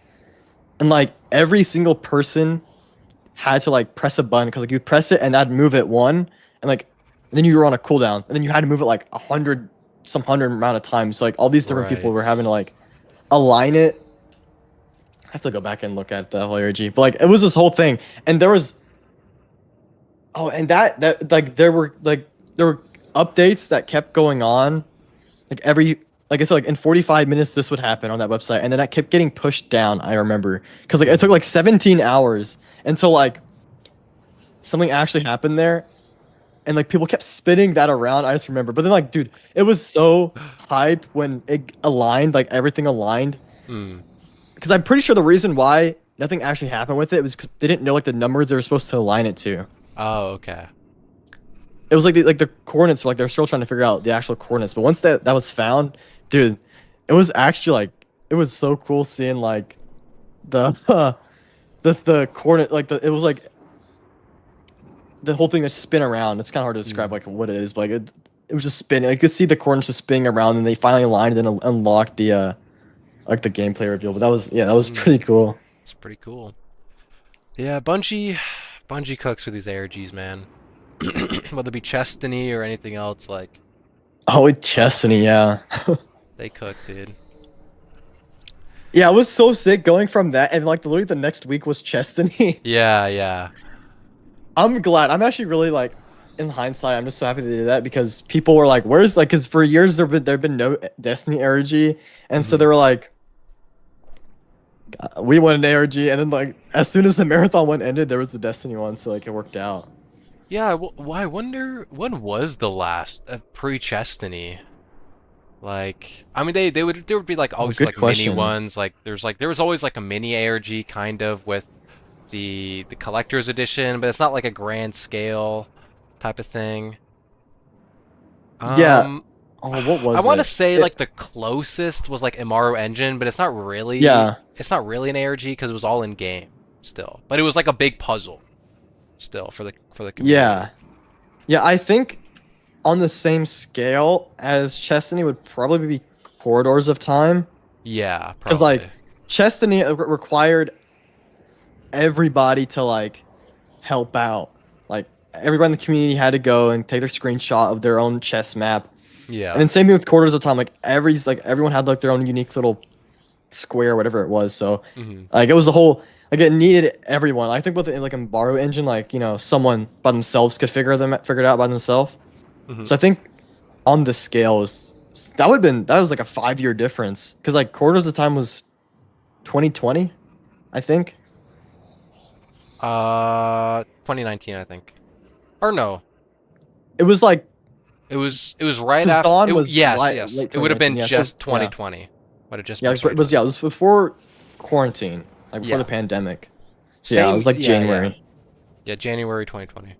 and like every single person had to like press a button because like you press it and that'd move it one, and like then you were on a cooldown, and then you had to move it like 100 amount of times. So, like all these different people Right. were having to like align it. I have to go back and look at the whole ARG, but like it was this whole thing, and there was and that like there were updates that kept going on, like every like I said, like in 45 minutes this would happen on that website, and then that kept getting pushed down. I remember because like it took Hmm. like 17 hours until like something actually happened there, and like people kept spinning that around. I just remember, but then like dude, it was so hype when it aligned, like everything aligned, Hmm. because I'm pretty sure the reason why nothing actually happened with it was because they didn't know like the numbers they were supposed to align it to. Oh, okay. It was like the coordinates, like they're still trying to figure out the actual coordinates. But once that was found, dude, it was actually like it was so cool seeing like the the coordinate, like it was like the whole thing just spin around. It's kind of hard to describe Hmm. like what it is, but like it was just spinning. I could see the coordinates just spinning around, and they finally aligned and unlocked the like the gameplay reveal. But that was that was Hmm. pretty cool. It's pretty cool. Yeah, Bungie cooks for these ARGs, man. Whether it be Chestiny or anything else, like, Oh, with oh, Chestney, yeah. they cook, dude. Yeah, it was so sick going from that, and like literally the next week was Chestney. Yeah, yeah. I'm glad. I'm actually really like, in hindsight, I'm just so happy they did that because people were like, "Where's like?" Because for years there've been no Destiny ARG, and so Hmm. they were like, "We want an ARG," and then like as soon as the marathon one ended, there was the Destiny one, so like it worked out. Yeah, I wonder when was the last pre-Chestiny? Like, I mean, there would be like Oh, always good like mini question. ones. Like there was always like a mini ARG kind of with the collector's edition, but it's not like a grand scale type of thing. Yeah. Um, Oh, what I was want to it? say like It. the closest was like Imaro Engine, but Yeah. it's not really an ARG because it was all in game still. But it was like a big puzzle still for the community. Yeah. Yeah. I think on the same scale as Chestney would probably be Corridors of Time, Yeah, because like probably. Chestney required everybody to like help out. Like everybody in the community had to go and take their screenshot of their own chess map. And Yeah. then same thing with Quarters of Time. Like everyone had like their own unique little square, whatever it was. So Hmm. like it was a whole like it needed everyone. I think with like Embargo engine, like someone by themselves could figure it out by themselves. Hmm. So I think on the scale is that was like a 5 year difference because like Quarters of Time was 2020, I think. 2019, I think. Or no, It was like it was right because after. Dawn was Yes, late yes. It would have 2019. been Yeah, so just yeah, 2020. Would have just yeah, been it was yeah, it 2020. was before quarantine, like before the Yeah. pandemic. So yeah, it Same. was like Yeah, yeah, January. yeah. January 2020.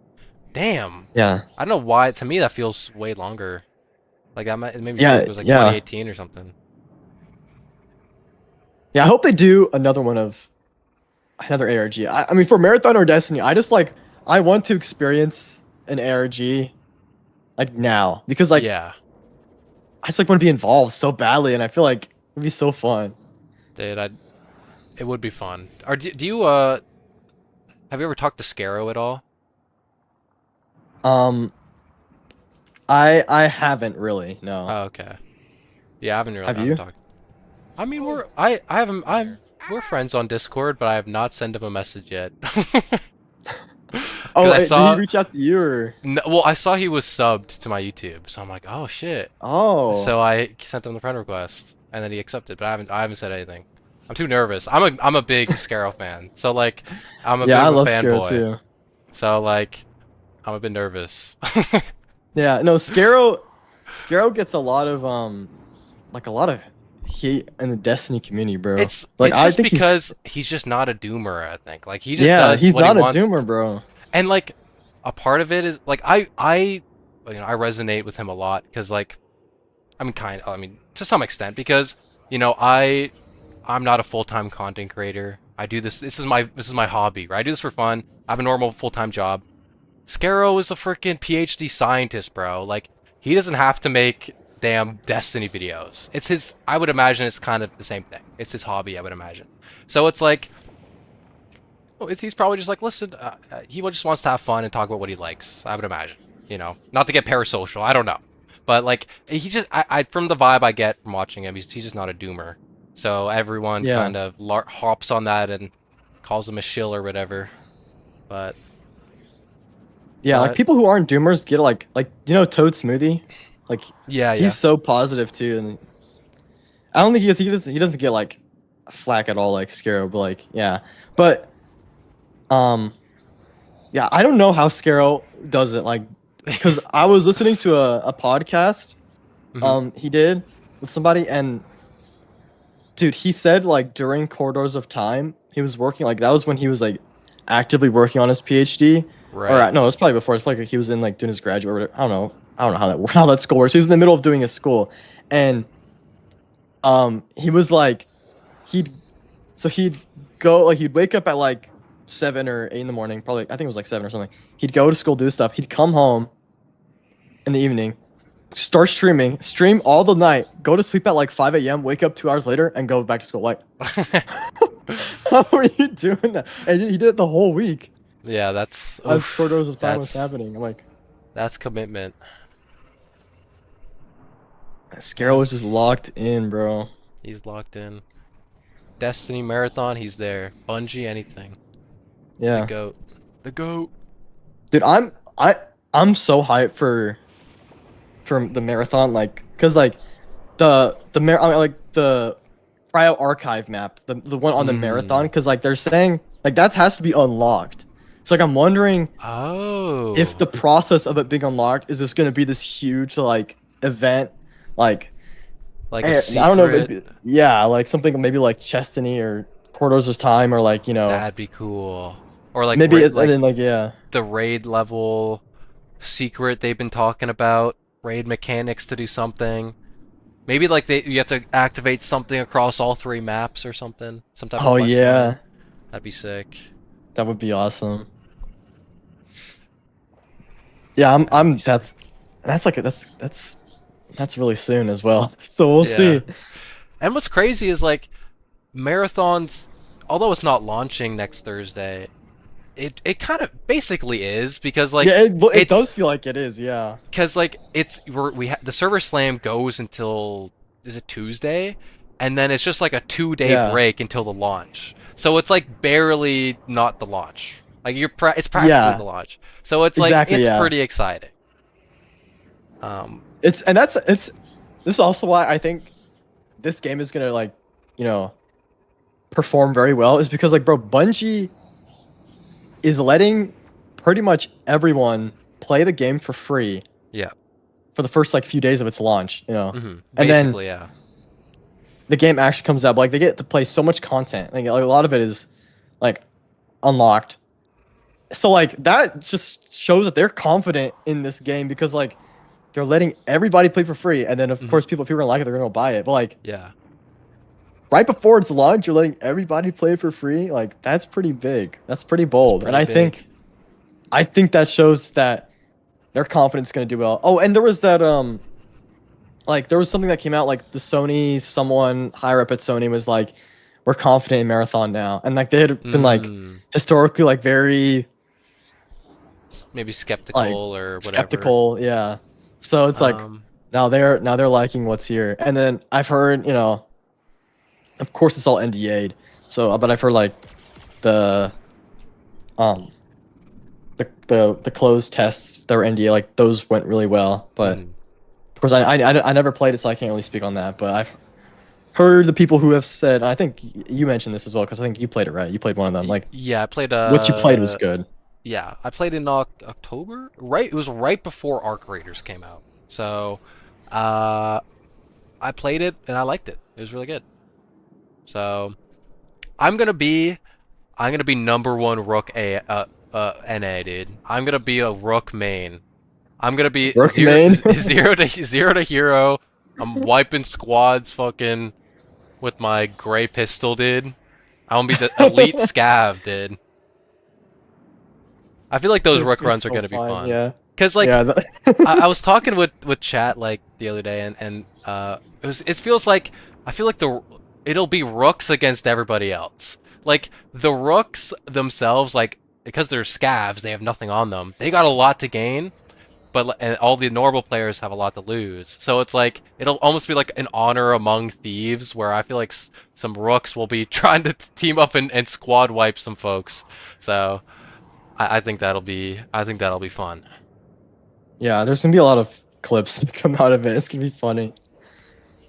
Damn. Yeah, I don't know why. To me, that feels way longer. Like that might it made me feel like yeah, it was like yeah, 2018 or something. yeah. I hope they do another one of another ARG. I mean, for Marathon or Destiny, I want to experience an ARG like now because like Yeah, I just like want to be involved so badly, and I feel like it'd be so fun. dude. It would be fun. Do you have you ever talked to Scarrow at all? Um, I haven't really, no. Oh, okay. Yeah, Have I haven't you? talked. I mean, I haven't we're friends on Discord, but I have not sent him a message yet. Because Oh, I did he saw reach out to you or? no, well, I saw he was subbed to my YouTube, so I'm like, oh shit. Oh, So I sent him the friend request, and then he accepted, but I haven't said anything. I'm too nervous. I'm a big Scarrow fan, so like, I'm a bit yeah, I of a love Scarrow fanboy. too. So like, I'm a bit nervous. Yeah, no, Scarrow gets a lot of like a lot of heat in the Destiny community, bro. Like It's I just think he's because he's just not a doomer, I think. Like he just yeah, does he's what he not a wants. doomer, bro. And like a part of it is like I resonate with him a lot because like I mean to some extent because you know I'm not a full-time content creator. I do this is my hobby, right? I do this for fun. I have a normal full-time job. Scarrow is a freaking PhD scientist, bro. Like He doesn't have to make damn Destiny videos. It's his. I would imagine it's kind of the same thing. It's his hobby, I would imagine. So it's like, well, he's probably just like, listen, he just wants to have fun and talk about what he likes. I would imagine, not to get parasocial. I don't know, but like he just, from the vibe I get from watching him, he's just not a doomer. So everyone Yeah. kind of hops on that and calls him a shill or whatever. But Yeah, like but people who aren't doomers get like Toad Smoothie, like yeah, yeah. he's so positive too, and I don't think he doesn't get like flack at all like Scarrow, but like yeah, but um yeah, I don't know how Scarrow does it like because I was listening to a podcast Mhm. he did with somebody and dude he said like during Corridors of Time he was working like that was when he was like actively working on his PhD. Or Right. no, it was probably before. It's probably like he was in like doing his graduate. Or whatever. I don't know how that school works. He was in the middle of doing his school, and he was like, he'd he'd go like he'd wake up at like 7 or 8 in the morning. Probably I think it was like 7 or something. He'd go to school, do stuff. He'd come home in the evening, start streaming, stream all the night, go to sleep at like 5 a.m., wake up 2 hours later, and go back to school. Like, how are you doing that? And he did it the whole week Yeah, that's as oof, Corridors of Time was happening. I'm like. that's commitment. Scarrow Yeah, was just locked in, bro. he's locked in. Destiny Marathon, he's there. Bungie, anything. The Yeah, goat. The goat. dude, I'm so hyped for the marathon, like, cause like I mean, like the Cryo Archive map, the one on the marathon, Mm. cause like they're saying like that has to be unlocked. So like I'm wondering if Oh. the process of it being unlocked is just gonna be this huge like event, like Like a I don't know, secret. maybe, yeah, like something maybe like Chestiny or Corridors of Time or like That'd be cool. Or like maybe and like then like yeah. the raid level secret they've been talking about. Raid mechanics to do something. Maybe like you have to activate something across all three maps or something. Some type of Oh quest line. yeah, That'd be sick. that would be awesome. Yeah, That would I'm be sick. that's like that's really soon as well. So we'll Yeah. see. And what's crazy is like marathons, although it's not launching next Thursday, it kind of basically is because like Yeah, it it's does feel like it is. Yeah. the server slam goes until is it Tuesday, and then it's just like a 2 day Yeah. break until the launch. So it's like barely not the launch. Like it's practically Yeah. the launch. So it's like Exactly. it's Yeah. pretty exciting. Um, It's this is also why I think this game is gonna like you know perform very well is because like bro Bungie is letting pretty much everyone play the game for free yeah. for the first like few days of its launch, and then Basically, yeah. the game actually comes out. But, like they get to play so much content. Like a lot of it is like unlocked. So like that just shows that they're confident in this game because like they're letting everybody play for free, and then of Mhm. course if people are gonna like it, they're gonna go buy it. But like Yeah. right before it's launched, you're letting everybody play for free. Like that's pretty big. That's pretty It's bold, and pretty big. I think that shows that their confidence is gonna do well. Oh, and there was that like there was something that came out like the Sony someone higher up at Sony was like we're confident in Marathon now, and like they had been like Mm, historically like very maybe skeptical like or whatever. skeptical, yeah. So it's like Um, now they're liking what's here, and then I've heard of course it's all NDA'd, so but I've heard like the um the closed tests that were NDA like those went really well, but mm, of course I never played it, so I can't really speak on that, but I've heard the people who have said I think you mentioned this as well because I think you played it right, you played one of them like yeah, I played what you played was good. yeah, I played in October. Right, it was right before Arc Raiders came out. So, uh, I played it and I liked it. It was really good. So, I'm gonna be I'm gonna be number one Rook NA, dude. I'm gonna be a Rook main. I'm gonna be Rook zero main. zero to hero. I'm wiping squads fucking with my gray pistol, dude. I'm gonna be the elite scav, dude. I feel like those This Rook is runs are so gonna be fun, fun. yeah. Because like Yeah. I was talking with chat like the other day, and it feels like I feel like it'll be rooks against everybody else. Like the rooks themselves, like because they're scavs, they have nothing on them. They got a lot to gain, but and all the normal players have a lot to lose. So it's like it'll almost be like an honor among thieves, where I feel like some rooks will be trying to team up and squad wipe some folks. So I think that'll be fun. Yeah, there's gonna be a lot of clips that come out of it. It's gonna be funny.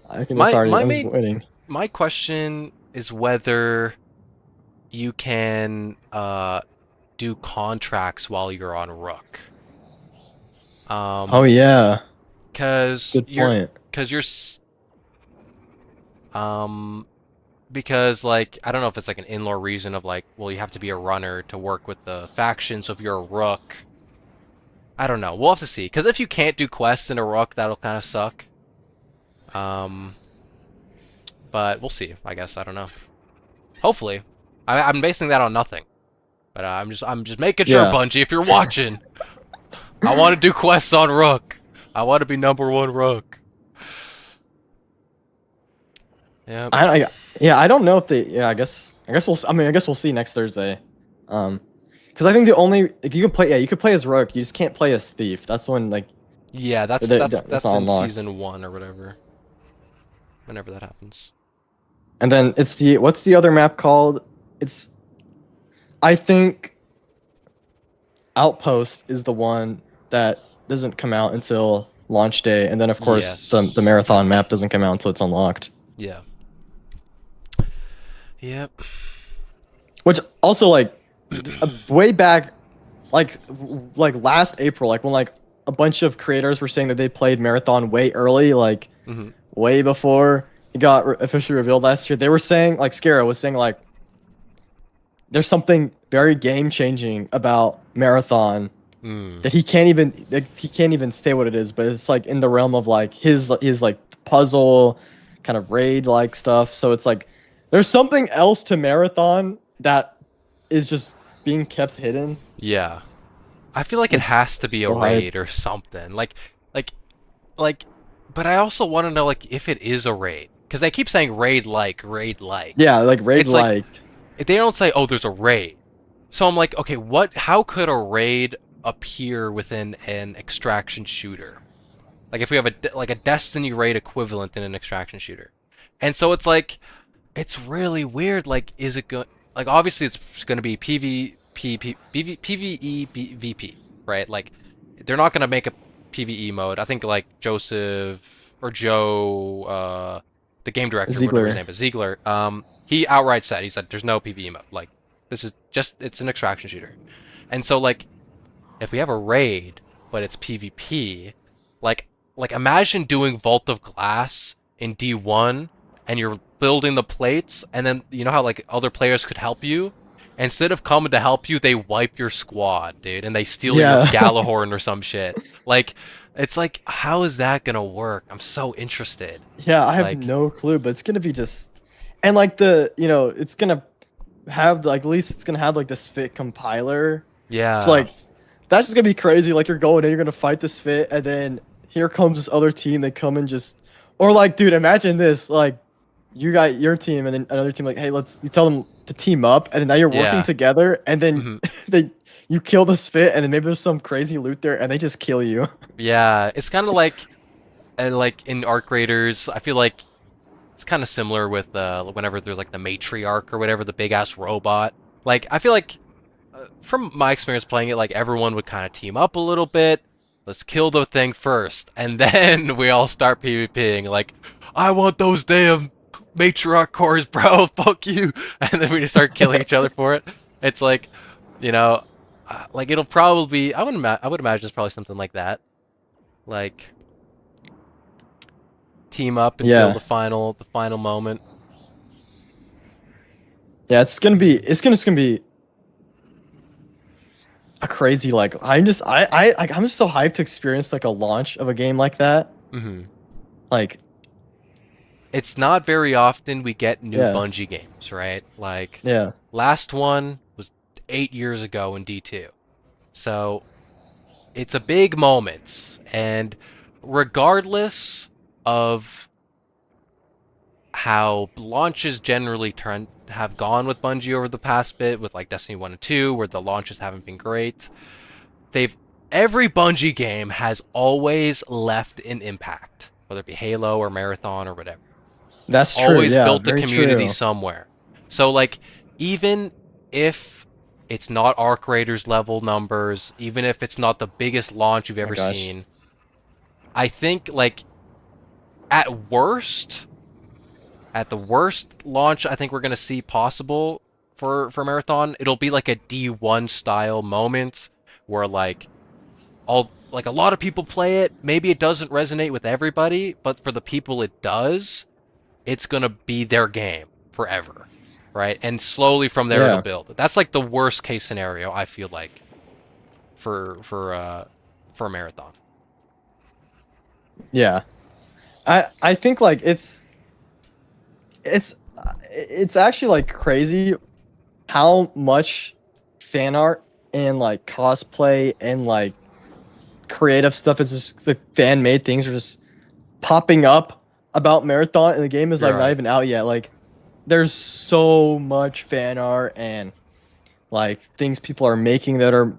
I can just My already. my I'm just main waiting. my question is whether you can do contracts while you're on Rook. Oh Um, yeah, cause good you're point. cause you're um because like I don't know if it's like an in-law reason of like, well, you have to be a runner to work with the faction, so if you're a Rook, I don't know. We'll have to see. Cause if you can't do quests in a Rook, that'll kind of suck. Um, but we'll see. I guess I don't know. Hopefully, I'm basing that on nothing. But I'm just making sure, Yeah, Bungie, if you're watching, I want to do quests on Rook. I want to be #1 Rook. Yep. I yeah, I don't know if they. Yeah, I guess we'll. I mean, I guess we'll see next Thursday. Um, because I think the only like, you can play. Yeah, you could play as Rook. You just can't play as Thief. That's when like Yeah, that's that's not in unlocked. season 1 or whatever. Whenever that happens. And then it's the what's the other map called? It's I think Outpost is the one that doesn't come out until launch day, and then of course the Yes. marathon map doesn't come out until it's unlocked. Yeah. Yep. Which also like way back, like last April, like when like a bunch of creators were saying that they played marathon way early, like Hmm. way before it got officially revealed last year. They were saying like Scara was saying like there's something very game changing about marathon Mm. that he can't even say what it is, but it's like in the realm of like his like puzzle kind of raid like stuff. So it's like there's something else to marathon that is just being kept hidden. Yeah. I feel like it It's has to be a so hype. raid or something. Like, like, but I also want to know like if it is a raid, because they keep saying raid like. Yeah, like raid It's like like they don't say, oh, there's a raid. So I'm like, okay, what? How could a raid appear within an extraction shooter? Like if we have like a Destiny raid equivalent in an extraction shooter, and so it's like it's really weird. Like, is it going? Like obviously it's going to be PvE VP, right? Like they're not going to make a PvE mode. I think like Joseph or Joe, the game director, whatever his Ziegler. name is, Ziegler. He outright said there's no PvE mode. Like this is just it's an extraction shooter, and so like if we have a raid but it's PvP, like imagine doing Vault of Glass in D1 and you're building the plates and then you know how like other players could help you? Instead of coming to help you, they wipe your squad, dude, and they steal your Yeah. Galahorn or some shit. Like it's like how is that gonna work? I'm so interested. Yeah, I have Like no clue, but it's gonna be just and like it's gonna have like at least it's gonna have like this fit compiler. It's yeah. like that's just gonna be crazy. Like you're going in, you're gonna fight this fit, and then here comes this other team. They come and just, or like, dude, imagine this. Like, you got your team, and then another team. Like, hey, you tell them to team up, and then now you're working Yeah. together, and then Mhm. you kill this fit, and then maybe there's some crazy loot there, and they just kill you. Yeah, it's kind of like in Arc Raiders, I feel like it's kind of similar with whenever there's like the matriarch or whatever, the big ass robot. Like I feel like from my experience playing it, like everyone would kind of team up a little bit. Let's kill the thing first, and then we all start PvPing. Like, I want those damn matriarch cores, bro. Fuck you. And then we just start killing each other for it. It's like, you know, like it'll probably. I would imagine it's probably something like that. Like team up until Yeah, the final moment. yeah, it's gonna be a crazy like I'm just so hyped to experience like a launch of a game like that. Hmm. Like, It's not very often we get new yeah, Bungie games, right? Like yeah, last one was 8 years ago in D2. So it's a big moment, and regardless of how launches generally have gone with Bungie over the past bit, with like Destiny 1 and 2, where the launches haven't been great, they've every Bungie game has always left an impact, whether it be Halo or Marathon or whatever. It's That's true. always Yeah, built a very community true. somewhere. So like even if it's not Arc Raiders level numbers, even if it's not the biggest launch you've Oh my ever gosh. seen, I think like at worst, at the worst launch I think we're gonna see possible for Marathon, it'll be like a D1 style moment where like a lot of people play it. Maybe it doesn't resonate with everybody, but for the people it does, it's gonna be their game forever, right? And slowly from there it'll Yeah. build. That's like the worst case scenario I feel like for Marathon. Yeah. I think like it's actually like crazy how much fan art and like cosplay and like creative stuff is just the fan made things are just popping up about Marathon, and the game is You're like not right. even out yet. Like there's so much fan art and like things people are making that are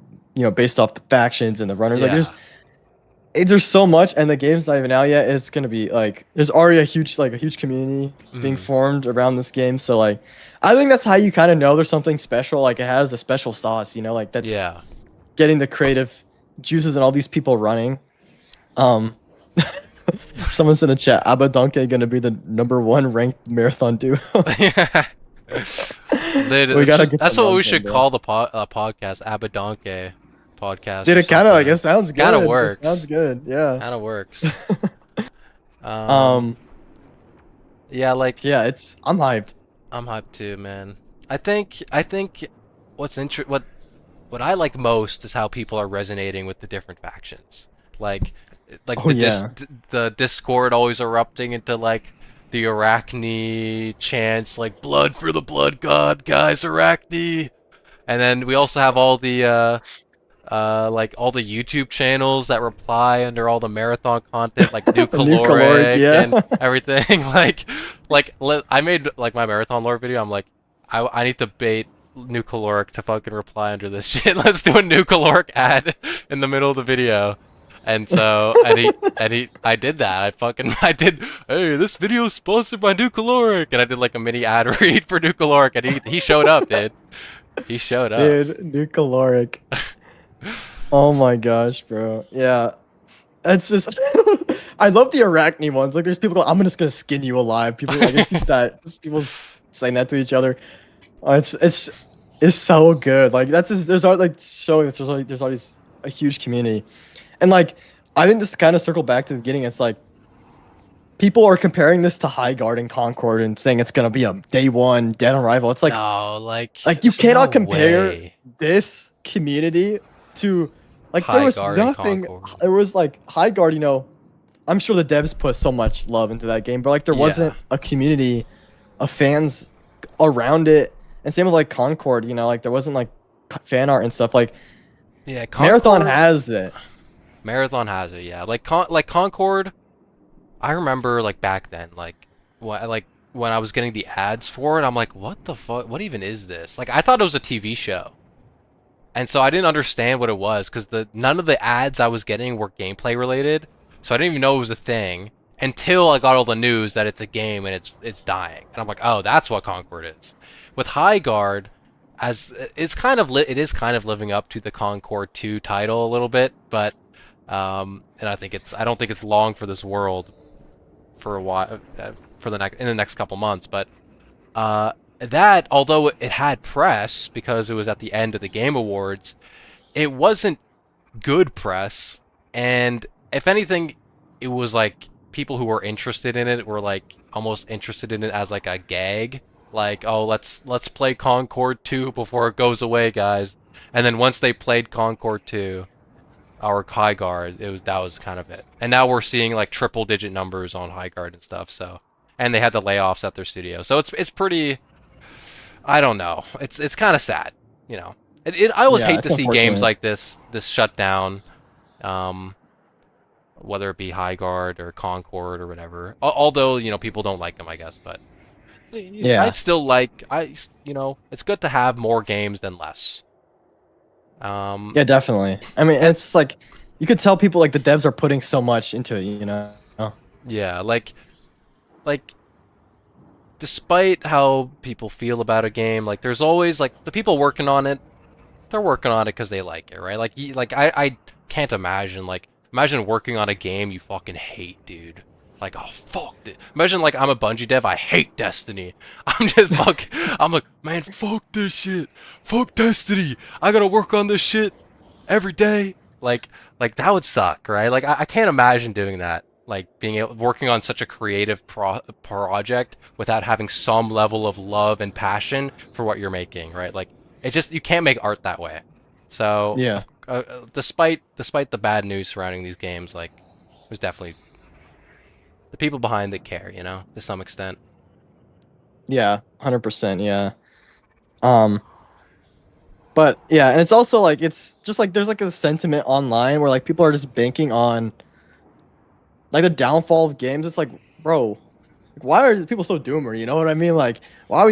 based off the factions and the runners. Like Yeah. there's so much, and the game's not even out yet. It's gonna be like there's already a huge community being Mm. formed around this game. So like I think that's how you kind of know there's something special. Like it has a special sauce, like that's Yeah. getting the creative juices and all these people running. Um, someone's in the chat. Abadonke gonna be the #1 ranked marathon duo. We gotta get That's some what we runs in, should bro. call the podcast, Abadonke podcast Dude, or it kind of like something. it sounds Kind of good. It sounds works. good. Yeah. Kind of works. Um, um. yeah, like Yeah. I'm hyped. I'm hyped too, man. I think what I like most is how people are resonating with the different factions. Like like Oh yeah. the Discord always erupting into like the Arachne chants, like blood for the blood god, guys, Arachne. And then we also have all the like all the YouTube channels that reply under all the marathon content, like New A new caloric. Caloric Yeah. and everything. I made like my marathon lore video. I'm like, I need to bait New Caloric to fucking reply under this shit. Let's do a New Caloric ad in the middle of the video. And so, I did that. I did. Hey, this video is sponsored by New Caloric, and I did like a mini ad read for New Caloric, and he showed up, dude. He showed up. Dude, new caloric. Oh my gosh, bro. Yeah. It's just I love the Arachne ones. Like there's people going, I'm just gonna skin you alive. People like it's just people saying that to each other. It's so good. Like that's just, there's all like showing that there's always a huge community. And like I think this kind of circle back to the beginning, it's like people are comparing this to High Guard and Concord and saying it's gonna be a day one dead on arrival. It's No, like like you there's no cannot compare way. this community to like there High was Guard and nothing. Concord. There was like High Guard, I'm sure the devs put so much love into that game, but like there Yeah. wasn't a community of fans around it. And same with like Concord, like there wasn't like fan art and stuff. Like Yeah, Marathon Concord. has it. Marathon has it, yeah. Like Concord, I remember like back then, like when I was getting the ads for it, I'm like, what the fuck? What even is this? Like I thought it was a TV show. And so I didn't understand what it was because the none of the ads I was getting were gameplay related. So I didn't even know it was a thing until I got all the news that it's a game and it's dying. And I'm like, "Oh, that's what Concord is." With High Guard, as it is kind of living up to the Concord 2 title a little bit, but and I don't think it's long for this world for a while for the next couple months, but that although it had press because it was at the end of the Game Awards, it wasn't good press, and if anything, it was like people who were interested in it were like almost interested in it as like a gag, like oh let's play Concord 2 before it goes away, guys. And then once they played Concord 2, our High Guard, that was kind of it. And now we're seeing like triple digit numbers on High Guard and stuff. So, and they had the layoffs at their studio, so it's pretty. I don't know. It's kind of sad, you know. I always Yeah, hate it's to see games unfortunate. like this shut down. Um, whether it be High Guard or Concord or whatever. Although, people don't like them, I guess, but Yeah. I'd still like it's good to have more games than less. Um, Yeah, definitely. I mean, and it's like you could tell people like the devs are putting so much into it, you know. yeah, like despite how people feel about a game, like there's always like the people working on it, they're working on it because they like it, right? Like I can't imagine imagine working on a game you fucking hate, dude. Like, oh fuck it. Imagine like I'm a Bungie dev, I hate Destiny. I'm like, man, fuck this shit. Fuck Destiny. I gotta work on this shit every day. Like that would suck, right? Like I can't imagine doing that. Like working on such a creative project without having some level of love and passion for what you're making, right? Like you can't make art that way. So, Yeah. despite the bad news surrounding these games, like there's definitely the people behind that care, to some extent. Yeah, 100%, yeah. Um, but yeah, and it's also like it's just like there's like a sentiment online where like people are just banking on like the downfall of games. It's like, bro, why are people so doomer? You know what I mean? Like, why are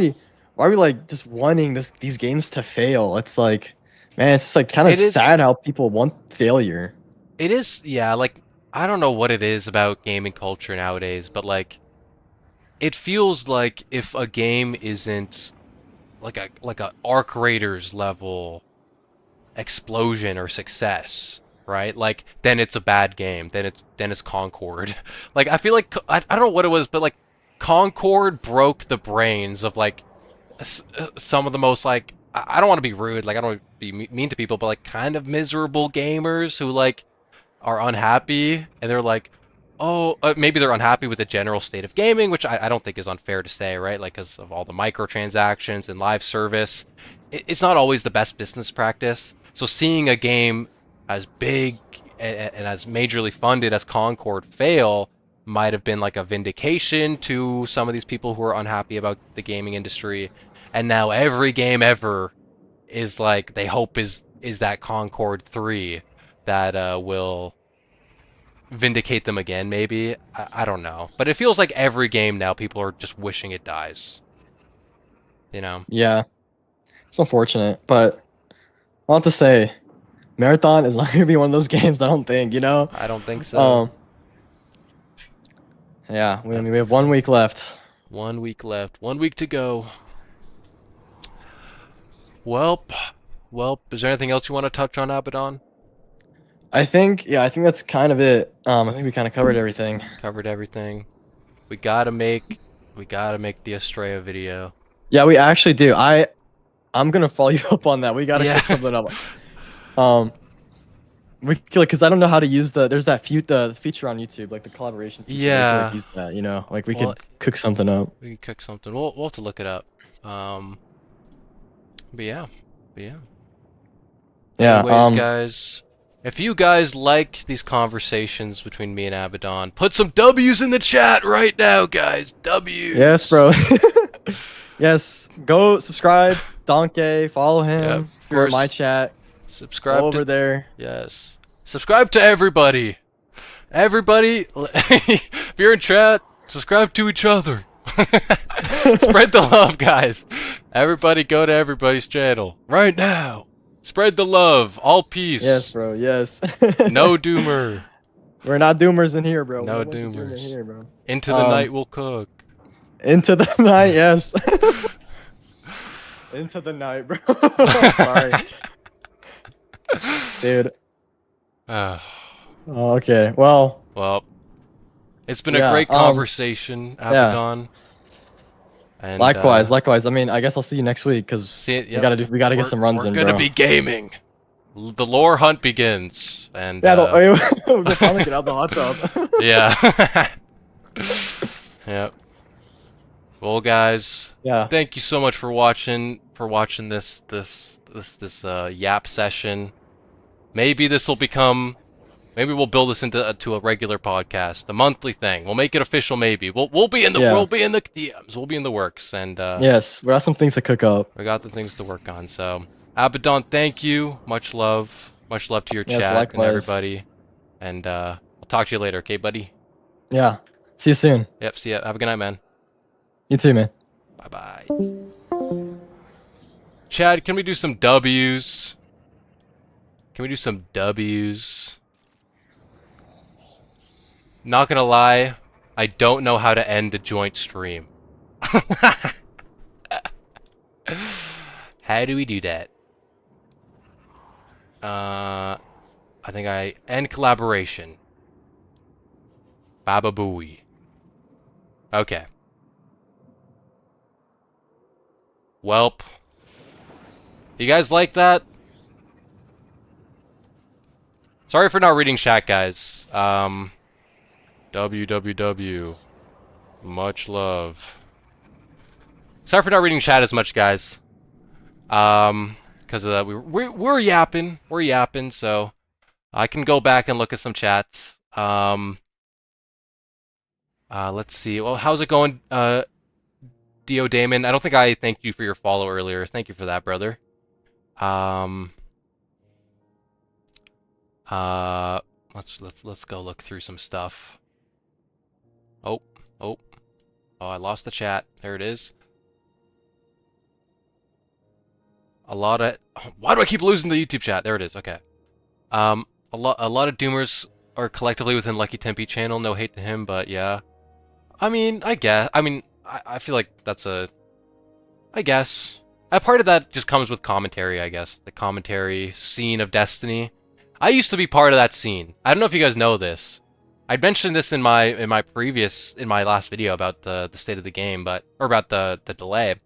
we like just wanting these games to fail? It's like, man, it's just like kind of It is sad how people want failure. it is yeah, like I don't know what it is about gaming culture nowadays, but like it feels like if a game isn't like a Arc Raiders level explosion or success, right? Like then it's a bad game. Then it's Concord. Like I feel like I don't know what it was, but like Concord broke the brains of like some of the most like I don't want to be rude, like I don't want to be mean to people, but like kind of miserable gamers who like are unhappy and they're like, oh, maybe they're unhappy with the general state of gaming, which I don't think is unfair to say, right? Like, because of all the microtransactions and live service, it's not always the best business practice. So seeing a game as big and as majorly funded as Concord fail might have been like a vindication to some of these people who are unhappy about the gaming industry. And now every game ever is like they hope is that Concord 3 that will vindicate them again, maybe. I don't know. But it feels like every game now people are just wishing it dies. You know? Yeah, it's unfortunate, but I'll have to say, Marathon is not gonna be one of those games. I don't think, you know. I don't think so. Um, yeah, I I don't mean, we think have 1 so. week left. 1 week left. 1 week to go. Welp. Welp. Is there anything else you want to touch on, Abaddon? I think that's kind of it. I think we kind of covered everything. Covered everything. We gotta make we gotta make the Estrella video. Yeah, we actually do. I'm gonna follow you up on that. We gotta Yeah. cook something up. Um, we like because I don't know how to use there's that the feature on YouTube, like the collaboration feature. We could like Yeah. use that, you know, like we Well, could cook something up. we can cook something. We'll have to look it up. Um, but yeah. But yeah. Yeah. Anyways, guys, if you guys like these conversations between me and Abaddon, put some W's in the chat right now, guys. W's. Yes, bro. Yes. Go subscribe, Donkey. Follow Yeah, him of for course. my chat. Go Subscribe over to there. yes. Subscribe to everybody. Everybody, if you're in chat, subscribe to each other. Spread the love, guys. Everybody go to everybody's channel right now. Spread the love. All Yes, peace. bro. Yes. No doomer. We're not doomers in here, bro. No No one's a doomer doomers. here, bro. Into the night we'll cook. Into the night, yes. Into the night, bro. Sorry, dude. Ah, Oh, okay. Well, well, it's been a yeah. great conversation, Yeah. Abaddon. And Likewise, likewise. I mean, I guess I'll see you next week because see it. we gotta we gotta get some runs we're in, gonna bro. be gaming. The lore hunt begins, and Yeah, we'll finally get out the hot tub. yeah, yeah. Well, guys, Yeah. thank you so much for watching this yap session. Maybe this will become. Maybe we'll build this into to a regular podcast, a monthly thing. We'll make it official. Maybe we'll be in the Yeah. we'll be in the DMs. We'll be in the works, and Yes, we got some things to cook up. we got the things to work on. So, Abaddon, thank you. Much love to your Yes, chat and likewise. everybody. And I'll talk to you later, okay, buddy? Yeah. See you soon. Yep, see ya. Have a good night, man. You too, man. Bye-bye. Chad, can we do some W's? Can we do some W's? Not gonna lie, I don't know how to end a joint stream. How do we do that? I think I end collaboration. Baba Booey. Okay. Welp. You guys like that? Sorry for not reading chat, guys. WWW. Much love. Sorry for not reading chat as much, guys. Because of that, we're yapping. We're yapping, so I can go back and look at some chats. Let's see. Well, how's it going, Dio Damon? I don't think I thanked you for your follow earlier. Thank you for that, brother. Um, let's go look through some stuff. Oh, oh, oh! I lost the chat. There it is. A lot of. Why do I keep losing the YouTube chat? There it is. Okay. A lot of Doomers are collectively within Lucky Tempe channel. No hate to him, but yeah. I mean, I guess. I mean, I feel like that's a. I guess. A part of that just comes with commentary, I guess. The commentary scene of Destiny. I used to be part of that scene. I don't know if you guys know this. I mentioned this in my last video about the state of the game, or about the delay.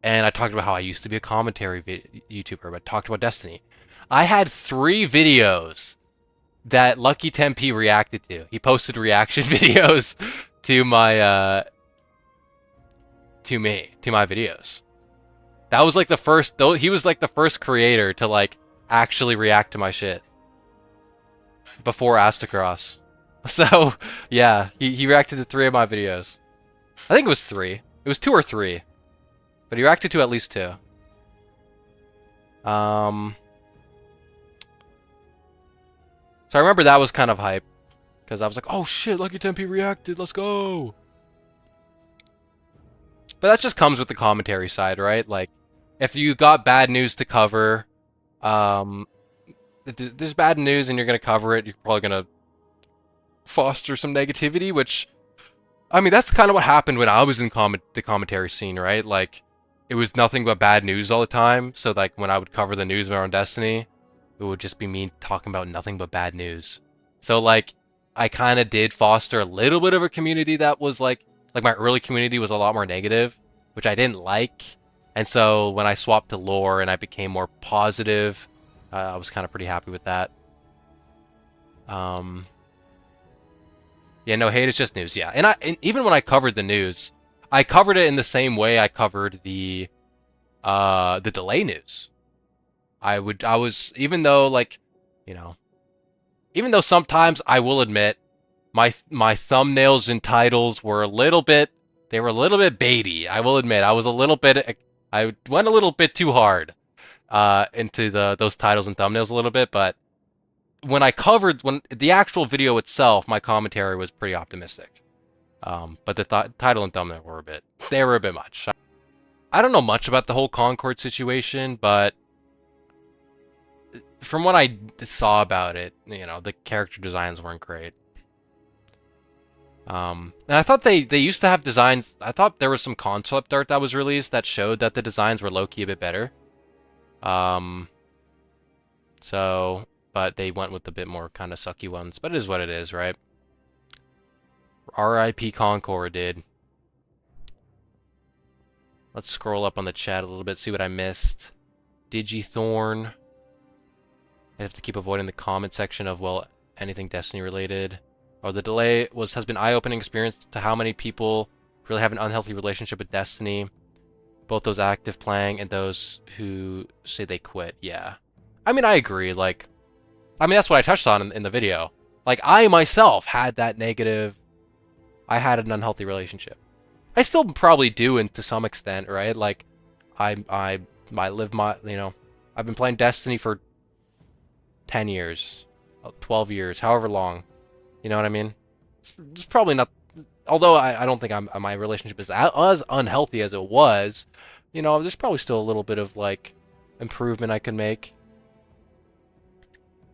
And I talked about how I used to be a commentary YouTuber, but talked about Destiny. I had 3 videos that Lucky Tempe reacted to. He posted reaction videos to my to my videos. That was like the first. Though he was like the first creator to like actually react to my shit before Astacross. So yeah, he reacted to 3 of my videos. I think it was 3. It was 2 or 3, but he reacted to at least 2. So I remember that was kind of hype because I was like, oh shit, Lucky Tempe reacted, let's go. But that just comes with the commentary side, right? Like, if you got bad news to cover, if there's bad news and you're gonna cover it, you're probably gonna foster some negativity, which, I mean, that's kind of what happened when I was in the commentary scene, right? Like, it was nothing but bad news all the time. So, like, when I would cover the news around Destiny, it would just be me talking about nothing but bad news. So, like, I kind of did foster a little bit of a community that was, like my early community was a lot more negative, which I didn't like. And so, when I swapped to lore and I became more positive, I was kind of pretty happy with that. Yeah, no hate, it's just news, yeah. And even when I covered the news, I covered it in the same way I covered the delay news. I was, even though, like, you know, even though sometimes I will admit my thumbnails and titles were a little bit, they were a little bit baity. I will admit I went a little bit too hard into those titles and thumbnails a little bit, but when the actual video itself, my commentary was pretty optimistic. But the title and thumbnail were a bit much. I don't know much about the whole Concord situation, but from what I saw about it, you know, the character designs weren't great. And I thought they used to have designs. I thought there was some concept art that was released that showed that the designs were low-key a bit better. So, but they went with the bit more kind of sucky ones. But it is what it is, right? R.I.P. Concord, dude. Let's scroll up on the chat a little bit, see what I missed. Digithorn. I have to keep avoiding the comment section of, well, anything Destiny related. Oh, the delay has been eye-opening experience to how many people really have an unhealthy relationship with Destiny. Both those active playing and those who say they quit. Yeah. I mean, I agree. Like, I mean, that's what I touched on in the video. Like, I myself had that negative. I had an unhealthy relationship. I still probably do, and to some extent, right? Like, I live my, you know, I've been playing Destiny for 10 years. 12 years, however long. You know what I mean? It's probably not. Although I don't think my relationship is as unhealthy as it was. You know, there's probably still a little bit of like improvement I can make.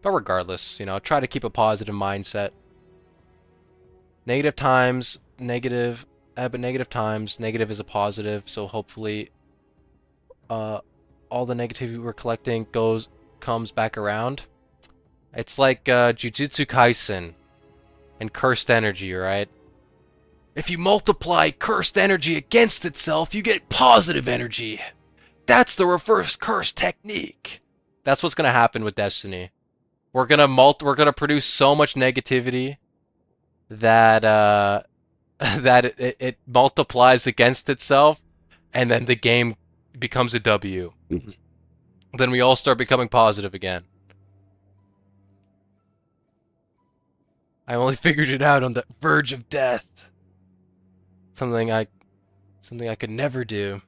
But regardless, you know, try to keep a positive mindset. Negative times, negative, but negative times, negative is a positive. So hopefully, uh, all the negativity we're collecting comes back around. It's like Jujutsu Kaisen and cursed energy, right? If you multiply cursed energy against itself, you get positive energy. That's the reverse curse technique. That's what's gonna happen with Destiny. We're gonna produce so much negativity that that it multiplies against itself, and then the game becomes a W. Then we all start becoming positive again. I only figured it out on the verge of death. Something I something I could never do.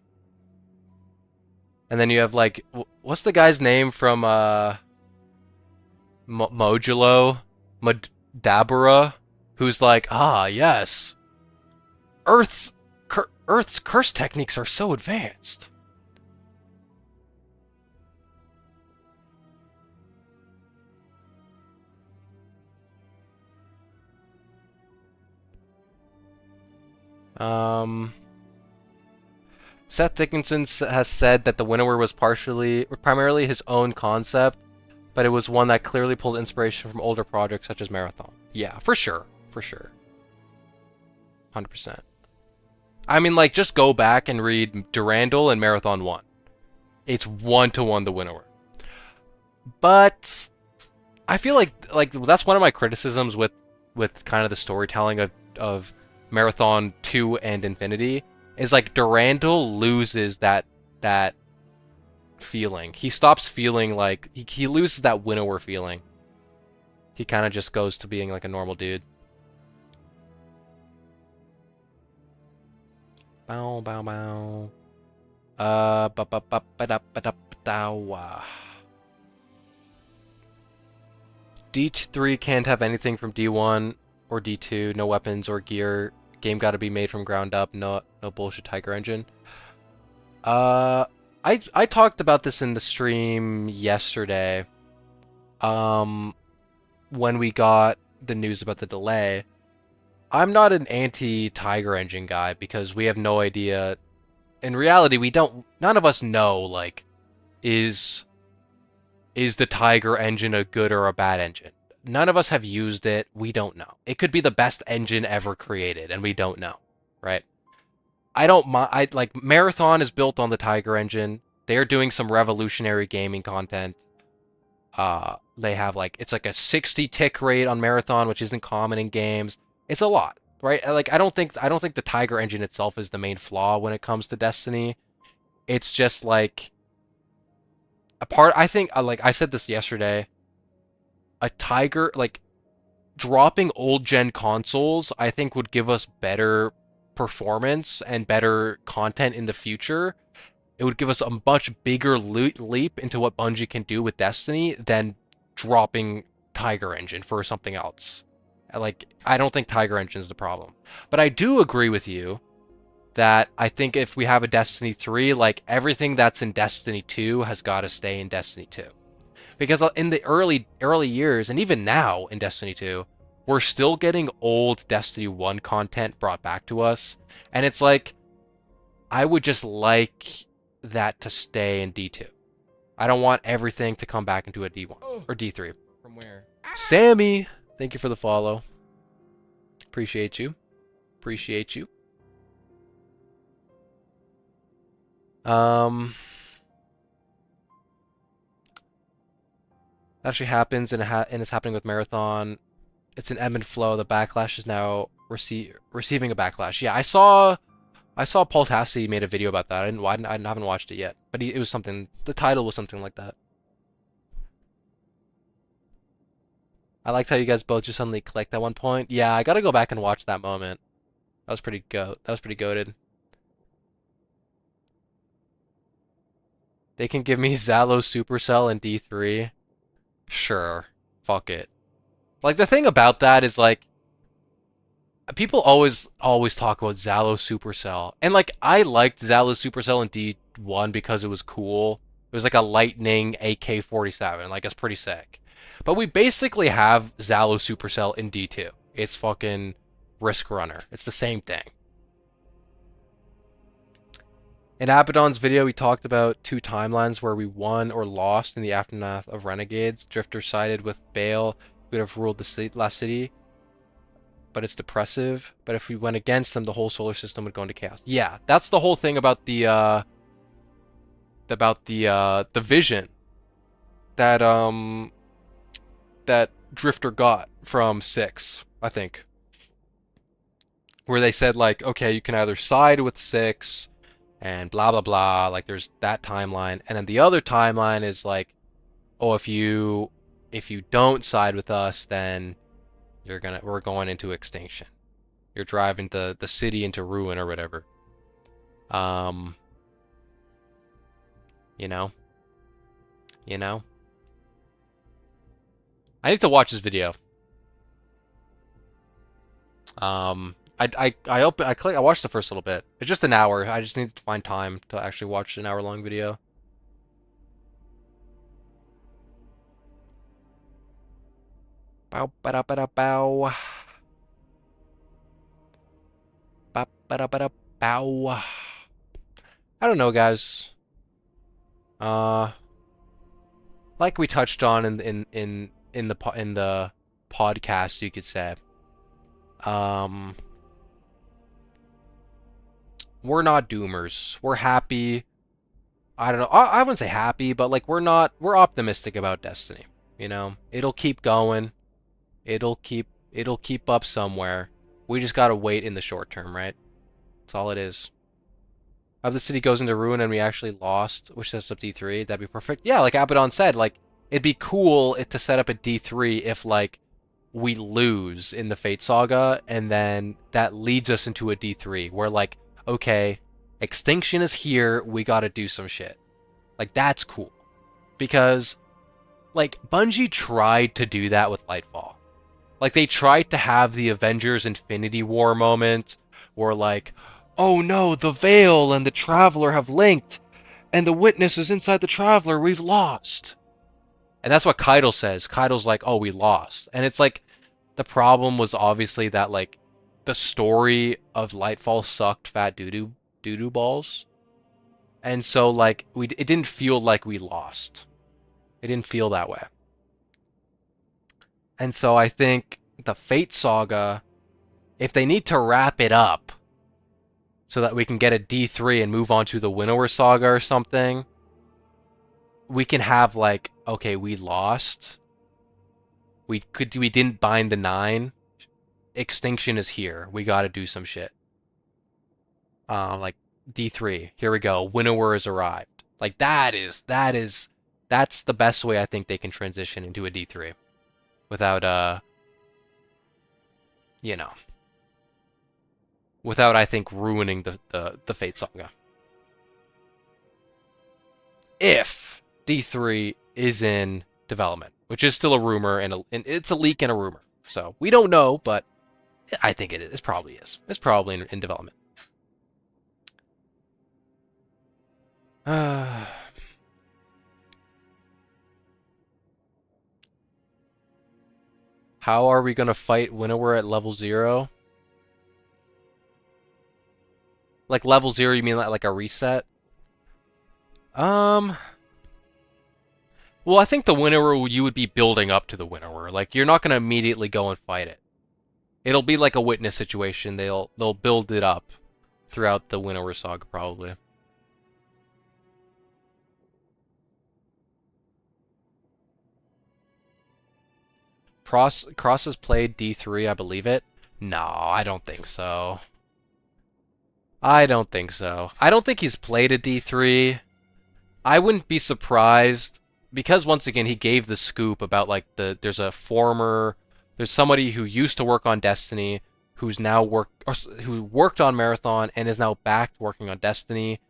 And then you have like what's the guy's name from Modulo? Madabara, who's like, "Ah, yes. Earth's Earth's curse techniques are so advanced." Um Seth Dickinson has said that the Winnower was primarily his own concept, but it was one that clearly pulled inspiration from older projects such as Marathon. Yeah, for sure. For sure. 100%. I mean, like, just go back and read Durandal and Marathon 1. It's 1-to-1 the Winnower. But I feel like that's one of my criticisms with kind of the storytelling of Marathon 2 and Infinity is like Durandal loses that feeling. He stops feeling like he loses that winnower feeling. He kind of just goes to being like a normal dude. Bow bow bow. Ba ba ba ba da ba da da. D3 can't have anything from D1 or D2. No weapons or gear. Game got to be made from ground up. No bullshit Tiger engine. I talked about this in the stream yesterday. When we got the news about the delay, I'm not an anti-Tiger engine guy because we have no idea. In reality, we don't. None of us know. Like, is the Tiger engine a good or a bad engine? None of us have used it. We don't know. It could be the best engine ever created, and we don't know, right? I don't mind. I like Marathon is built on the Tiger engine. They're doing some revolutionary gaming content. They have like it's like a 60 tick rate on Marathon, which isn't common in games. It's a lot, right? Like I don't think the Tiger engine itself is the main flaw when it comes to Destiny. It's just like a part. I think like I said this yesterday. A Tiger like dropping old gen consoles, I think would give us better performance and better content in the future. It would give us a much bigger leap into what Bungie can do with Destiny than dropping Tiger Engine for something else. Like, I don't think Tiger Engine is the problem. But I do agree with you that I think if we have a Destiny 3, like, everything that's in Destiny 2 has got to stay in Destiny 2. Because in the early years, and even now in Destiny 2, we're still getting old Destiny 1 content brought back to us. And it's like, I would just like that to stay in D2. I don't want everything to come back into a D1 or D3. From where? Sammy, thank you for the follow. Appreciate you. Appreciate you. Actually happens and it's happening with Marathon. It's an ebb and flow. The backlash is now receiving a backlash. Yeah, I saw Paul Tassi made a video about that. I haven't watched it yet, but it was something. The title was something like that. I liked how you guys both just suddenly clicked at one point. Yeah, I gotta go back and watch that moment. That was pretty goated. They can give me Zalo Supercell and D3. Sure. Fuck it. Like the thing about that is like people always talk about Zalo Supercell, and like I liked Zalo Supercell in D1 because it was cool. It was like a Lightning AK-47, like it's pretty sick. But we basically have Zalo Supercell in D2. It's fucking Risk Runner. It's the same thing. In Abaddon's video, we talked about two timelines where we won or lost in the aftermath of Renegades. Drifter sided with Bale, who would have ruled the last city, but it's depressive. But if we went against them, the whole solar system would go into chaos. Yeah, that's the whole thing about the vision that that Drifter got from 6, I think, where they said like, okay, you can either side with 6 and blah blah blah. Like there's that timeline, and then the other timeline is like, oh, if you don't side with us, then we're going into extinction. You're driving the city into ruin or whatever. Um, you know, you know. I need to watch this video. I watched the first little bit. It's just an hour. I just need to find time to actually watch an hour-long video. Bow ba da ba da bow. Ba ba da ba da bow. I don't know, guys. Uh, like we touched on in the podcast, you could say. Um, we're not doomers. We're happy. I don't know. I wouldn't say happy, but like we're optimistic about Destiny. You know, it'll keep going. It'll keep up somewhere. We just gotta wait in the short term, right? That's all it is. If the city goes into ruin and we actually lost, which sets up D3, that'd be perfect. Yeah, like Abaddon said, like it'd be cool to set up a D3 if like we lose in the Fate Saga, and then that leads us into a D3 where like, okay, extinction is here, we gotta do some shit. Like that's cool. Because like Bungie tried to do that with Lightfall. Like they tried to have the Avengers Infinity War moment where like, oh no, the Veil and the Traveler have linked, and the Witness is inside the Traveler, we've lost. And that's what Keitel says. Keitel's like, oh, we lost. And it's like, the problem was obviously that like, the story of Lightfall sucked fat doo-doo balls. And so like, it didn't feel like we lost. It didn't feel that way. And so I think the Fate Saga, if they need to wrap it up so that we can get a D3 and move on to the Winnower Saga or something, we can have like, okay, we lost. We didn't bind the 9. Extinction is here. We got to do some shit. Like D3. Here we go. Winnower has arrived. Like that's the best way I think they can transition into a D3 without you know, without I think ruining the Fate Saga. If D3 is in development, which is still a rumor and it's a leak and a rumor. So we don't know, but I think it is. It probably is. It's probably in development. How are we gonna fight Winnower at level 0? Like level 0, you mean like a reset? Well, I think the Winnower, you would be building up to the Winnower. Like you're not gonna immediately go and fight it. It'll be like a witness situation. They'll build it up throughout the Winnower Saga probably. Cross has played D3, I believe it. No, I don't think so. I don't think so. I don't think he's played a D3. I wouldn't be surprised because once again he gave the scoop about like there's somebody who used to work on Destiny who worked on Marathon and is now back working on Destiny.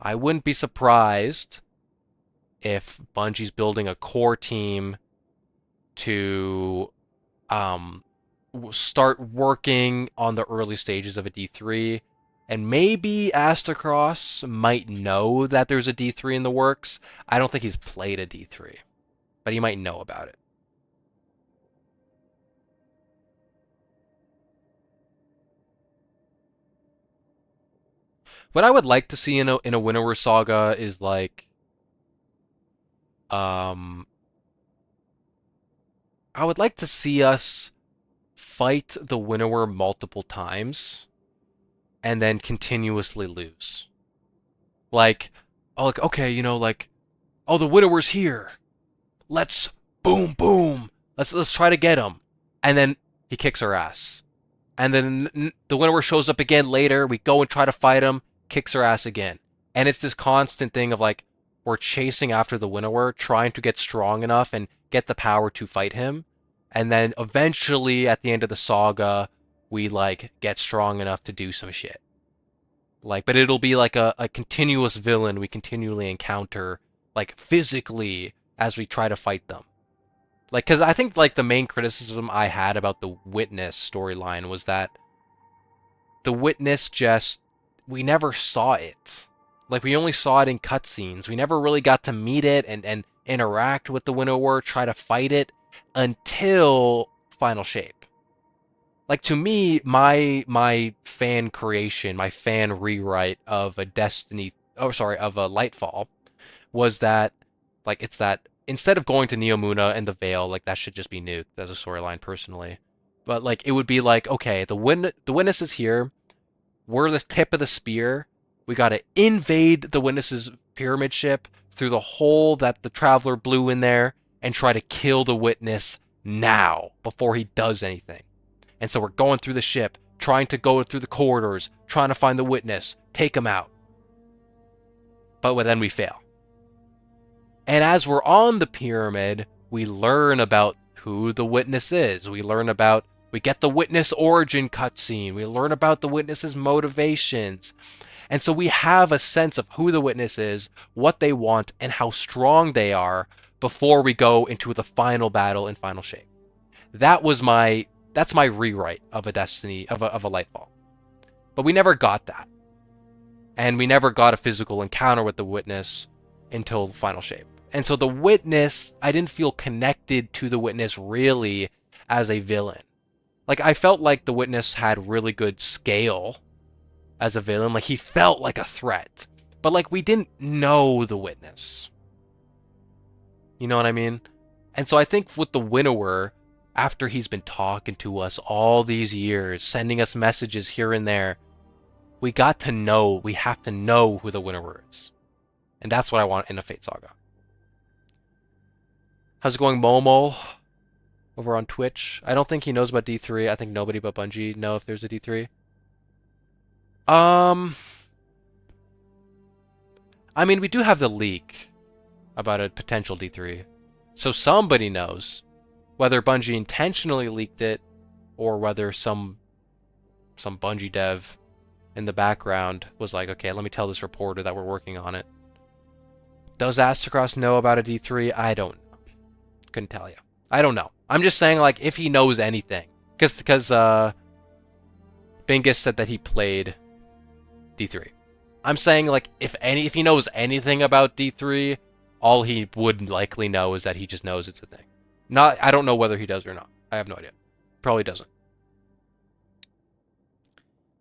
I wouldn't be surprised if Bungie's building a core team to um, start working on the early stages of a D3. And maybe Astacross might know that there's a D3 in the works. I don't think he's played a D3, but he might know about it. What I would like to see in a Winnower saga is like, um, I would like to see us fight the Winnower multiple times and then continuously lose. Like, oh, like okay, like, oh, the Winnower's here. Let's boom boom. Let's try to get him, and then he kicks our ass. And then the Winnower shows up again later. We go and try to fight him, kicks our ass again. And it's this constant thing of like, we're chasing after the Winnower, trying to get strong enough and get the power to fight him. And then eventually, at the end of the saga, we like get strong enough to do some shit. Like, but it'll be like a continuous villain we continually encounter, like physically, as we try to fight them. Like, because I think like the main criticism I had about the Witness storyline was that the Witness just, we never saw it. Like, we only saw it in cutscenes. We never really got to meet it and interact with the Winnower, try to fight it until Final Shape. Like, to me, my fan creation, my fan rewrite of a Destiny, oh sorry, of a Lightfall, was that, like, it's that instead of going to Neomuna and the Veil, like, that should just be nuked as a storyline personally. But like, it would be like, okay, the Witness is here. We're the tip of the spear. We gotta invade the Witness's pyramid ship through the hole that the Traveler blew in there and try to kill the Witness now before he does anything. And so we're going through the ship, trying to go through the corridors, trying to find the Witness, take him out. But then we fail. And as we're on the pyramid, we learn about who the Witness is. We get the Witness origin cutscene. We learn about the Witness's motivations. And so we have a sense of who the Witness is, what they want, and how strong they are before we go into the final battle in Final Shape. That's my rewrite of a Destiny, of a Lightfall. But we never got that. And we never got a physical encounter with the Witness until Final Shape. And so the Witness, I didn't feel connected to the Witness really as a villain. Like, I felt like the Witness had really good scale as a villain. Like, he felt like a threat. But, like, we didn't know the Witness. You know what I mean? And so I think with the Winnower, after he's been talking to us all these years, sending us messages here and there, we have to know who the Winnower is. And that's what I want in a Fate Saga. How's it going, Momo? Over on Twitch. I don't think he knows about D3. I think nobody but Bungie know if there's a D3. I mean, we do have the leak about a potential D3. So somebody knows. Whether Bungie intentionally leaked it, or whether some Bungie dev in the background was like, okay, let me tell this reporter that we're working on it. Does Astacross know about a D3? I don't know. Couldn't tell you. I don't know. I'm just saying, like, if he knows anything. Because Bingus said that he played D3. I'm saying, like, if he knows anything about D3, all he would likely know is that he just knows it's a thing. I don't know whether he does or not. I have no idea. Probably doesn't.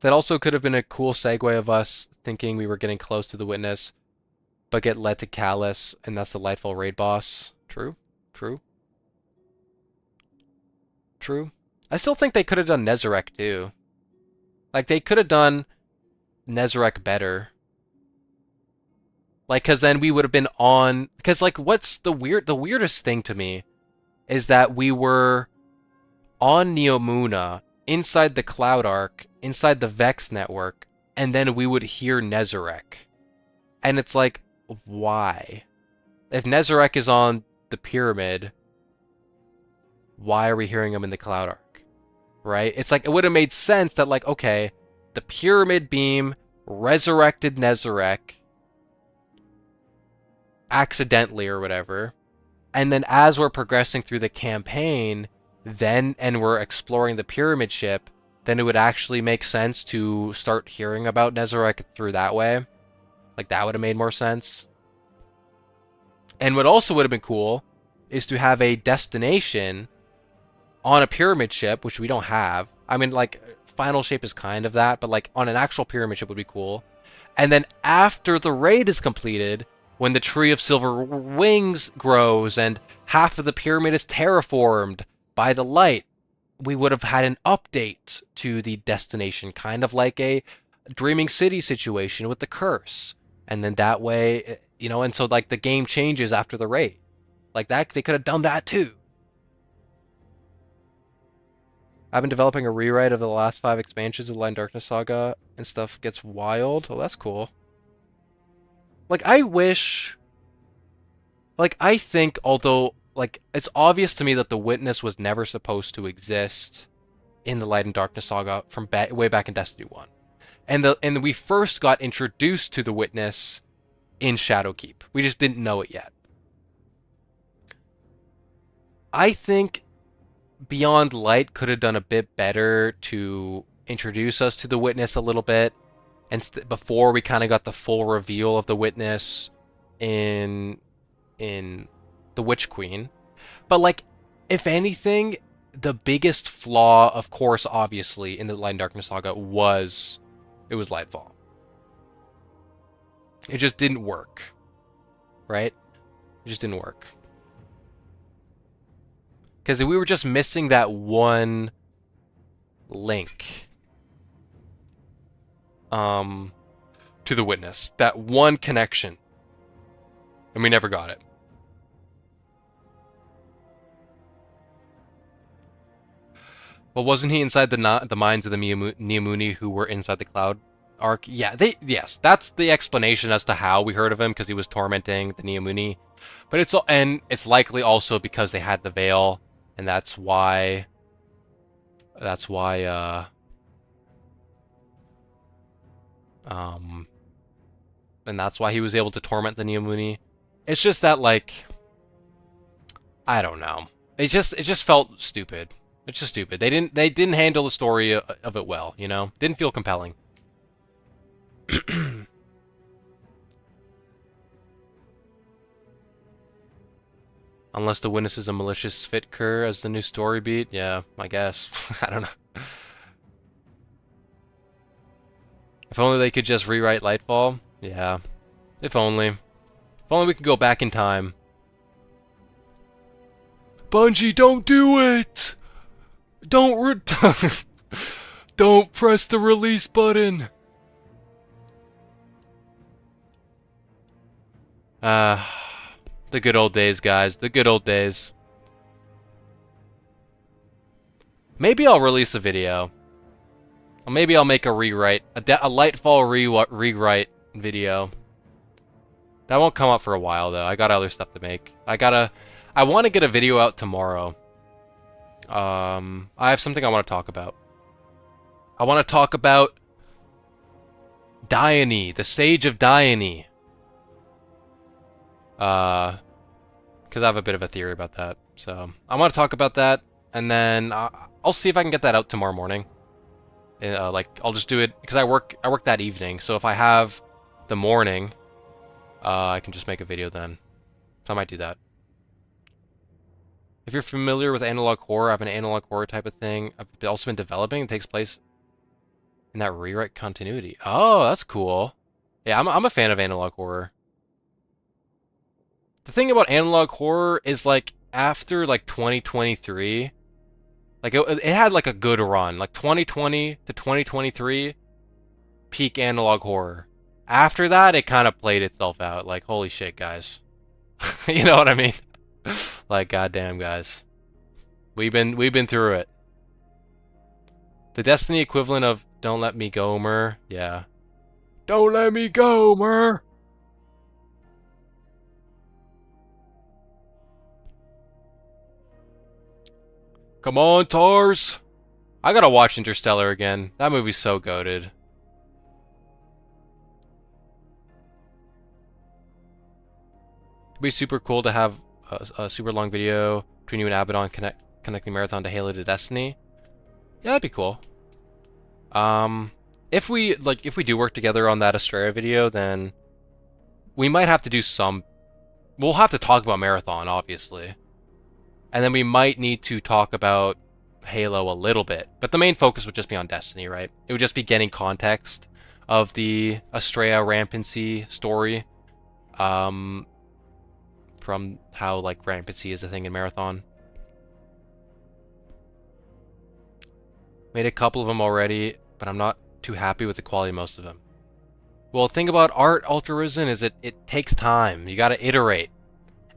That also could have been a cool segue of us thinking we were getting close to the Witness, but get led to Callus, and that's the Lightfall raid boss. True. I still think they could have done Nezarec too. Like, they could have done Nezarec better. Like, because then we would have been on... Because, like, what's the weirdest thing to me is that we were on Neomuna, inside the Cloud Arc, inside the Vex network, and then we would hear Nezarec. And it's like, why? If Nezarec is on the pyramid, why are we hearing him in the Cloud Arc? Right? It's like, it would have made sense that, like, okay, the pyramid beam resurrected Nezarec accidentally or whatever, and then as we're progressing through the campaign, then and we're exploring the pyramid ship, then it would actually make sense to start hearing about Nezarec through that way. Like that would have made more sense. And what also would have been cool is to have a destination on a pyramid ship, which we don't have. I mean, like, Final Shape is kind of that, but like on an actual pyramid ship would be cool. And then after the raid is completed, when the Tree of Silver Wings grows and half of the pyramid is terraformed by the light, we would have had an update to the destination, kind of like a Dreaming City situation with the curse. And then that way, you know, and so like the game changes after the raid. Like that, they could have done that too. I've been developing a rewrite of the last 5 expansions of Light and Darkness Saga, and stuff gets wild. Oh, that's cool. Like, I wish... Like, I think, although, like, it's obvious to me that the Witness was never supposed to exist in the Light and Darkness Saga from way back in Destiny 1. And we first got introduced to the Witness in Shadowkeep. We just didn't know it yet. I think Beyond Light could have done a bit better to introduce us to the Witness a little bit, and before we kind of got the full reveal of the Witness in the Witch Queen. But like, if anything, the biggest flaw, of course, obviously, in the Light and Darkness Saga was Lightfall. It just didn't work, right? It just didn't work. Because we were just missing that one link to the Witness. That one connection. And we never got it. Well, wasn't he inside the minds of the Neomuni who were inside the Cloud Ark? Yeah, yes, that's the explanation as to how we heard of him, because he was tormenting the Neomuni. But it's likely also because they had the veil, and that's why and that's why he was able to torment the Neomuni. It's just that, like, I don't know. It just felt stupid. It's just stupid. They didn't handle the story of it well, you know? Didn't feel compelling. Unless the Witness is a malicious Fitker as the new story beat. Yeah, I guess. I don't know. If only they could just rewrite Lightfall. Yeah. If only. If only we could go back in time. Bungie, don't do it! Don't don't press the release button! The good old days, guys. The good old days. Maybe I'll release a video. Or maybe I'll make a rewrite. A Lightfall rewrite video. That won't come up for a while, though. I got other stuff to make. I want to get a video out tomorrow. I have something I want to talk about. I want to talk about Dione, the Sage of Dione. Because I have a bit of a theory about that. So, I want to talk about that, and then I'll see if I can get that out tomorrow morning. Like, I'll just do it, because I work that evening, so if I have the morning, I can just make a video then. So I might do that. If you're familiar with analog horror, I have an analog horror type of thing I've also been developing. It takes place in that rewrite continuity. Oh, that's cool. Yeah, I'm a fan of analog horror. The thing about analog horror is, like, after, like, 2023, like, it had, like, a good run. Like, 2020 to 2023, peak analog horror. After that, it kind of played itself out. Like, holy shit, guys. You know what I mean? Like, goddamn, guys. We've been through it. The Destiny equivalent of Don't Let Me Go, Mer. Yeah. Don't let me go, Mer! Come on, Tars! I gotta watch Interstellar again. That movie's so goated. It'd be super cool to have a super long video between you and Abaddon connect. connecting Marathon to Halo to Destiny. Yeah, that'd be cool. If we do work together on that Astrea video, then we might have to do some. We'll have to talk about Marathon, obviously, and then we might need to talk about Halo a little bit. But the main focus would just be on Destiny, right? It would just be getting context of the Astrea rampancy story, from how like rampancy is a thing in Marathon. Made a couple of them already, but I'm not too happy with the quality of most of them. Well, the thing about art, Ultra Risen, is it takes time. You gotta iterate.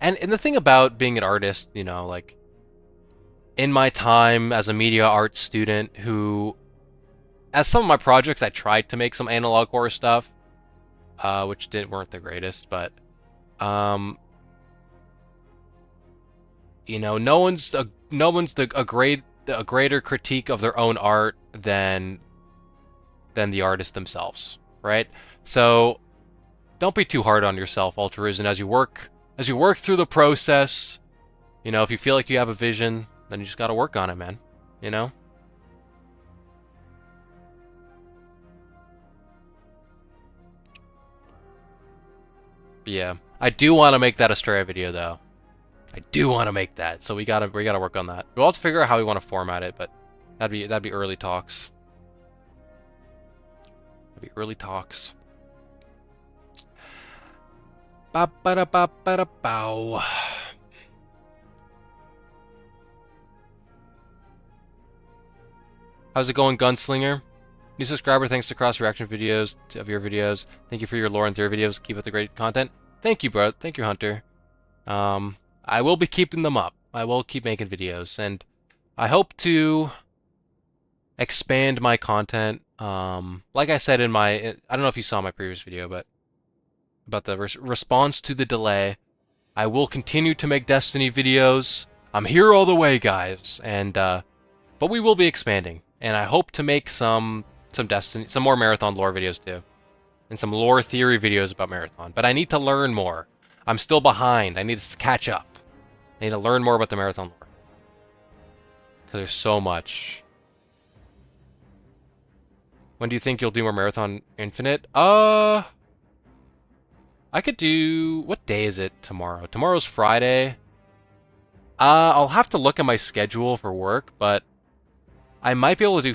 And the thing about being an artist, you know, like, in my time as a media art student who, as some of my projects, I tried to make some analog horror stuff, which weren't the greatest, but, you know, no one's a greater critique of their own art than the artists themselves, right? So don't be too hard on yourself, Ultra Risen, as you work through the process. You know, if you feel like you have a vision, then you just gotta work on it, man. You know? But yeah. I do want to make that Astrea video though. I do want to make that, so we gotta work on that. We'll have to figure out how we want to format it, but that'd be early talks. That'd be early talks. Ba ba da ba ba da bow. How's it going, Gunslinger? New subscriber, thanks to cross reaction videos of your videos. Thank you for your lore and theory videos. Keep up the great content. Thank you, bro. Thank you, Hunter. I will be keeping them up. I will keep making videos, and I hope to expand my content. Like I said in my, I don't know if you saw my previous video, but about the response to the delay, I will continue to make Destiny videos. I'm here all the way, guys, and but we will be expanding, and I hope to make some more Marathon lore videos too, and some lore theory videos about Marathon. But I need to learn more. I'm still behind. I need to catch up. I need to learn more about the Marathon lore, because there's so much. When do you think you'll do more Marathon Infinite? I could do... What day is it tomorrow? Tomorrow's Friday. I'll have to look at my schedule for work, but I might be able to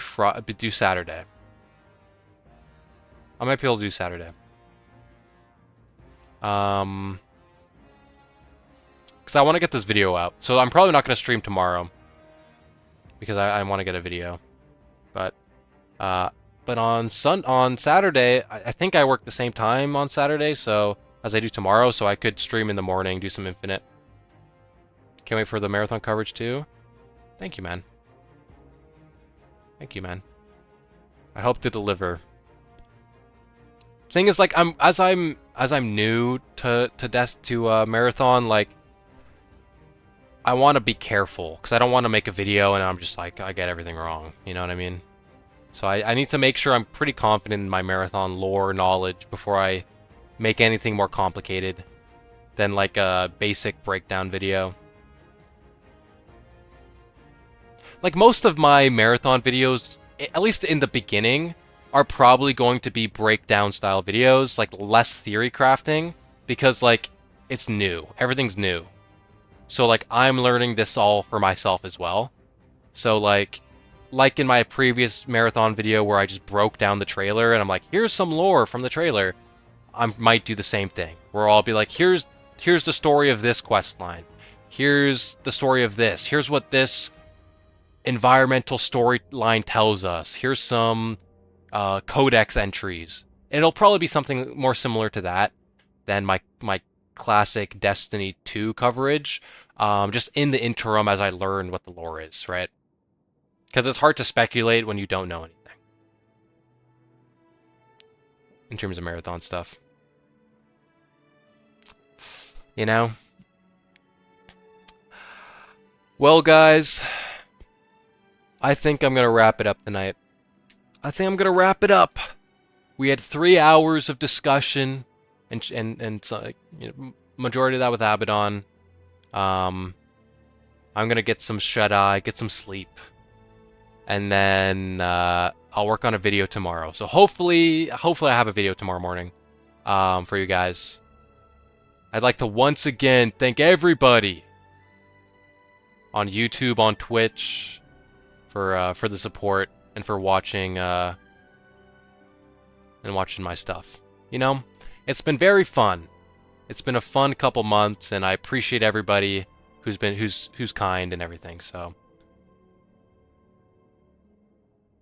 do Saturday. I might be able to do Saturday. Because I want to get this video out. So I'm probably not going to stream tomorrow, because I want to get a video. But on Saturday, I think I work the same time on Saturday, so as I do tomorrow, so I could stream in the morning, do some Infinite. Can't wait for the Marathon coverage too. Thank you, man. Thank you, man. I hope to deliver. Thing is, like, as I'm new to Marathon, like, I want to be careful, because I don't want to make a video and I'm just like, I get everything wrong. You know what I mean? So I need to make sure I'm pretty confident in my Marathon lore knowledge before I make anything more complicated than like a basic breakdown video. Like, most of my Marathon videos, at least in the beginning, are probably going to be breakdown style videos, like less theory crafting, because like it's new. Everything's new. So like I'm learning this all for myself as well. So like in my previous Marathon video where I just broke down the trailer and I'm like, here's some lore from the trailer, I might do the same thing, where I'll be like, here's the story of this quest line. Here's the story of this. Here's what this environmental storyline tells us. Here's some codex entries. It'll probably be something more similar to that than my classic Destiny 2 coverage, just in the interim as I learn what the lore is, right? Because it's hard to speculate when you don't know anything in terms of Marathon stuff. You know? Well, guys, I think I'm going to wrap it up tonight. I think I'm going to wrap it up. We had 3 hours of discussion, and so, you know, majority of that with Abaddon. I'm I'm gonna get some shut-eye, get some sleep, and then I'll work on a video tomorrow. So hopefully I have a video tomorrow morning for you guys. I'd like to once again thank everybody on YouTube, on Twitch, for the support and for watching my stuff. You know, it's been very fun. It's been a fun couple months, and I appreciate everybody who's kind and everything. So,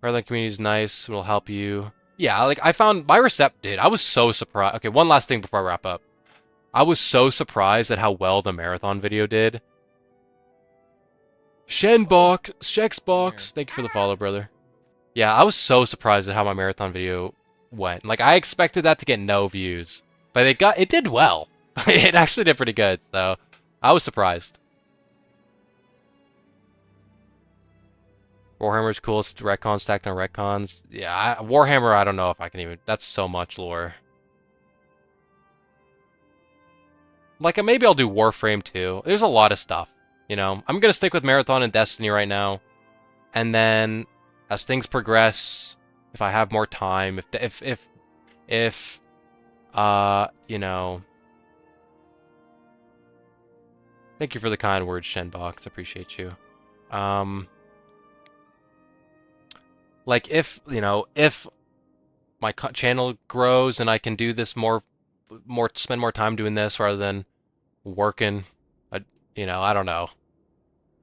Redline community is nice. It'll help you. Yeah, like I found my recept, dude. I was so surprised. Okay, one last thing before I wrap up. I was so surprised at how well the marathon video did. Shenbox, Shexbox, thank you for the follow, brother. Yeah, I was so surprised at how my marathon video went. Like, I expected that to get no views, but it did well. It actually did pretty good, so I was surprised. Warhammer's coolest retcon stacked on retcons. Yeah, Warhammer, I don't know if I can even... That's so much lore. Like, maybe I'll do Warframe too. There's a lot of stuff, you know? I'm gonna stick with Marathon and Destiny right now. And then, as things progress, if I have more time, if you know... Thank you for the kind words, Shenbox. Appreciate you. Like, if, you know, if my channel grows and I can do this spend more time doing this rather than working, you know, I don't know.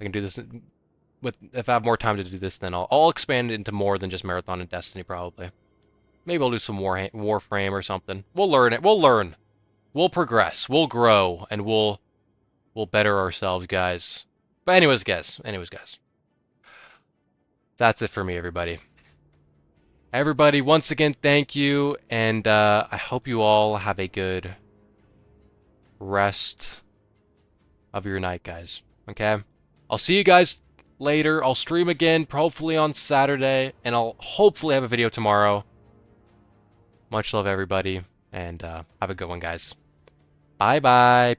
I can do this if I have more time to do this, then I'll expand into more than just Marathon and Destiny, probably. Maybe I'll do some Warframe or something. We'll learn it. We'll learn. We'll progress. We'll grow, and we'll better ourselves, guys. But anyways, guys. That's it for me, everybody. Everybody, once again, thank you, and I hope you all have a good rest of your night, guys. Okay? I'll see you guys later. I'll stream again, hopefully on Saturday, and I'll hopefully have a video tomorrow. Much love, everybody, and have a good one, guys. Bye-bye.